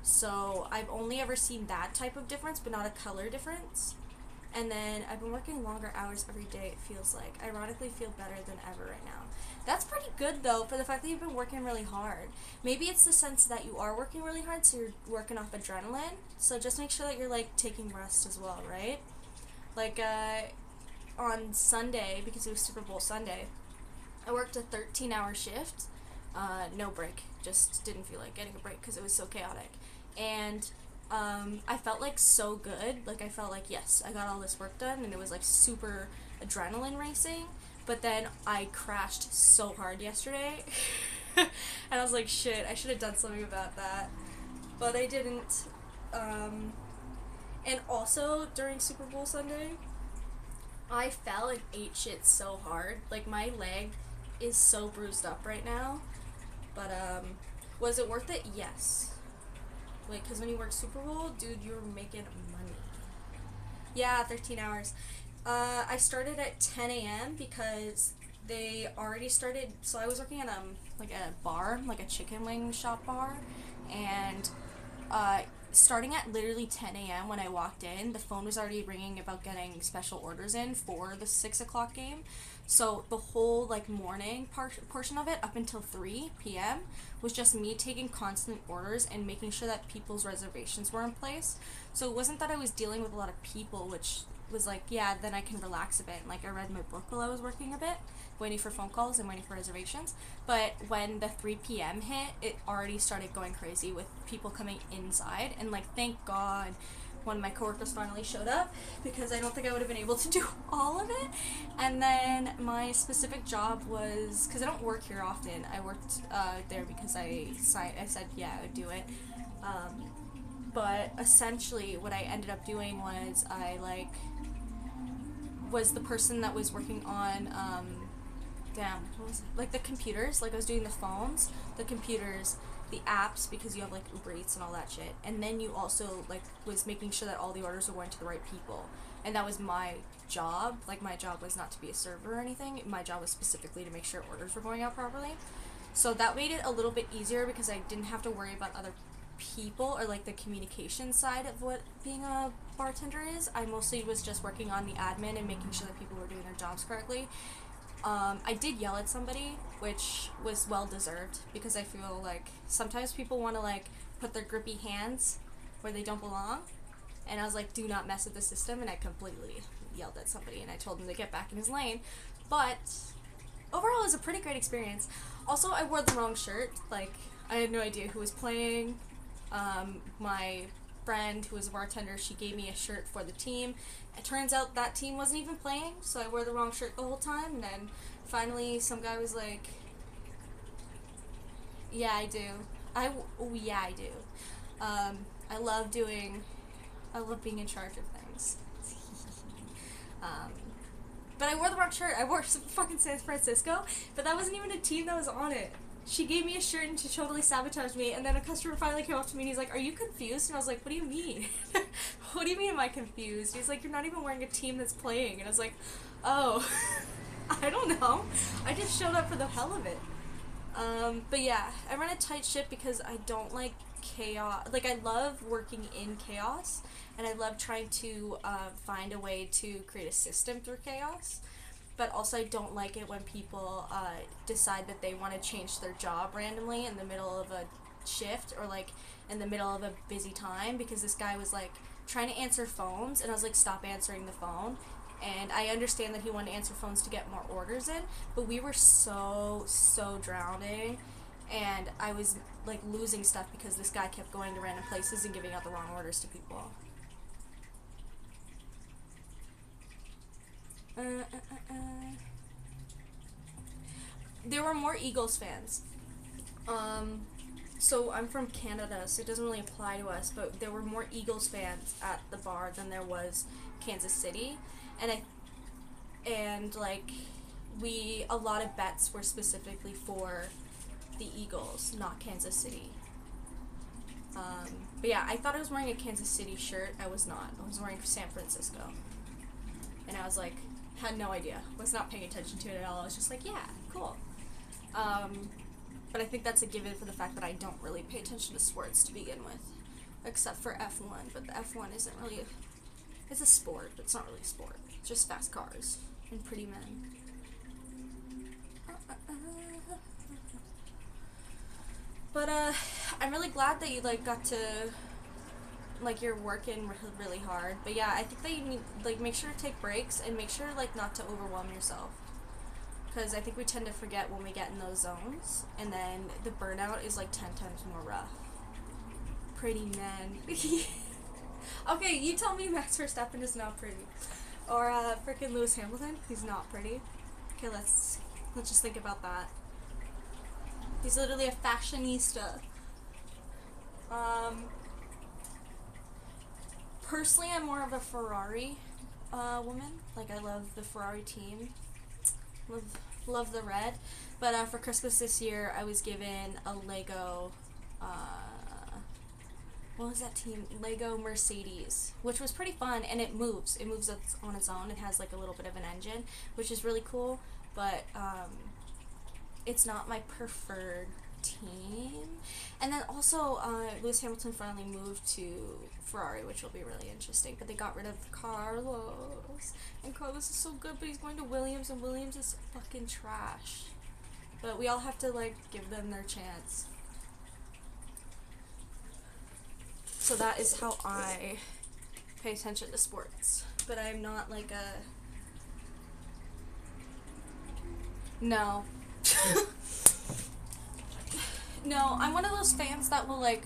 B: So I've only ever seen that type of difference, but not a color difference. And then I've been working longer hours every day, it feels like. I ironically feel better than ever right now. That's pretty good, though, for the fact that you've been working really hard. Maybe it's the sense that you are working really hard, so you're working off adrenaline. So just make sure that you're, like, taking rest as well, right? Like, on Sunday, because it was Super Bowl Sunday, I worked a 13-hour shift. No break. Just didn't feel like getting a break because it was so chaotic. And I felt like so good. Like I felt like, yes, I got all this work done, and it was like super adrenaline racing. But then I crashed so hard yesterday, and I was like, shit, I should have done something about that. But I didn't. And also during Super Bowl Sunday, I fell and ate shit so hard. Like my leg is so bruised up right now. But was it worth it? Yes. Like, because when you work Super Bowl, dude, you're making money. Yeah, 13 hours. I started at 10 a.m. because they already started, so I was working at like a bar, like a chicken wing shop bar, and starting at literally 10 a.m. when I walked in, the phone was already ringing about getting special orders in for the 6 o'clock game. So the whole like morning portion of it up until 3 p.m. was just me taking constant orders and making sure that people's reservations were in place. So it wasn't that I was dealing with a lot of people, which was like, yeah, then I can relax a bit. And, like I read my book while I was working a bit, waiting for phone calls and waiting for reservations. But when the 3 p.m. hit, it already started going crazy with people coming inside. And like, thank God, one of my coworkers finally showed up, because I don't think I would have been able to do all of it. And then my specific job was, because I don't work here often, I worked there because I said yeah, I would do it. But essentially what I ended up doing was I was the person that was working on what was it? Like the computers, like I was doing the phones, the computers, the apps, because you have like Uber Eats and all that shit, and then you also like was making sure that all the orders were going to the right people, and that was my job. Like my job was not to be a server or anything, my job was specifically to make sure orders were going out properly. So that made it a little bit easier because I didn't have to worry about other people or like the communication side of what being a bartender is. I mostly was just working on the admin and making sure that people were doing their jobs correctly. I did yell at somebody, which was well deserved, because I feel like sometimes people want to like put their grippy hands where they don't belong, and I was like, do not mess with the system, and I completely yelled at somebody and I told him to get back in his lane. But overall it was a pretty great experience. Also, I wore the wrong shirt. Like, I had no idea who was playing. My friend who was a bartender, she gave me a shirt for the team. It turns out that team wasn't even playing, so I wore the wrong shirt the whole time, and then finally some guy was like, yeah, I do. Yeah, I do. I love being in charge of things. But I wore the wrong shirt. I wore fucking San Francisco, but that wasn't even a team that was on it. She gave me a shirt and she totally sabotaged me, and then a customer finally came up to me and he's like, are you confused? And I was like, what do you mean? What do you mean am I confused? He's like, you're not even wearing a team that's playing. And I was like, oh, I don't know. I just showed up for the hell of it. But yeah, I run a tight ship because I don't like chaos. Like, I love working in chaos, and I love trying to find a way to create a system through chaos. But also I don't like it when people decide that they want to change their job randomly in the middle of a shift, or like in the middle of a busy time, because this guy was like trying to answer phones, and I was like, stop answering the phone. And I understand that he wanted to answer phones to get more orders in, but we were so drowning, and I was like losing stuff because this guy kept going to random places and giving out the wrong orders to people. There were more Eagles fans. So I'm from Canada, so it doesn't really apply to us, but there were more Eagles fans at the bar than there was Kansas City, and like a lot of bets were specifically for the Eagles, not Kansas City. But yeah, I thought I was wearing a Kansas City shirt. I was not. I was wearing San Francisco. And I was like, had no idea. Was not paying attention to it at all. I was just like, yeah, cool. But I think that's a given for the fact that I don't really pay attention to sports to begin with. Except for F1, but the F1 isn't really it's a sport, but it's not really a sport. It's just fast cars and pretty men. But I'm really glad that you like got to, like, you're working really hard. But yeah, I think that you need, like, make sure to take breaks and make sure like not to overwhelm yourself, because I think we tend to forget when we get in those zones, and then the burnout is like 10 times more rough. Pretty men. Okay, you tell me Max Verstappen is not pretty, or freaking Lewis Hamilton, he's not pretty. Okay, let's just think about that. He's literally a fashionista. Personally, I'm more of a Ferrari woman. Like, I love the Ferrari team. Love the red. But for Christmas this year, I was given a Lego, what was that team? Lego Mercedes, which was pretty fun, and it moves. It moves on its own. It has like a little bit of an engine, which is really cool, but it's not my preferred team. And then also, Lewis Hamilton finally moved to Ferrari, which will be really interesting, but they got rid of Carlos, and Carlos is so good, but he's going to Williams, and Williams is fucking trash. But we all have to, like, give them their chance. So that is how I pay attention to sports. But I'm not like a... No. No, I'm one of those fans that will, like,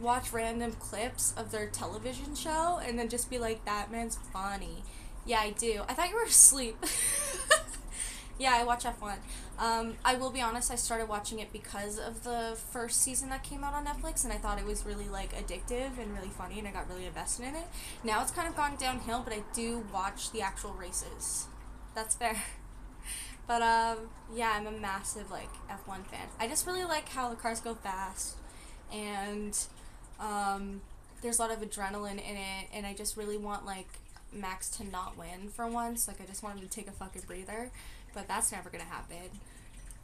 B: watch random clips of their television show and then just be like, that man's funny. Yeah, I do. I thought you were asleep. Yeah, I watch F1. I will be honest, I started watching it because of the first season that came out on Netflix, and I thought it was really, like, addictive and really funny, and I got really invested in it. Now it's kind of gone downhill, but I do watch the actual races. That's fair. But, yeah, I'm a massive, like, F1 fan. I just really like how the cars go fast, and, there's a lot of adrenaline in it, and I just really want, like, Max to not win for once. Like, I just want him to take a fucking breather, but that's never gonna happen.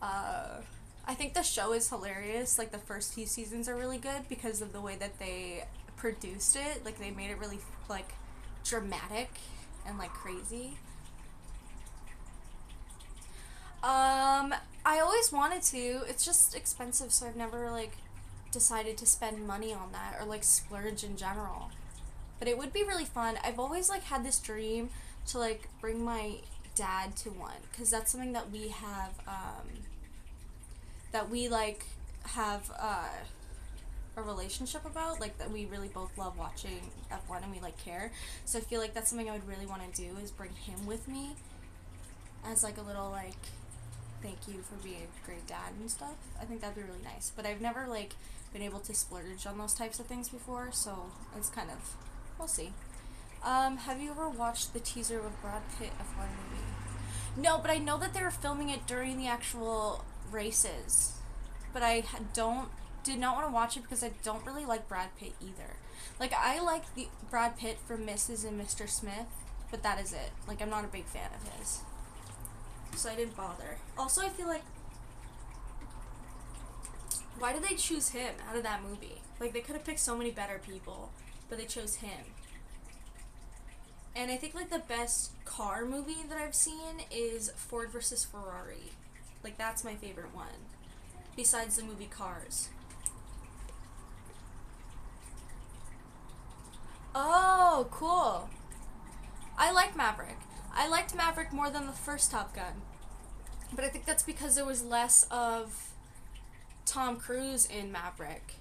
B: I think the show is hilarious. Like, the first few seasons are really good because of the way that they produced it. Like, they made it really, like, dramatic and, like, crazy. I always wanted to. It's just expensive, so I've never, like, decided to spend money on that or, like, splurge in general. But it would be really fun. I've always, like, had this dream to, like, bring my dad to one, because that's something that we have, a relationship about, like, that we really both love watching F1 and we, like, care. So I feel like that's something I would really want to do, is bring him with me as, like, a little, like, thank you for being a great dad and stuff. I think that'd be really nice. But I've never, like, been able to splurge on those types of things before, so it's kind of, we'll see. Have you ever watched the teaser of Brad Pitt F1 movie? No, but I know that they were filming it during the actual races. But I did not want to watch it because I don't really like Brad Pitt either. Like, I like the Brad Pitt from Mrs. and Mr. Smith, but that is it. Like, I'm not a big fan of his. So I didn't bother. Also, I feel like, why did they choose him out of that movie? Like, they could have picked so many better people, but they chose him. And I think, like, the best car movie that I've seen is Ford versus Ferrari. Like, that's my favorite one, besides the movie Cars. Oh, cool. I like Maverick. I liked Maverick more than the first Top Gun. But I think that's because there was less of Tom Cruise in Maverick.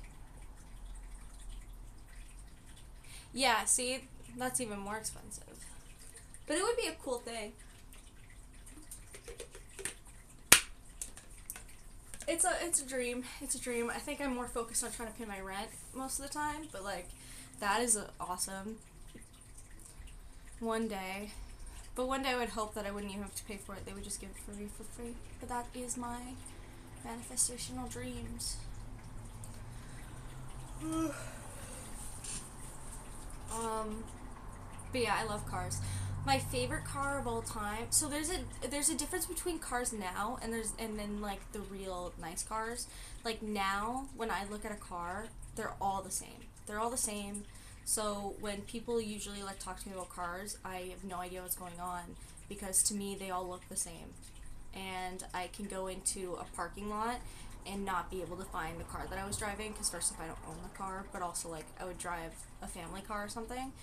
B: Yeah, see? That's even more expensive. But it would be a cool thing. It's a dream. It's a dream. I think I'm more focused on trying to pay my rent most of the time, but, like, that is awesome. One day. But one day I would hope that I wouldn't even have to pay for it. They would just give it for me for free. But that is my manifestational dreams. But yeah, I love cars. My favorite car of all time. So there's a difference between cars now and then like the real nice cars. Like, now when I look at a car, they're all the same. They're all the same. So when people usually, like, talk to me about cars, I have no idea what's going on, because to me they all look the same. And I can go into a parking lot and not be able to find the car that I was driving, because first off, I don't own the car, but also, like, I would drive a family car or something,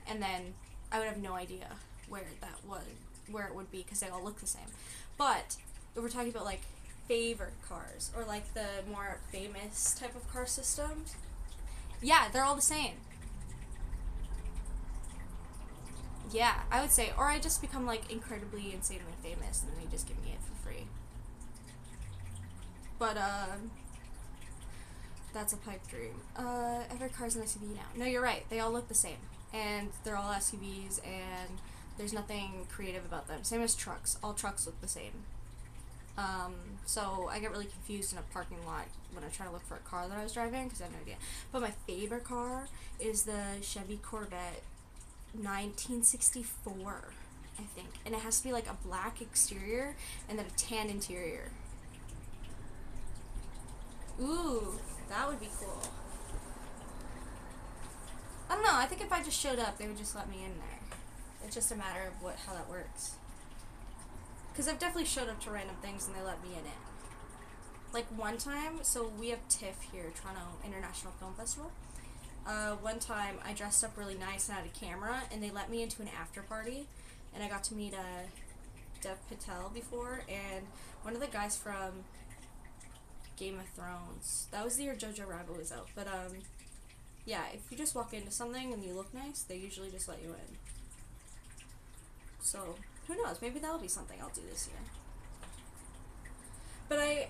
B: and then I would have no idea where it would be, because they all look the same. But if we're talking about, like, favorite cars, or, like, the more famous type of car systems, yeah, they're all the same. Yeah, I would say, or I just become, like, incredibly, insanely famous, and then they just give me it for free. But, that's a pipe dream. Every car's an SUV now. No, you're right, they all look the same. And they're all SUVs, and there's nothing creative about them. Same as trucks. All trucks look the same. So I get really confused in a parking lot when I try to look for a car that I was driving, because I have no idea. But my favorite car is the Chevy Corvette 1964, I think. And it has to be, like, a black exterior and then a tan interior. Ooh, that would be cool. I don't know, I think if I just showed up, they would just let me in there. It's just a matter of how that works. Because I've definitely showed up to random things and they let me in it. Like, one time, so we have TIFF here, Toronto International Film Festival. One time I dressed up really nice and had a camera, and they let me into an after party, and I got to meet Dev Patel before, and one of the guys from Game of Thrones. That was the year Jojo Rabbit was out, but
A: yeah, if you just walk into something and you look nice, they usually just let you in. So, who knows? Maybe that'll be something I'll do this year. But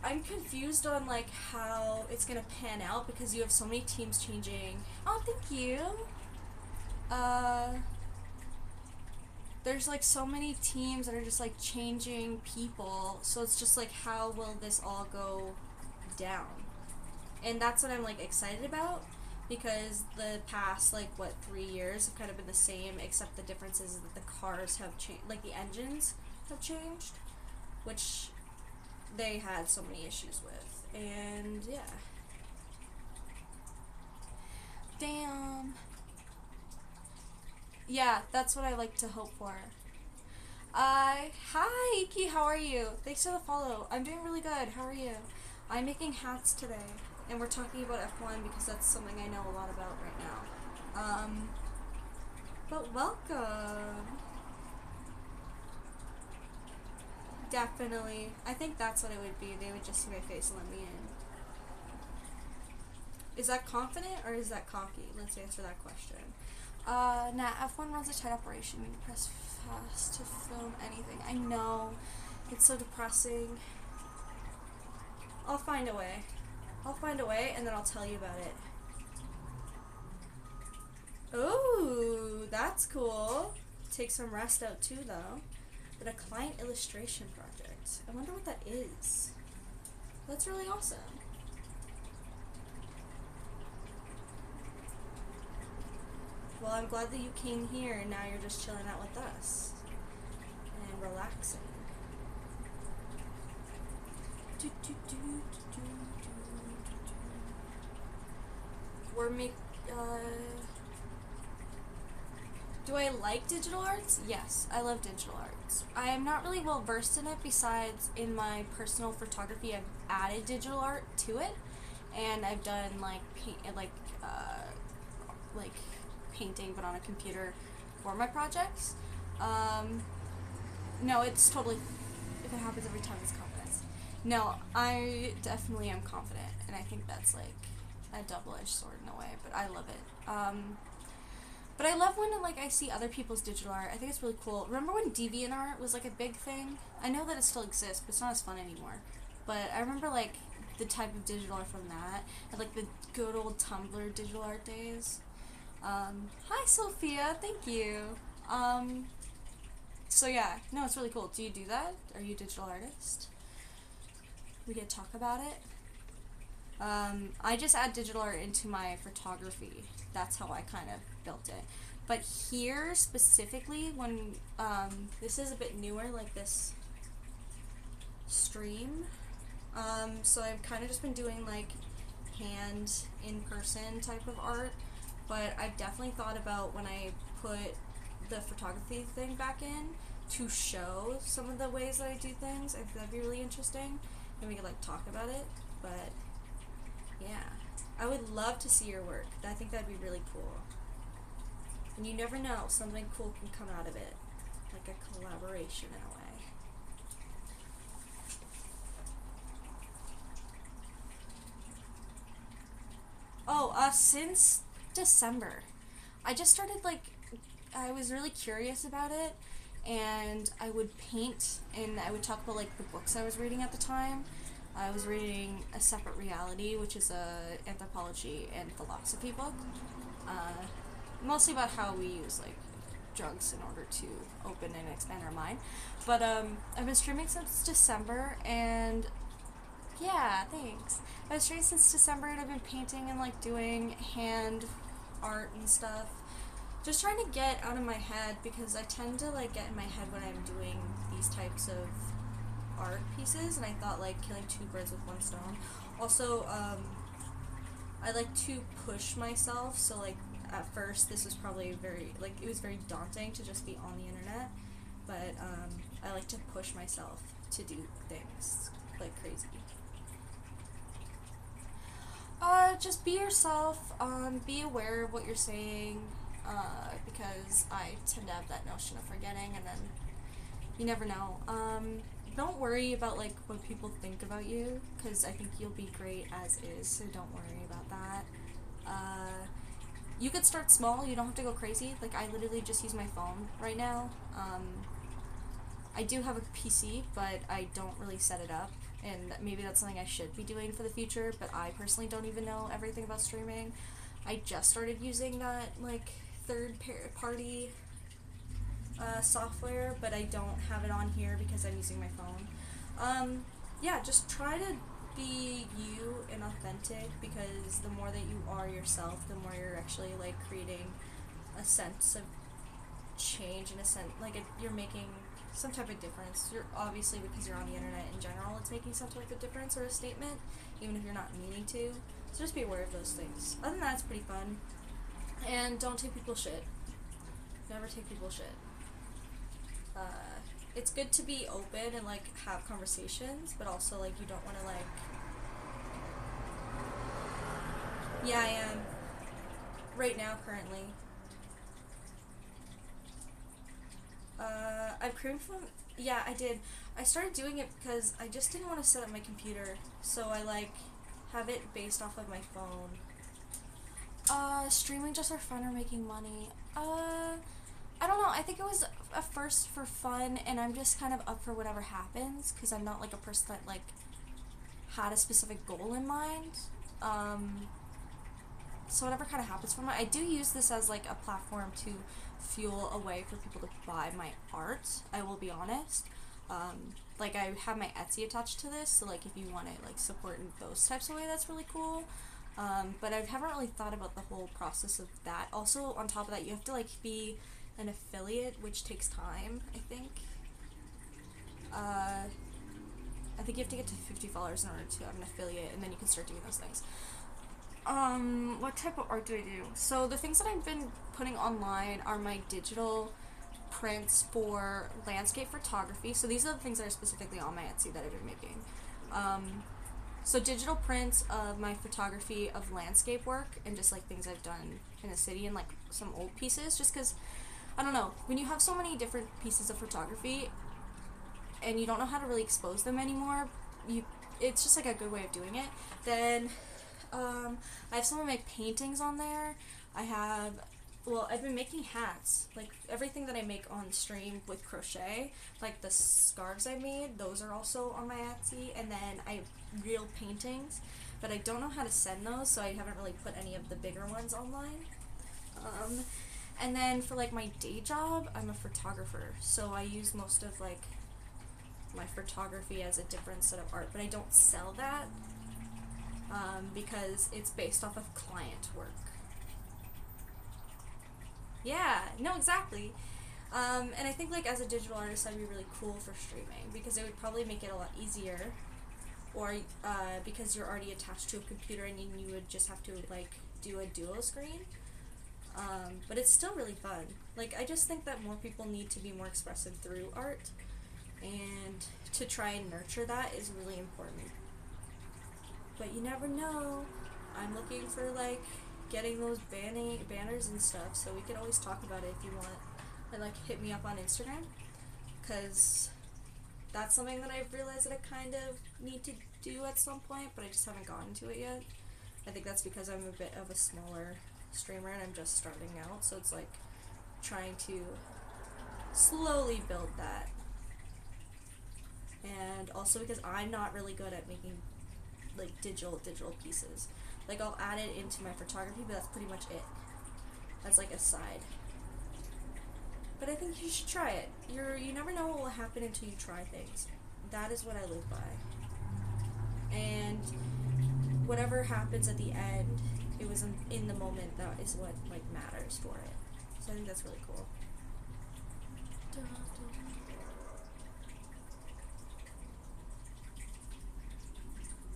A: I'm confused on, like, how it's gonna pan out because you have so many teams changing. Oh, thank you! There's, like, so many teams that are just, like, changing people, so it's just, like, how will this all go down? And that's what I'm, like, excited about, because the past, like, 3 years have kind of been the same, except the difference is that the cars have changed, like, the engines have changed, which they had so many issues with, and yeah. Damn. Yeah, that's what I like to hope for. Hi, Iki, how are you? Thanks for the follow. I'm doing really good. How are you? I'm making hats today, and we're talking about F1 because that's something I know a lot about right now. But welcome. Definitely. I think that's what it would be. They would just see my face and let me in. Is that confident or is that cocky? Let's answer that question. Nah, F1 runs a tight operation. You press fast to film anything. I know. It's so depressing. I'll find a way. I'll find a way and then I'll tell you about it. Ooh, that's cool. Take some rest out too, though. But a client illustration project. I wonder what that is. That's really awesome. Well, I'm glad that you came here and now you're just chilling out with us. And relaxing. We're do I like digital arts? Yes, I love digital arts. I am not really well versed in it, besides in my personal photography I've added digital art to it, and I've done like painting but on a computer for my projects. No, it's totally, if it happens every time, it's confidence. No, I definitely am confident, and I think that's like a double-edged sword in a way, but I love it. But I love when I see other people's digital art. I think it's really cool. Remember when DeviantArt was like a big thing? I know that it still exists, but it's not as fun anymore. But I remember like the type of digital art from that, and like the good old Tumblr digital art days. Hi Sophia, thank you. So yeah, no, it's really cool. Do you do that? Are you a digital artist? We could talk about it. I just add digital art into my photography. That's how I kind of built it. But here specifically, when this is a bit newer, like this stream, so I've kind of just been doing like hand in person type of art, but I've definitely thought about when I put the photography thing back in to show some of the ways that I do things. I think that'd be really interesting, and we could like talk about it. But yeah, I would love to see your work. I think that'd be really cool. And you never know, something cool can come out of it, like a collaboration in a way. Oh, since December. I just started, I was really curious about it, and I would paint, and I would talk about, the books I was reading at the time. I was reading A Separate Reality, which is a anthropology and philosophy book, mostly about how we use, drugs in order to open and expand our mind. But, I've been streaming since December, and yeah, thanks. I was streaming since December, and I've been painting and, doing hand art and stuff. Just trying to get out of my head, because I tend to, get in my head when I'm doing these types of art pieces, and I thought, killing two birds with one stone. Also, I like to push myself, so, at first, this was probably it was very daunting to just be on the internet, but, I like to push myself to do things, crazy. Just be yourself, be aware of what you're saying, because I tend to have that notion of forgetting, and then you never know. Don't worry about, what people think about you, because I think you'll be great as is, so don't worry about that.
B: You could start small, you don't have to go crazy. Like, I literally just use my phone right now. I do have a PC, but I don't really set it up, and maybe that's something I should be doing for the future, but I personally don't even know everything about streaming. I just started using that, like, third-party software, but I don't have it on here because I'm using my phone. Yeah, just try to be you and authentic, because the more that you are yourself, the more you're actually, like, creating a sense of change, in a sense, like, you're making some type of difference. You're obviously, because you're on the internet in general, it's making some type of difference or a statement, even if you're not meaning to. So just be aware of those things. Other than that, it's pretty fun. And don't take people's shit. Never take people's shit. It's good to be open and, like, have conversations, but also, like, you don't want to, like... Yeah, I am. Right now, currently. I've created from... Yeah, I did. I started doing it because I just didn't want to set up my computer, so I, like, have it based off of my phone. Streaming just for fun or making money? I don't know. I think it was at first for fun, and I'm just kind of up for whatever happens, because I'm not, like, a person that, like, had a specific goal in mind. So whatever kind of happens from it. I do use this as, like, a platform to fuel a way for people to buy my art, I will be honest. Like, I have my Etsy attached to this, so, like, if you want to, like, support in those types of way, that's really cool. But I haven't really thought about the whole process of that. Also, on top of that, you have to, like, be an affiliate, which takes time, I think. I think you have to get to 50 followers in order to have an affiliate, and then you can start doing those things. What type of art do I do? So the things that I've been putting online are my digital prints for landscape photography. So these are the things that are specifically on my Etsy that I've been making. So digital prints of my photography of landscape work and just, like, things I've done in the city and, like, some old pieces, just because, I don't know, when you have so many different pieces of photography and you don't know how to really expose them anymore, it's just, like, a good way of doing it. Then I have some of my paintings on there. I've been making hats. Like, everything that I make on stream with crochet, like the scarves I made, those are also on my Etsy. And then I have real paintings, but I don't know how to send those, so I haven't really put any of the bigger ones online. And then for, like, my day job, I'm a photographer, so I use most of, like, my photography as a different set of art, but I don't sell that, because it's based off of client work. Yeah, no, exactly. And I think, like, as a digital artist, that'd be really cool for streaming, because it would probably make it a lot easier, or, because you're already attached to a computer and you would just have to, like, do a duo screen. But it's still really fun. Like, I just think that more people need to be more expressive through art, and to try and nurture that is really important. But you never know. I'm looking for, like, getting those banners and stuff, so we could always talk about it if you want. And, like, hit me up on Instagram, because that's something that I've realized that I kind of need to do at some point, but I just haven't gotten to it yet. I think that's because I'm a bit of a smaller streamer and I'm just starting out, so it's, like, trying to slowly build that. And also because I'm not really good at making, like, digital pieces. Like, I'll add it into my photography, but that's pretty much it. That's, like, a side. But I think you should try it. You never know what will happen until you try things. That is what I live by. And whatever happens at the end, it was in the moment that is what, like, matters for it. So I think that's really cool.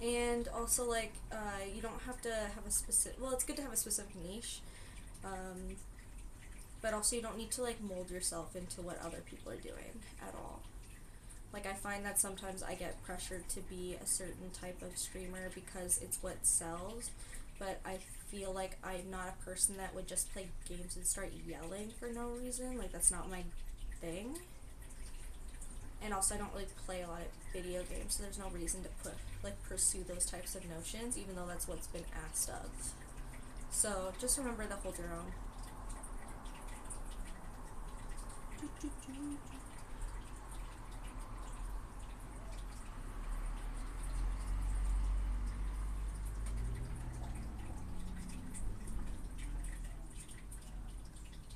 B: And also, like, you don't have to have a specific, well, it's good to have a specific niche, but also you don't need to, like, mold yourself into what other people are doing at all. Like, I find that sometimes I get pressured to be a certain type of streamer because it's what sells, but I feel like I'm not a person that would just play games and start yelling for no reason. Like, that's not my thing. And also, I don't really play a lot of video games, so there's no reason to pursue those types of notions, even though that's what's been asked of.
A: So just remember to hold your own.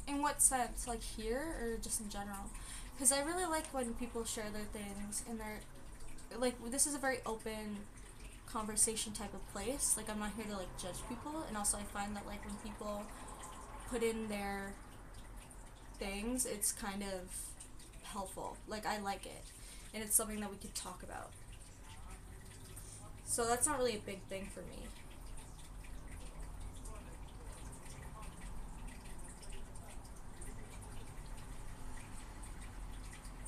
B: In what sense? Like here or just in general? Because I really like when people share their things and they're like, this is a very open conversation type of place. Like, I'm not here to like judge people, and also I find that like when people put in their things, it's kind of helpful. Like, I like it, and it's something that we could talk about. So that's not really a big thing for me.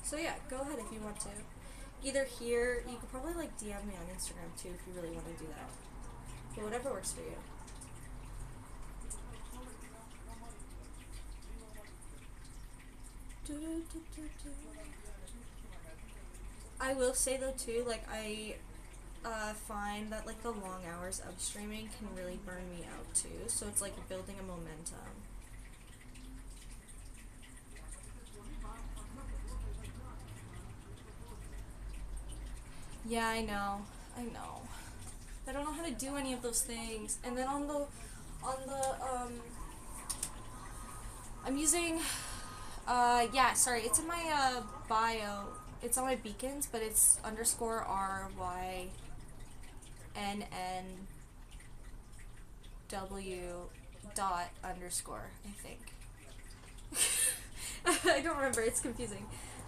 B: So yeah, go ahead if you want to. Either here, you could probably like DM me on Instagram too if you really want to do that. But whatever works for you. I will say though too, like I find that like the long hours of streaming can really burn me out too. So it's like building a momentum. Yeah, I know. I don't know how to do any of those things. And then on the I'm using yeah, sorry, it's in my bio. It's on my beacons, but it's underscore RYNNW dot underscore, I think. I don't remember, it's confusing.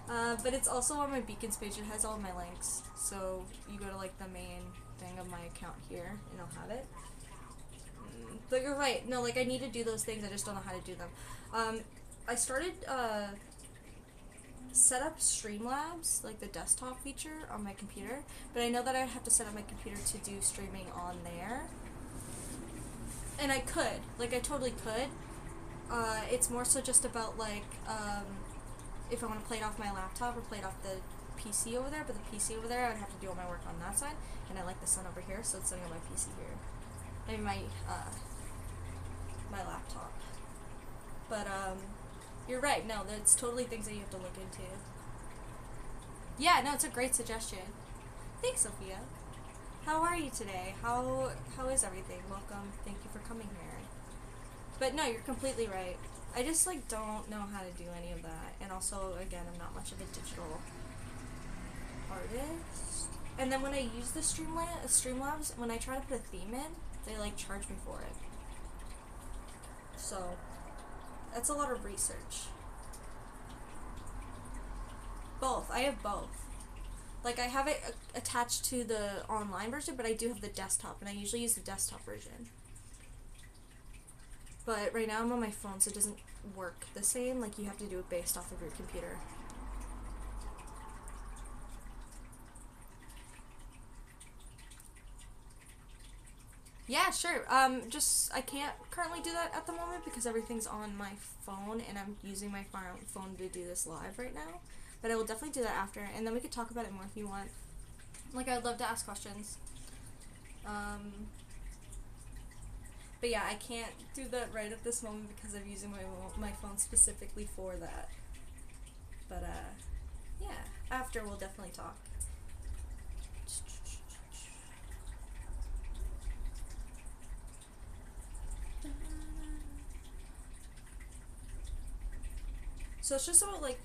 B: But it's also on my beacons page. It has all my links. So you go to like the main thing of my account here and I'll have it. But you're right. No, like I need to do those things. I just don't know how to do them. I started set up Streamlabs, like the desktop feature on my computer, but I know that I'd have to set up my computer to do streaming on there. And I could, like I totally could. It's more so just about like if I want to play it off my laptop or play it off the PC over there, but the PC over there I would have to do all my work on that side, and I like the sun over here, so it's sitting on my PC here. I mean my laptop. But you're right, no, that's totally things that you have to look into. Yeah, no, it's a great suggestion. Thanks, Sophia. How are you today? How is everything? Welcome. Thank you for coming here. But no, you're completely right. I just like don't know how to do any of that. And also, again, I'm not much of a digital artist. And then when I use the Streamlabs, when I try to put a theme in, they like charge me for it. So that's a lot of research. Both. I have both. Like I have it attached to the online version, but I do have the desktop, and I usually use the desktop version. But right now I'm on my phone, so it doesn't work the same. Like you have to do it based off of your computer. Yeah, sure. Just I can't currently do that at the moment because everything's on my phone, and I'm using my phone to do this live right now. But I will definitely do that after, and then we could talk about it more if you want. Like, I'd love to ask questions. But yeah, I can't do that right at this moment because I'm using my phone specifically for that. But yeah, after we'll definitely talk. So it's just about like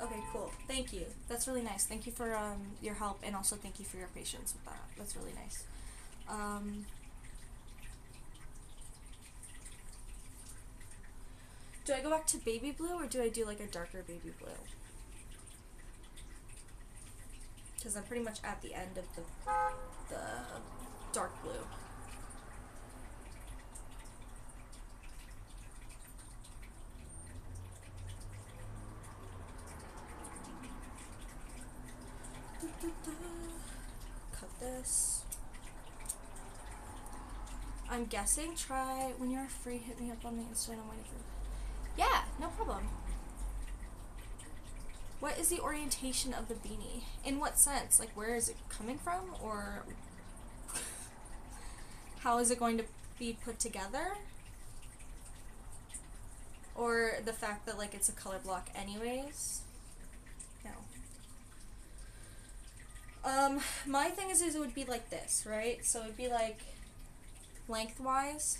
B: okay, cool. Thank you. That's really nice. Thank you for your help, and also thank you for your patience with that. That's really nice. Do I go back to baby blue, or do I do like a darker baby blue? Because I'm pretty much at the end of the dark blue. Cut this. I'm guessing try when you're free, hit me up on the Instagram. I'm waiting for. Yeah, no problem. What is the orientation of the beanie? In what sense? Like, where is it coming from, or how is it going to be put together, or the fact that like it's a color block anyways. No. My thing is it would be like this, right? So it'd be like lengthwise,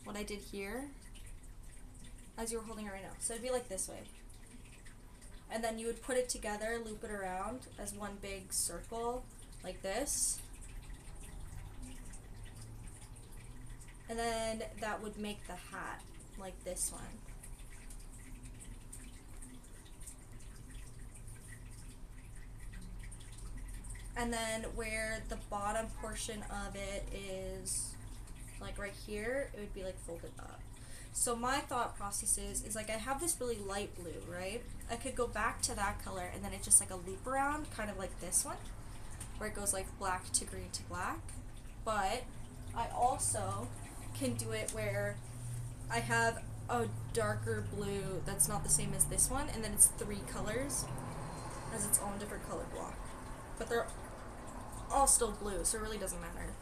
B: what I did here, as you were holding it right now. So it'd be like this way. And then you would put it together, loop it around as one big circle, like this. And then that would make the hat, like this one. And then where the bottom portion of it is, like right here, it would be like folded up. So my thought process is like I have this really light blue, right? I could go back to that color and then it's just like a loop around, kind of like this one, where it goes like black to green to black. But I also can do it where I have a darker blue that's not the same as this one, and then it's 3 colors as its own different color block. But they're all still blue, so it really doesn't matter.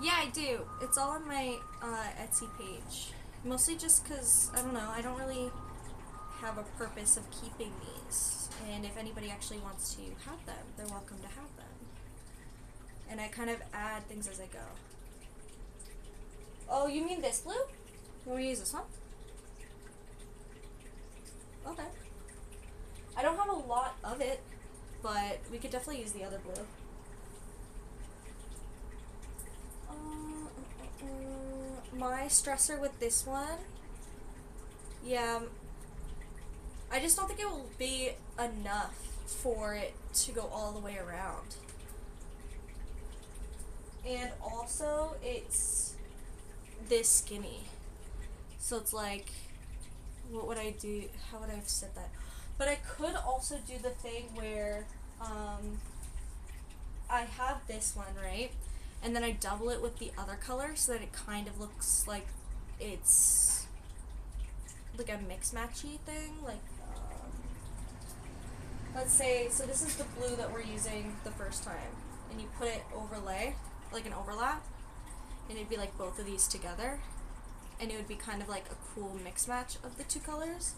B: Yeah, I do. It's all on my Etsy page. Mostly just because, I don't know, I don't really have a purpose of keeping these. And if anybody actually wants to have them, they're welcome to have them. And I kind of add things as I go. Oh, you mean this blue? You want me to use this one? Okay. I don't have a lot of it, but we could definitely use the other blue. My stressor with this one, yeah, I just don't think it will be enough for it to go all the way around. And also, it's this skinny. So it's like, what would I do? How would I have said that? But I could also do the thing where I have this one, right? And then I double it with the other color so that it kind of looks like it's like a mix-matchy thing. Like, let's say, so this is the blue that we're using the first time. And you put it overlay, like an overlap. And it'd be like both of these together. And it would be kind of like a cool mix-match of the 2 colors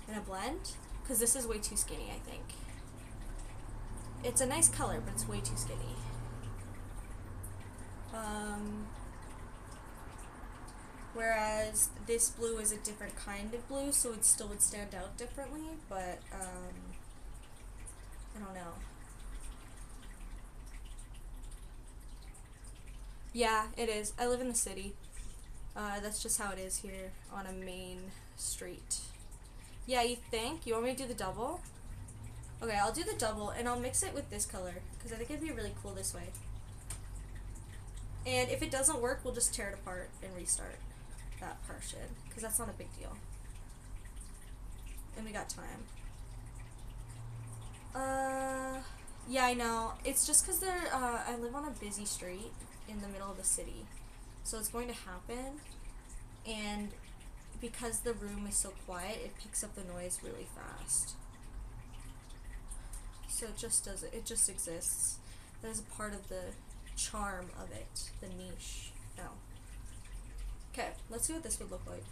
B: in a blend. Because this is way too skinny, I think. It's a nice color, but it's way too skinny. Whereas this blue is a different kind of blue, so it still would stand out differently, but I don't know. Yeah, it is. I live in the city. That's just how it is here on a main street. Yeah, you think? You want me to do the double? Okay, I'll do the double, and I'll mix it with this color, because I think it'd be really cool this way. And if it doesn't work, we'll just tear it apart and restart that portion, because that's not a big deal. And we got time. Yeah, I know. It's just because I live on a busy street in the middle of the city. So it's going to happen, and because the room is so quiet, it picks up the noise really fast. So it just does it. It just exists. That is a part of the charm of it, the niche. Now, okay, let's see what this would look like.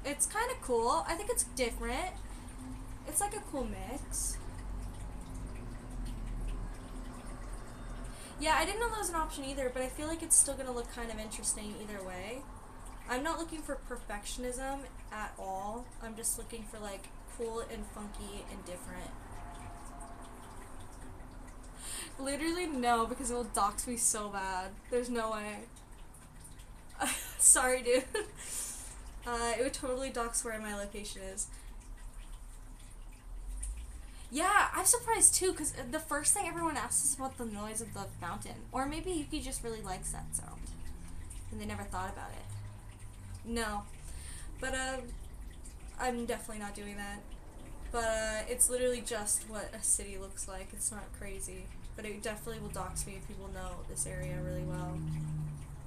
B: It's kind of cool. I think it's different. It's like a cool mix. Yeah, I didn't know that was an option either, but I feel like it's still gonna look kind of interesting either way. I'm not looking for perfectionism at all. I'm just looking for like cool and funky and different. Literally no, because it will dox me so bad. There's no way. Sorry, dude. It would totally dox where my location is. Yeah, I'm surprised too, because the first thing everyone asks is about the noise of the fountain. Or maybe Yuki just really likes that sound, and they never thought about it. No. But, I'm definitely not doing that. But, it's literally just what a city looks like. It's not crazy. But it definitely will dox me if people know this area really well.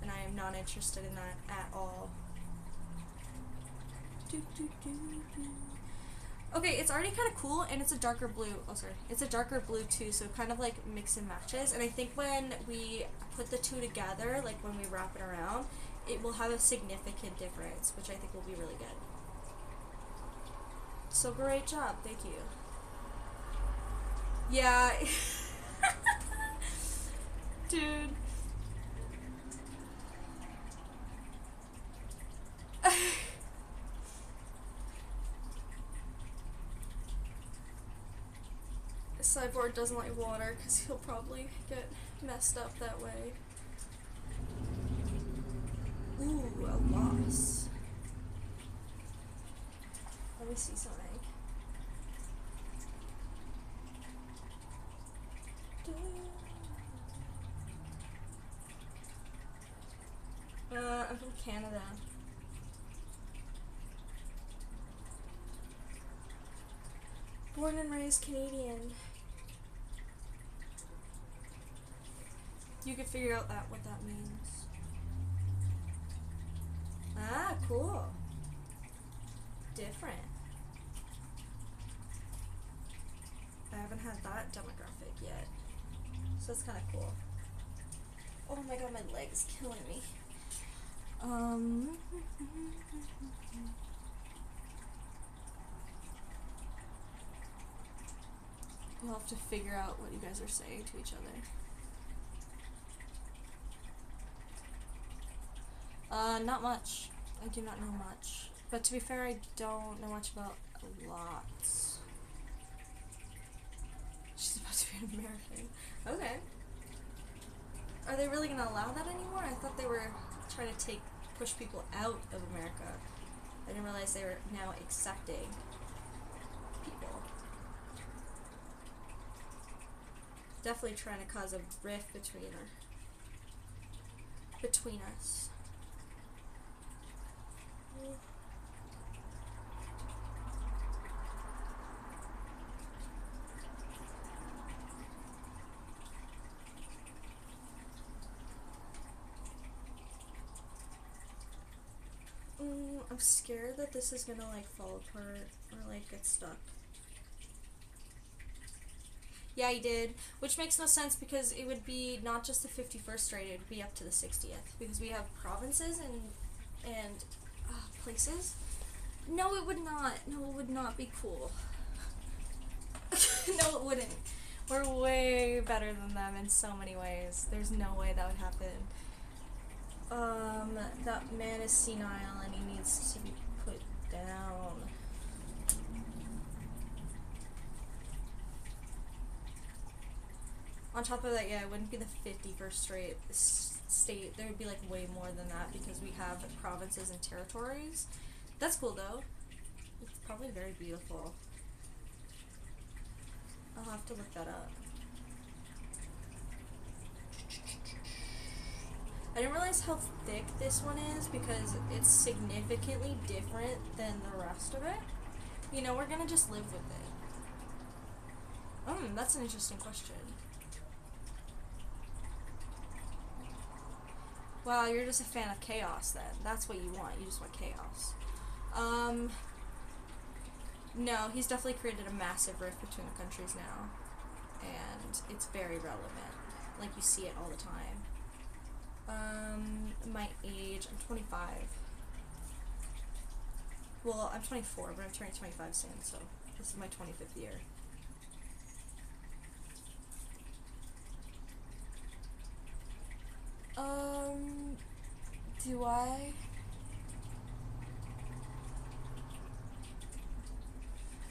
A: and I am not interested in that at all. Okay, it's already kind of cool, and it's a darker blue. Oh, sorry. It's a darker blue, too, so it kind of, like, mix and matches. And I think when we put the two together, like, when we wrap it around, it will have a significant difference, which I think will be really good. So, great job. Thank you. Yeah. Dude. Cyborg doesn't like water because he'll probably get messed up that way. Ooh, a loss. Let me see something. I'm from Canada. Born and raised Canadian. You can figure out what that means. Ah, cool. Different. I haven't had that demographic yet. So it's kind of cool. Oh my god, my leg's killing me. You'll have to figure out what you guys are saying to each other. Not much. I do not know much. But to be fair, I don't know much about lots. She's about to be an American. Okay. Are they really gonna allow that anymore? I thought they were trying to push people out of America. I didn't realize they were now accepting people. Definitely trying to cause a rift between us. I'm scared that this is gonna like fall apart or like get stuck. Yeah, he did, which makes no sense because it would be not just the 51st straight, it would be up to the 60th because we have provinces and places. No, it would not. No, it would not be cool. No, it wouldn't. We're way better than them in so many ways. There's no way that would happen. That man is senile and he needs to be put down. On top of that, yeah, it wouldn't be the 51st straight state. There would be like way more than that because we have provinces and territories. That's cool though. It's probably very beautiful. I'll have to look that up. I didn't realize how thick this one is because it's significantly different than the rest of it. You know, we're gonna just live with it. That's an interesting question. Wow, you're just a fan of chaos then. That's what you want. You just want chaos. No, he's definitely created a massive rift between the countries now. And it's very relevant. Like, you see it all the time. My age, I'm 25. Well, I'm 24, but I'm turning 25 soon, so this is my 25th year. Do I?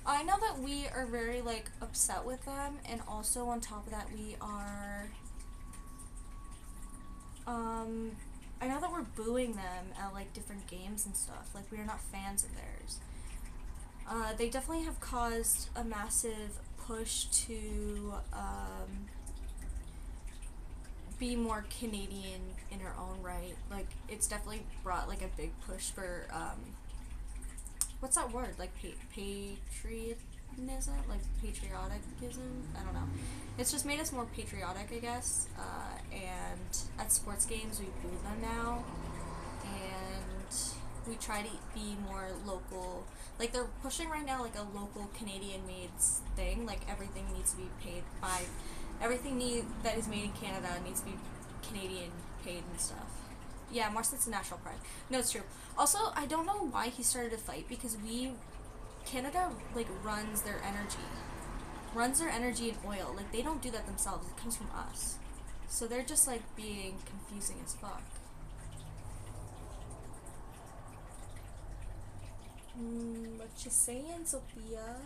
A: I know that we are very, like, upset with them, and also on top of that we are, I know that we're booing them at, like, different games and stuff. Like, we are not fans of theirs. They definitely have caused a massive push to, be more Canadian in her own right. Like, it's definitely brought, like, a big push for, what's that word? Like,
B: like patrioticism. I don't know. It's just made us more patriotic, I guess. And at sports games, we boo them now, and we try to be more local. Like they're pushing right now, like a local Canadian-made thing. Like everything needs to be paid by, that is made in Canada needs to be Canadian paid and stuff. Yeah, more sense of national pride. No, it's true. Also, I don't know why he started a fight because Canada like runs their energy in oil. Like they don't do that themselves. It comes from us. So they're just like being confusing as fuck. What you saying, Sophia?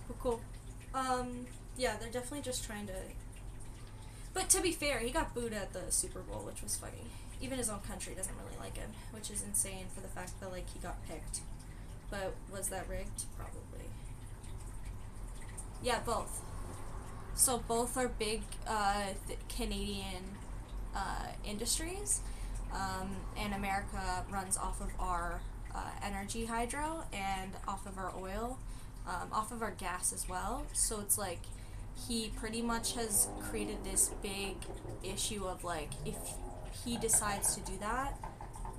B: Oh, cool. Yeah, they're definitely just trying to. But to be fair, he got booed at the Super Bowl, which was funny. Even his own country doesn't really like him, which is insane for the fact that like he got picked. But was that rigged? Probably. Yeah, both. So both are big Canadian industries, and America runs off of our energy hydro and off of our oil, off of our gas as well. So it's like he pretty much has created this big issue of like if he decides to do that,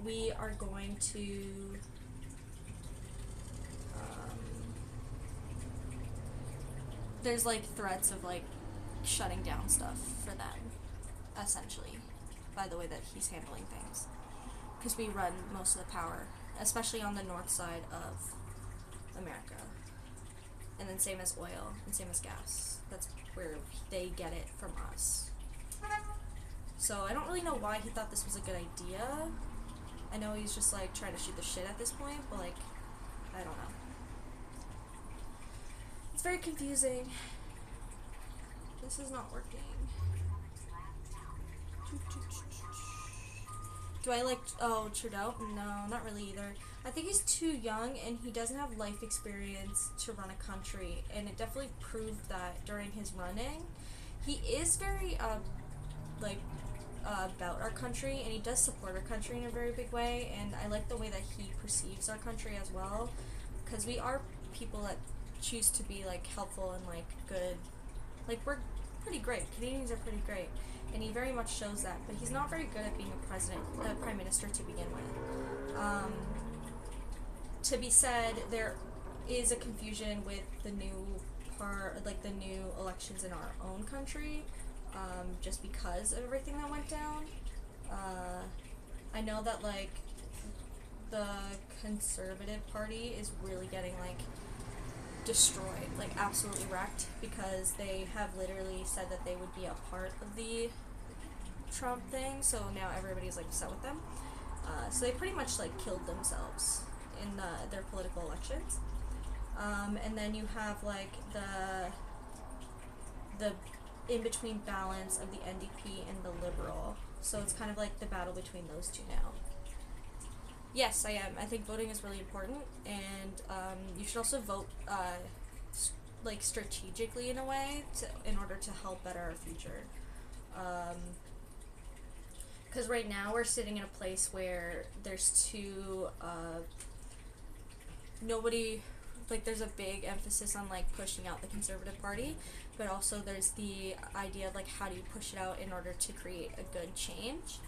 B: we are going to there's like threats of like shutting down stuff for them, essentially, by the way that he's handling things. Because we run most of the power, especially on the north side of America. And then same as oil and same as gas. That's where they get it from us. So I don't really know why he thought this was a good idea. I know he's just like trying to shoot the shit at this point, but like, I don't know. It's very confusing. This is not working. Do I like, Trudeau? No, not really either. I think he's too young and he doesn't have life experience to run a country, and it definitely proved that during his running. He is very, about our country, and he does support our country in a very big way, and I like the way that he perceives our country as well, because we are people that choose to be, like, helpful and, like, good. Like, we're pretty great. Canadians are pretty great, and he very much shows that, but he's not very good at being a prime minister to begin with. To be said, there is a confusion with the new elections in our own country, just because of everything that went down. I know that, like, the Conservative Party is really getting, like, destroyed, like, absolutely wrecked, because they have literally said that they would be a part of the Trump thing, so now everybody's, like, upset with them. So they pretty much, like, killed themselves in their political elections. And then you have, like, the in-between balance of the NDP and the Liberal. So it's kind of like the battle between those two now. Yes, I am. I think voting is really important, and you should also vote, like, strategically in a way, in order to help better our future. Because right now we're sitting in a place where there's there's a big emphasis on, like, pushing out the Conservative Party, but also there's the idea of, like, how do you push it out in order to create a good change,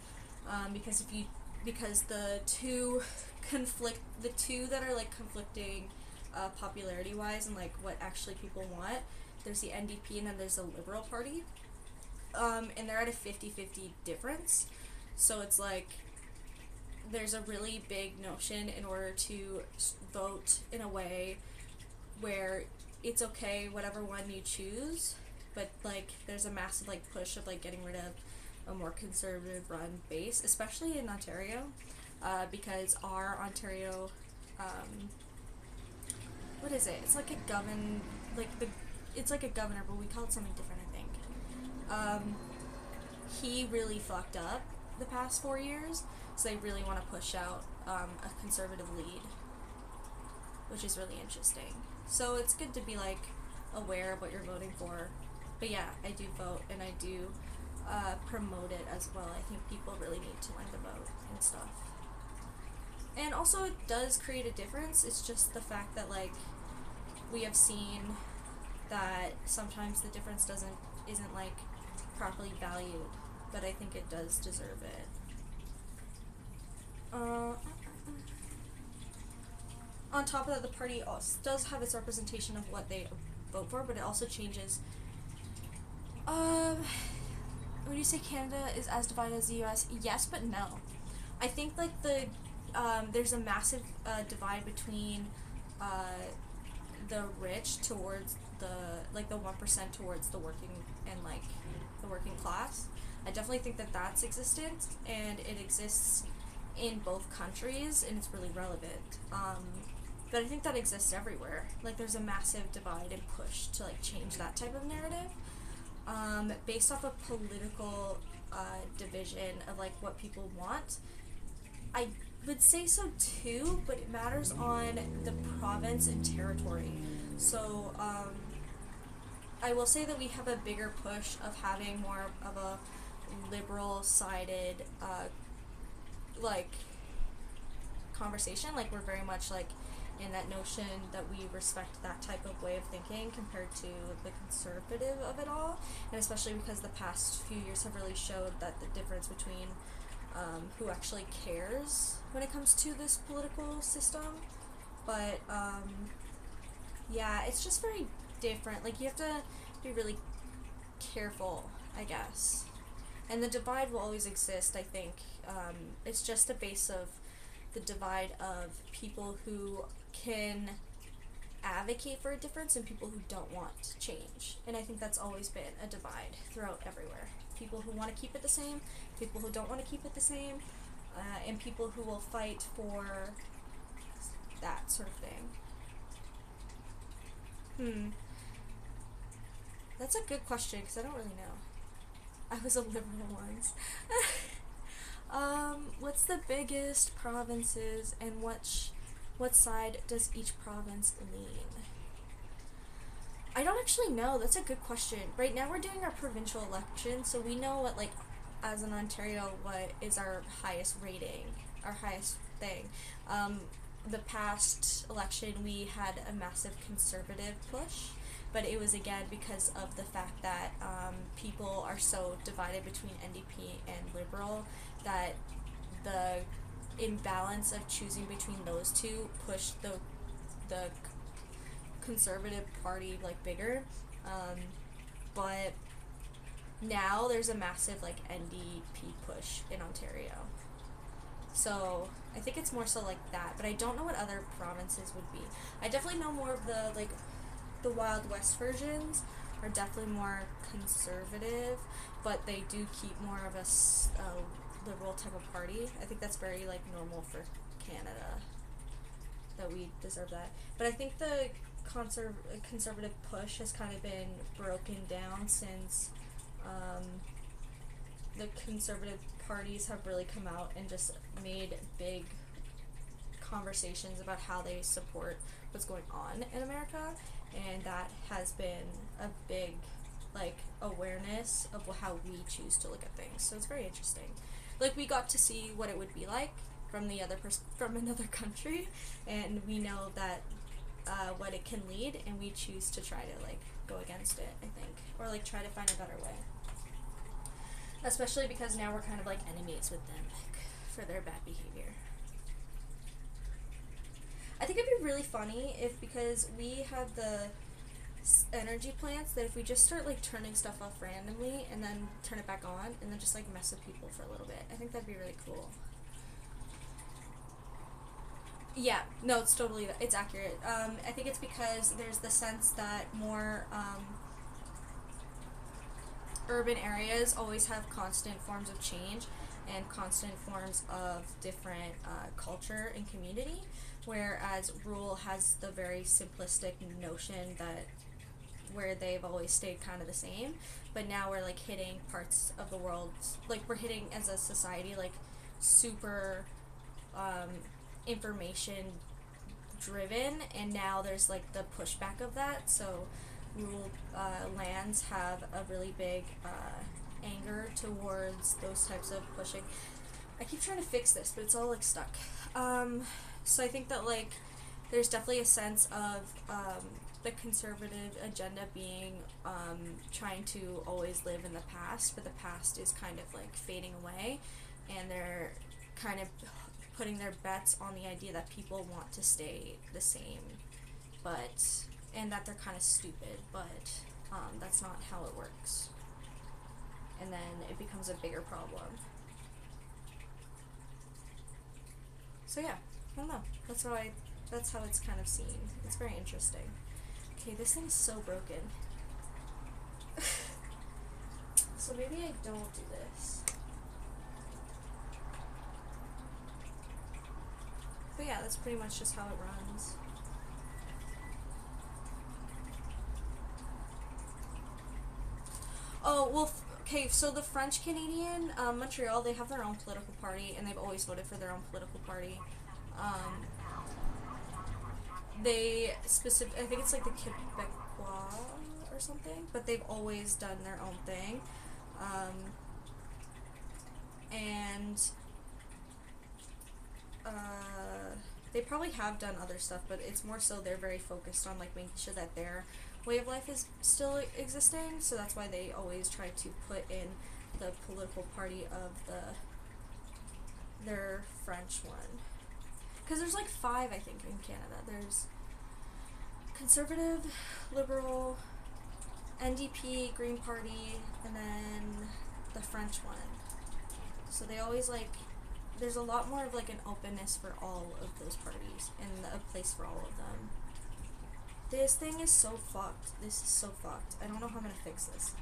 B: because the two that are, like, conflicting popularity-wise and, like, what actually people want, there's the NDP and then there's the Liberal Party, and they're at a 50-50 difference, so it's, like, there's a really big notion in order to vote in a way where it's okay whatever one you choose, but, like, there's a massive, like, push of, like, getting rid of a more conservative run base, especially in Ontario, because our Ontario, what is it? It's like a it's like a governor, but we call it something different, I think. He really fucked up the past 4 years, so they really want to push out a conservative lead, which is really interesting. So it's good to be, like, aware of what you're voting for. But yeah, I do vote, and I do promote it as well. I think people really need to learn to vote and stuff. And also, it does create a difference. It's just the fact that, like, we have seen that sometimes the difference isn't like properly valued, but I think it does deserve it. On top of that, the party also does have its representation of what they vote for, but it also changes. Would you say Canada is as divided as the U.S.? Yes, but no. I think like there's a massive divide between the rich towards the 1% towards the working and like the working class. I definitely think that that's existent, and it exists in both countries, and it's really relevant. But I think that exists everywhere. Like, there's a massive divide and push to like change that type of narrative, based off of political division of like what people want. I would say so too, but it matters on the province and territory. So I will say that we have a bigger push of having more of a liberal-sided like conversation. Like, we're very much like in that notion that we respect that type of way of thinking compared to the conservative of it all, and especially because the past few years have really showed that the difference between who actually cares when it comes to this political system. But yeah, it's just very different. Like, you have to be really careful, I guess. And the divide will always exist, I think. It's just a base of the divide of people who can advocate for a difference and people who don't want change. And I think that's always been a divide throughout everywhere. People who want to keep it the same, people who don't want to keep it the same, and people who will fight for that sort of thing. That's a good question, because I don't really know. I was a liberal once. What's the biggest provinces, and what side does each province lean? I don't actually know. That's a good question. Right now we're doing our provincial election, so we know what, like, as in Ontario, what is our highest rating, our highest thing. The past election we had a massive conservative push, but it was again because of the fact that people are so divided between NDP and Liberal that the imbalance of choosing between those two pushed the Conservative Party like bigger, but now there's a massive like NDP push in Ontario. So I think it's more so like that, but I don't know what other provinces would be. I definitely know more of the Wild West versions are definitely more conservative, but they do keep more of a liberal type of party. I think that's very like normal for Canada, that we deserve that. But I think the conservative push has kind of been broken down since the conservative parties have really come out and just made big conversations about how they support what's going on in America, and that has been a big like awareness of how we choose to look at things. So it's very interesting. Like, we got to see what it would be like from the other from another country, and we know that what it can lead, and we choose to try to like go against it, I think, or like try to find a better way. Especially because now we're kind of like enemies with them, like, for their bad behavior. I think it'd be really funny if, because we have the energy plants, that if we just start like turning stuff off randomly and then turn it back on and then just like mess with people for a little bit. I think that'd be really cool. Yeah, no, it's totally, it's accurate. I think it's because there's the sense that more urban areas always have constant forms of change and constant forms of different culture and community, whereas rural has the very simplistic notion that where they've always stayed kind of the same, but now we're like hitting parts of the world, like we're hitting as a society like super information driven, and now there's like the pushback of that. So rural lands have a really big anger towards those types of pushing. I keep trying to fix this, but it's all like stuck. So I think that like there's definitely a sense of the conservative agenda being trying to always live in the past, but the past is kind of like fading away, and they're kind of putting their bets on the idea that people want to stay the same, but and that they're kind of stupid, but that's not how it works. And then it becomes a bigger problem. So yeah, I don't know. That's how it's kind of seen. It's very interesting. Okay, this thing's so broken. So maybe I don't do this. But yeah, that's pretty much just how it runs. Oh, well, okay, so the French Canadian, Montreal, they have their own political party, and they've always voted for their own political party. I think it's like the Quebecois or something, but they've always done their own thing. And they probably have done other stuff, but it's more so they're very focused on like making sure that their way of life is still existing, so that's why they always try to put in the political party of their French one. Because there's like 5, I think, in Canada. There's Conservative, Liberal, NDP, Green Party, and then the French one. So they always like, there's a lot more of like an openness for all of those parties and a place for all of them. This thing is so fucked. This is so fucked. I don't know how I'm gonna fix this.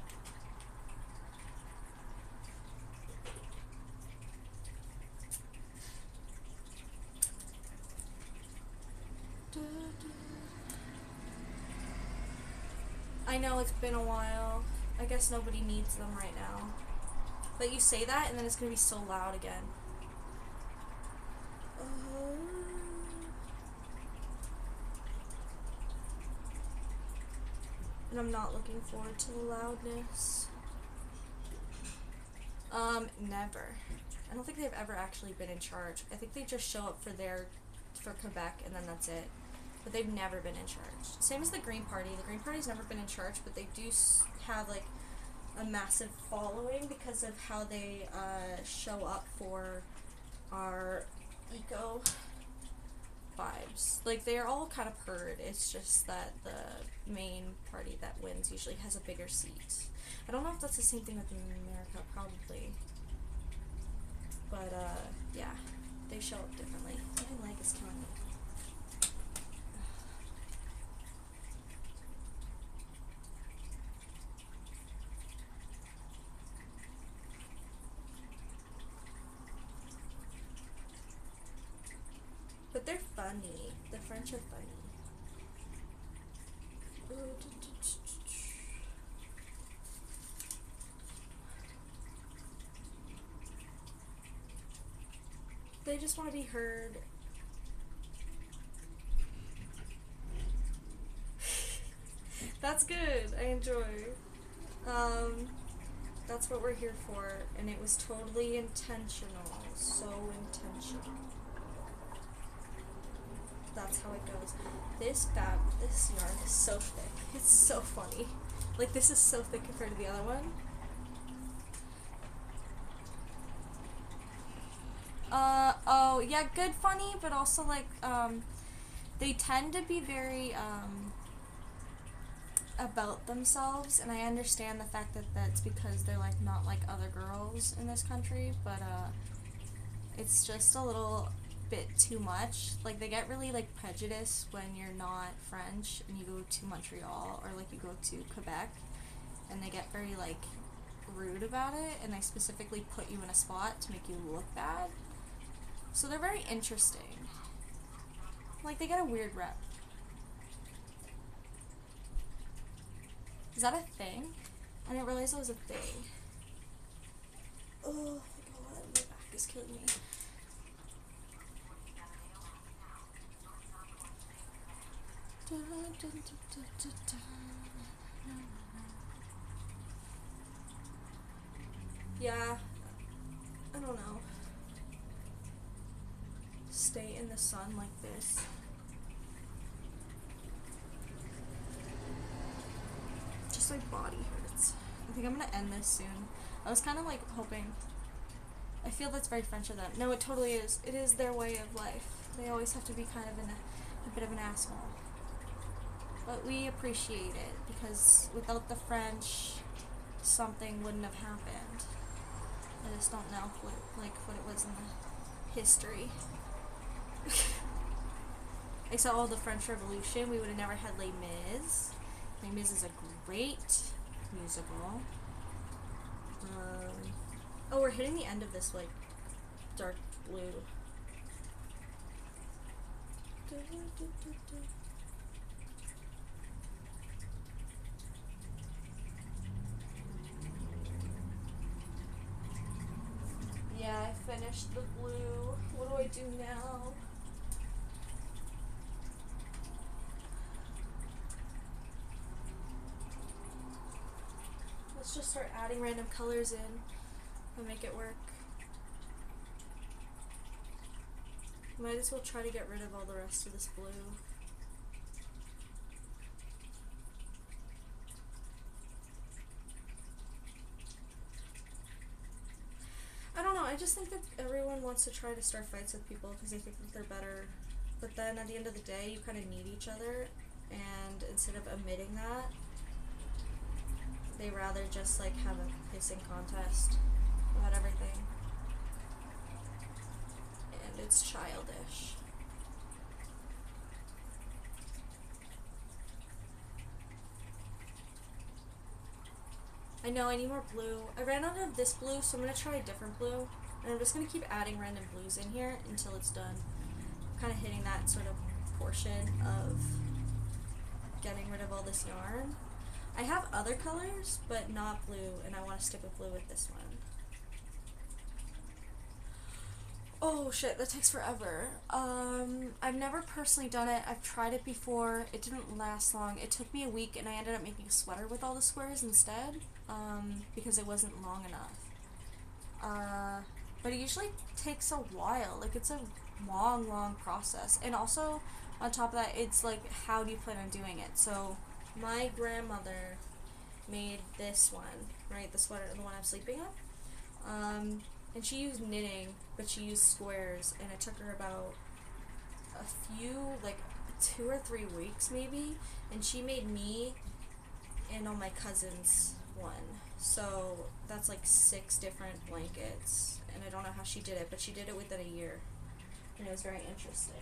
B: I know it's been a while. I guess nobody needs them right now. But you say that and then it's gonna be so loud again. And I'm not looking forward to the loudness. Never. I don't think they've ever actually been in charge. I think they just show up for Quebec and then that's it. But they've never been in charge. Same as the Green Party. The Green Party's never been in charge, but they do have like a massive following because of how they show up for our eco vibes. Like, they're all kind of heard. It's just that the main party that wins usually has a bigger seat. I don't know if that's the same thing with America, probably. But, yeah. They show up differently. My leg is killing me. But they're funny. The French are funny. They just want to be heard. That's good. I enjoy. That's what we're here for, and it was totally intentional. So intentional. That's how it goes. This yarn is so thick. It's so funny. Like, this is so thick compared to the other one. Oh, yeah, good funny, but also, like, they tend to be very, about themselves, and I understand the fact that that's because they're, like, not like other girls in this country, but, it's just a little bit too much. Like, they get really, like, prejudiced when you're not French and you go to Montreal, or, like, you go to Quebec, and they get very, like, rude about it, and they specifically put you in a spot to make you look bad. So they're very interesting. Like, they get a weird rep. Is that a thing? I didn't realize that was a thing. Oh my god, my back is killing me. Yeah, I don't know. in the sun like this. Just my body hurts. I think I'm gonna end this soon. I was kind of like hoping. I feel that's very French of them. No, it totally is. It is their way of life. They always have to be kind of a bit of an asshole. But we appreciate it because without the French, something wouldn't have happened. I just don't know what it was in the history. I saw all the French Revolution. We would have never had Les Mis. Les Mis is a great musical. Oh, we're hitting the end of this like dark blue. Yeah, I finished the blue. What do I do now? Let's just start adding random colors in and make it work. Might as well try to get rid of all the rest of this blue. I don't know, I just think that everyone wants to try to start fights with people because they think that they're better. But then at the end of the day, you kind of need each other, and instead of admitting that, they rather just like have a pissing contest about everything. And it's childish. I know, I need more blue. I ran out of this blue, so I'm going to try a different blue. And I'm just going to keep adding random blues in here until it's done. Kind of hitting that sort of portion of getting rid of all this yarn. I have other colors, but not blue, and I want to stick with blue with this one. Oh shit, that takes forever. I've never personally done it. I've tried it before. It didn't last long. It took me a week, and I ended up making a sweater with all the squares instead, because it wasn't long enough. But it usually takes a while. Like, it's a long process. And also, on top of that, it's like, how do you plan on doing it? So, my grandmother made this one, right? The sweater, the one I'm sleeping on. And she used knitting, but she used squares, and it took her about a few, like 2 or 3 weeks maybe, and she made me and all my cousins one. So that's like 6 different blankets, and I don't know how she did it, but she did it within a year, and it was very interesting.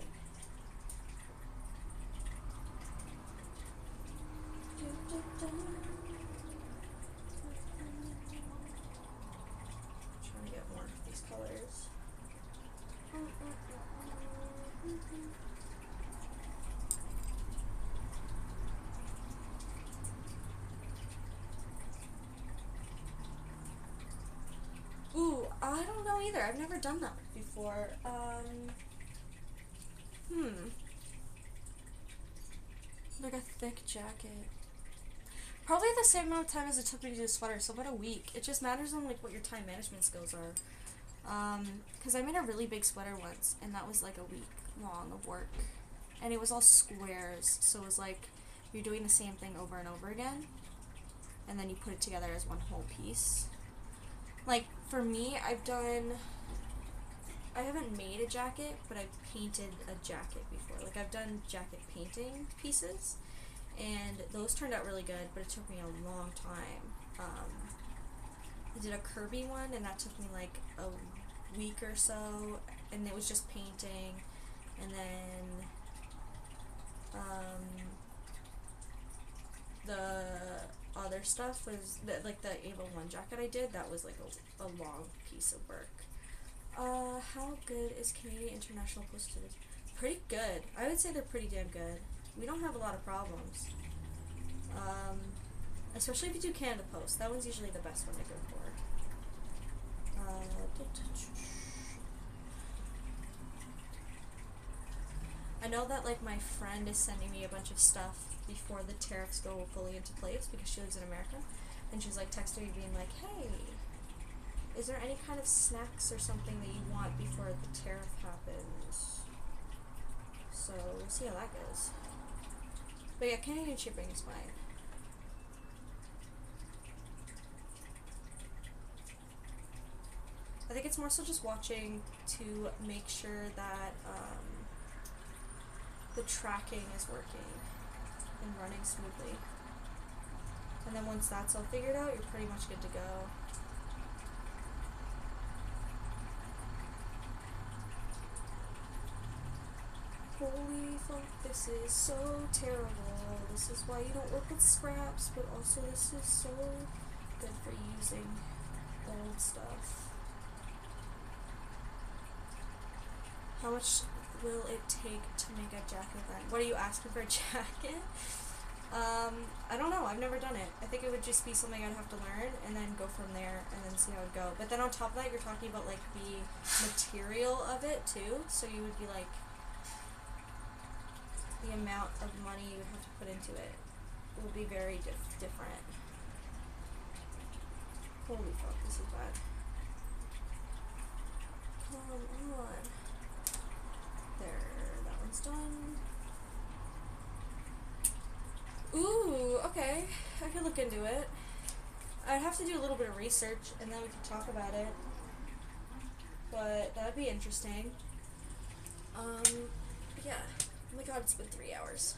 B: Trying to get more of these colors. Ooh, I don't know either. I've never done that before. Like a thick jacket. Probably the same amount of time as it took me to do a sweater, so about a week. It just matters on like what your time management skills are. Because I made a really big sweater once, and that was like a week long of work. And it was all squares, so it was like you're doing the same thing over and over again, and then you put it together as one whole piece. Like, for me, I haven't made a jacket, but I've painted a jacket before. Like, I've done jacket painting pieces, and those turned out really good, but it took me a long time. I did a Kirby one, and that took me like a week or so, and it was just painting, and then the other stuff was like the Ava 1 jacket I did. That was like a long piece of work. How good is Canadian International Postal? Pretty good. I would say they're pretty damn good. We don't have a lot of problems. Especially if you do Canada Post. That one's usually the best one to go for. I know that like my friend is sending me a bunch of stuff before the tariffs go fully into place because she lives in America, and she's like texting me being like, hey, is there any kind of snacks or something that you want before the tariff happens?
A: So we'll see how that goes. But yeah, Canadian shipping is fine. I think it's more so just watching to make sure that the tracking is working and running smoothly. And then once that's all figured out, you're pretty much good to go. Holy fuck, this is so terrible. This is why you don't work with scraps, but also this is so good for using old stuff. How much will it take to make a jacket then? What are you asking for a jacket? I don't know. I've never done it. I think it would just be something I'd have to learn and then go from there and then see how it would go. But then on top of that, you're talking about like the material of it too. So you would be like, the amount of money you would have to put into it will be very different. Holy fuck, this is bad. Come on. There, that one's done. Ooh, okay. I could look into it. I'd have to do a little bit of research and then we could talk about it. But that'd be interesting. Yeah. Oh my god, it's been 3 hours.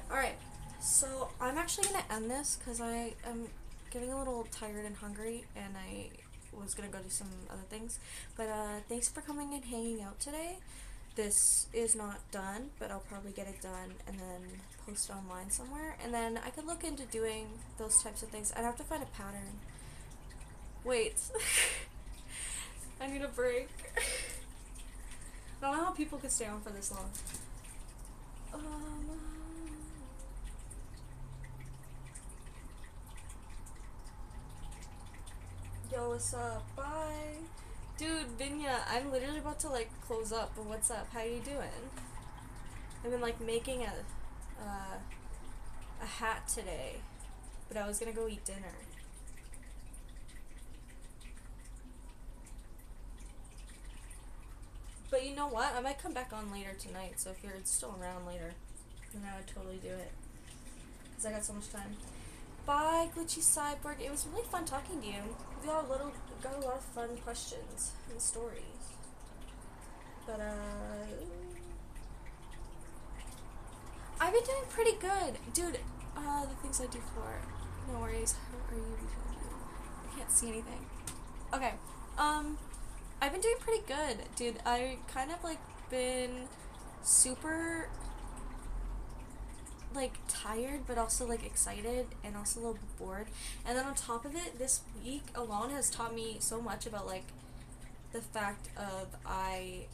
A: Alright, so I'm actually gonna end this because I am getting a little tired and hungry and I was gonna go do some other things. But thanks for coming and hanging out today. This is not done, but I'll probably get it done and then post it online somewhere. And then I could look into doing those types of things. I'd have to find a pattern. Wait. I need a break. I don't know how people could stay on for this long. Yo, what's up? Bye. Dude, Vinya, I'm literally about to like close up, but what's up? How you doing? I've been like making a hat today, but I was gonna go eat dinner. But you know what? I might come back on later tonight, so if you're still around later, then I would totally do it. Because I got so much time. Bye, Glitchy Cyborg. It was really fun talking to you. We got a lot of fun questions and stories. But, I've been doing pretty good. Dude, the things I do for... No worries. How are you? I can't see anything. Okay. I've been doing pretty good, dude. I kind of like been super like tired but also like excited and also a little bit bored. And then on top of it, this week alone has taught me so much about like the fact of I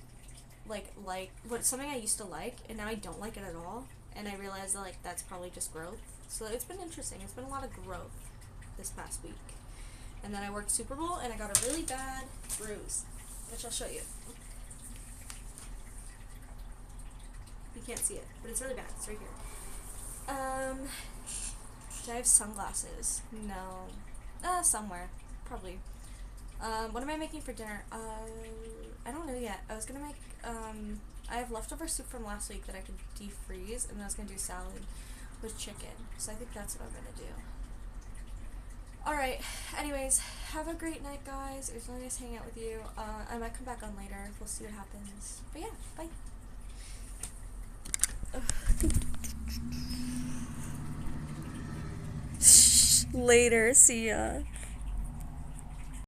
A: like what something I used to like and now I don't like it at all. And I realized that like that's probably just growth. So it's been interesting. It's been a lot of growth this past week. And then I worked Super Bowl and I got a really bad bruise, which I'll show you. You can't see it, but it's really bad. It's right here. Do I have sunglasses? No. Somewhere. Probably. What am I making for dinner? I don't know yet. I was gonna make, I have leftover soup from last week that I could defreeze, and then I was gonna do salad with chicken. So I think that's what I'm gonna do. Alright, anyways, have a great night, guys. It was really nice hanging out with you. I might come back on later. We'll see what happens. But yeah, bye. Later, see ya.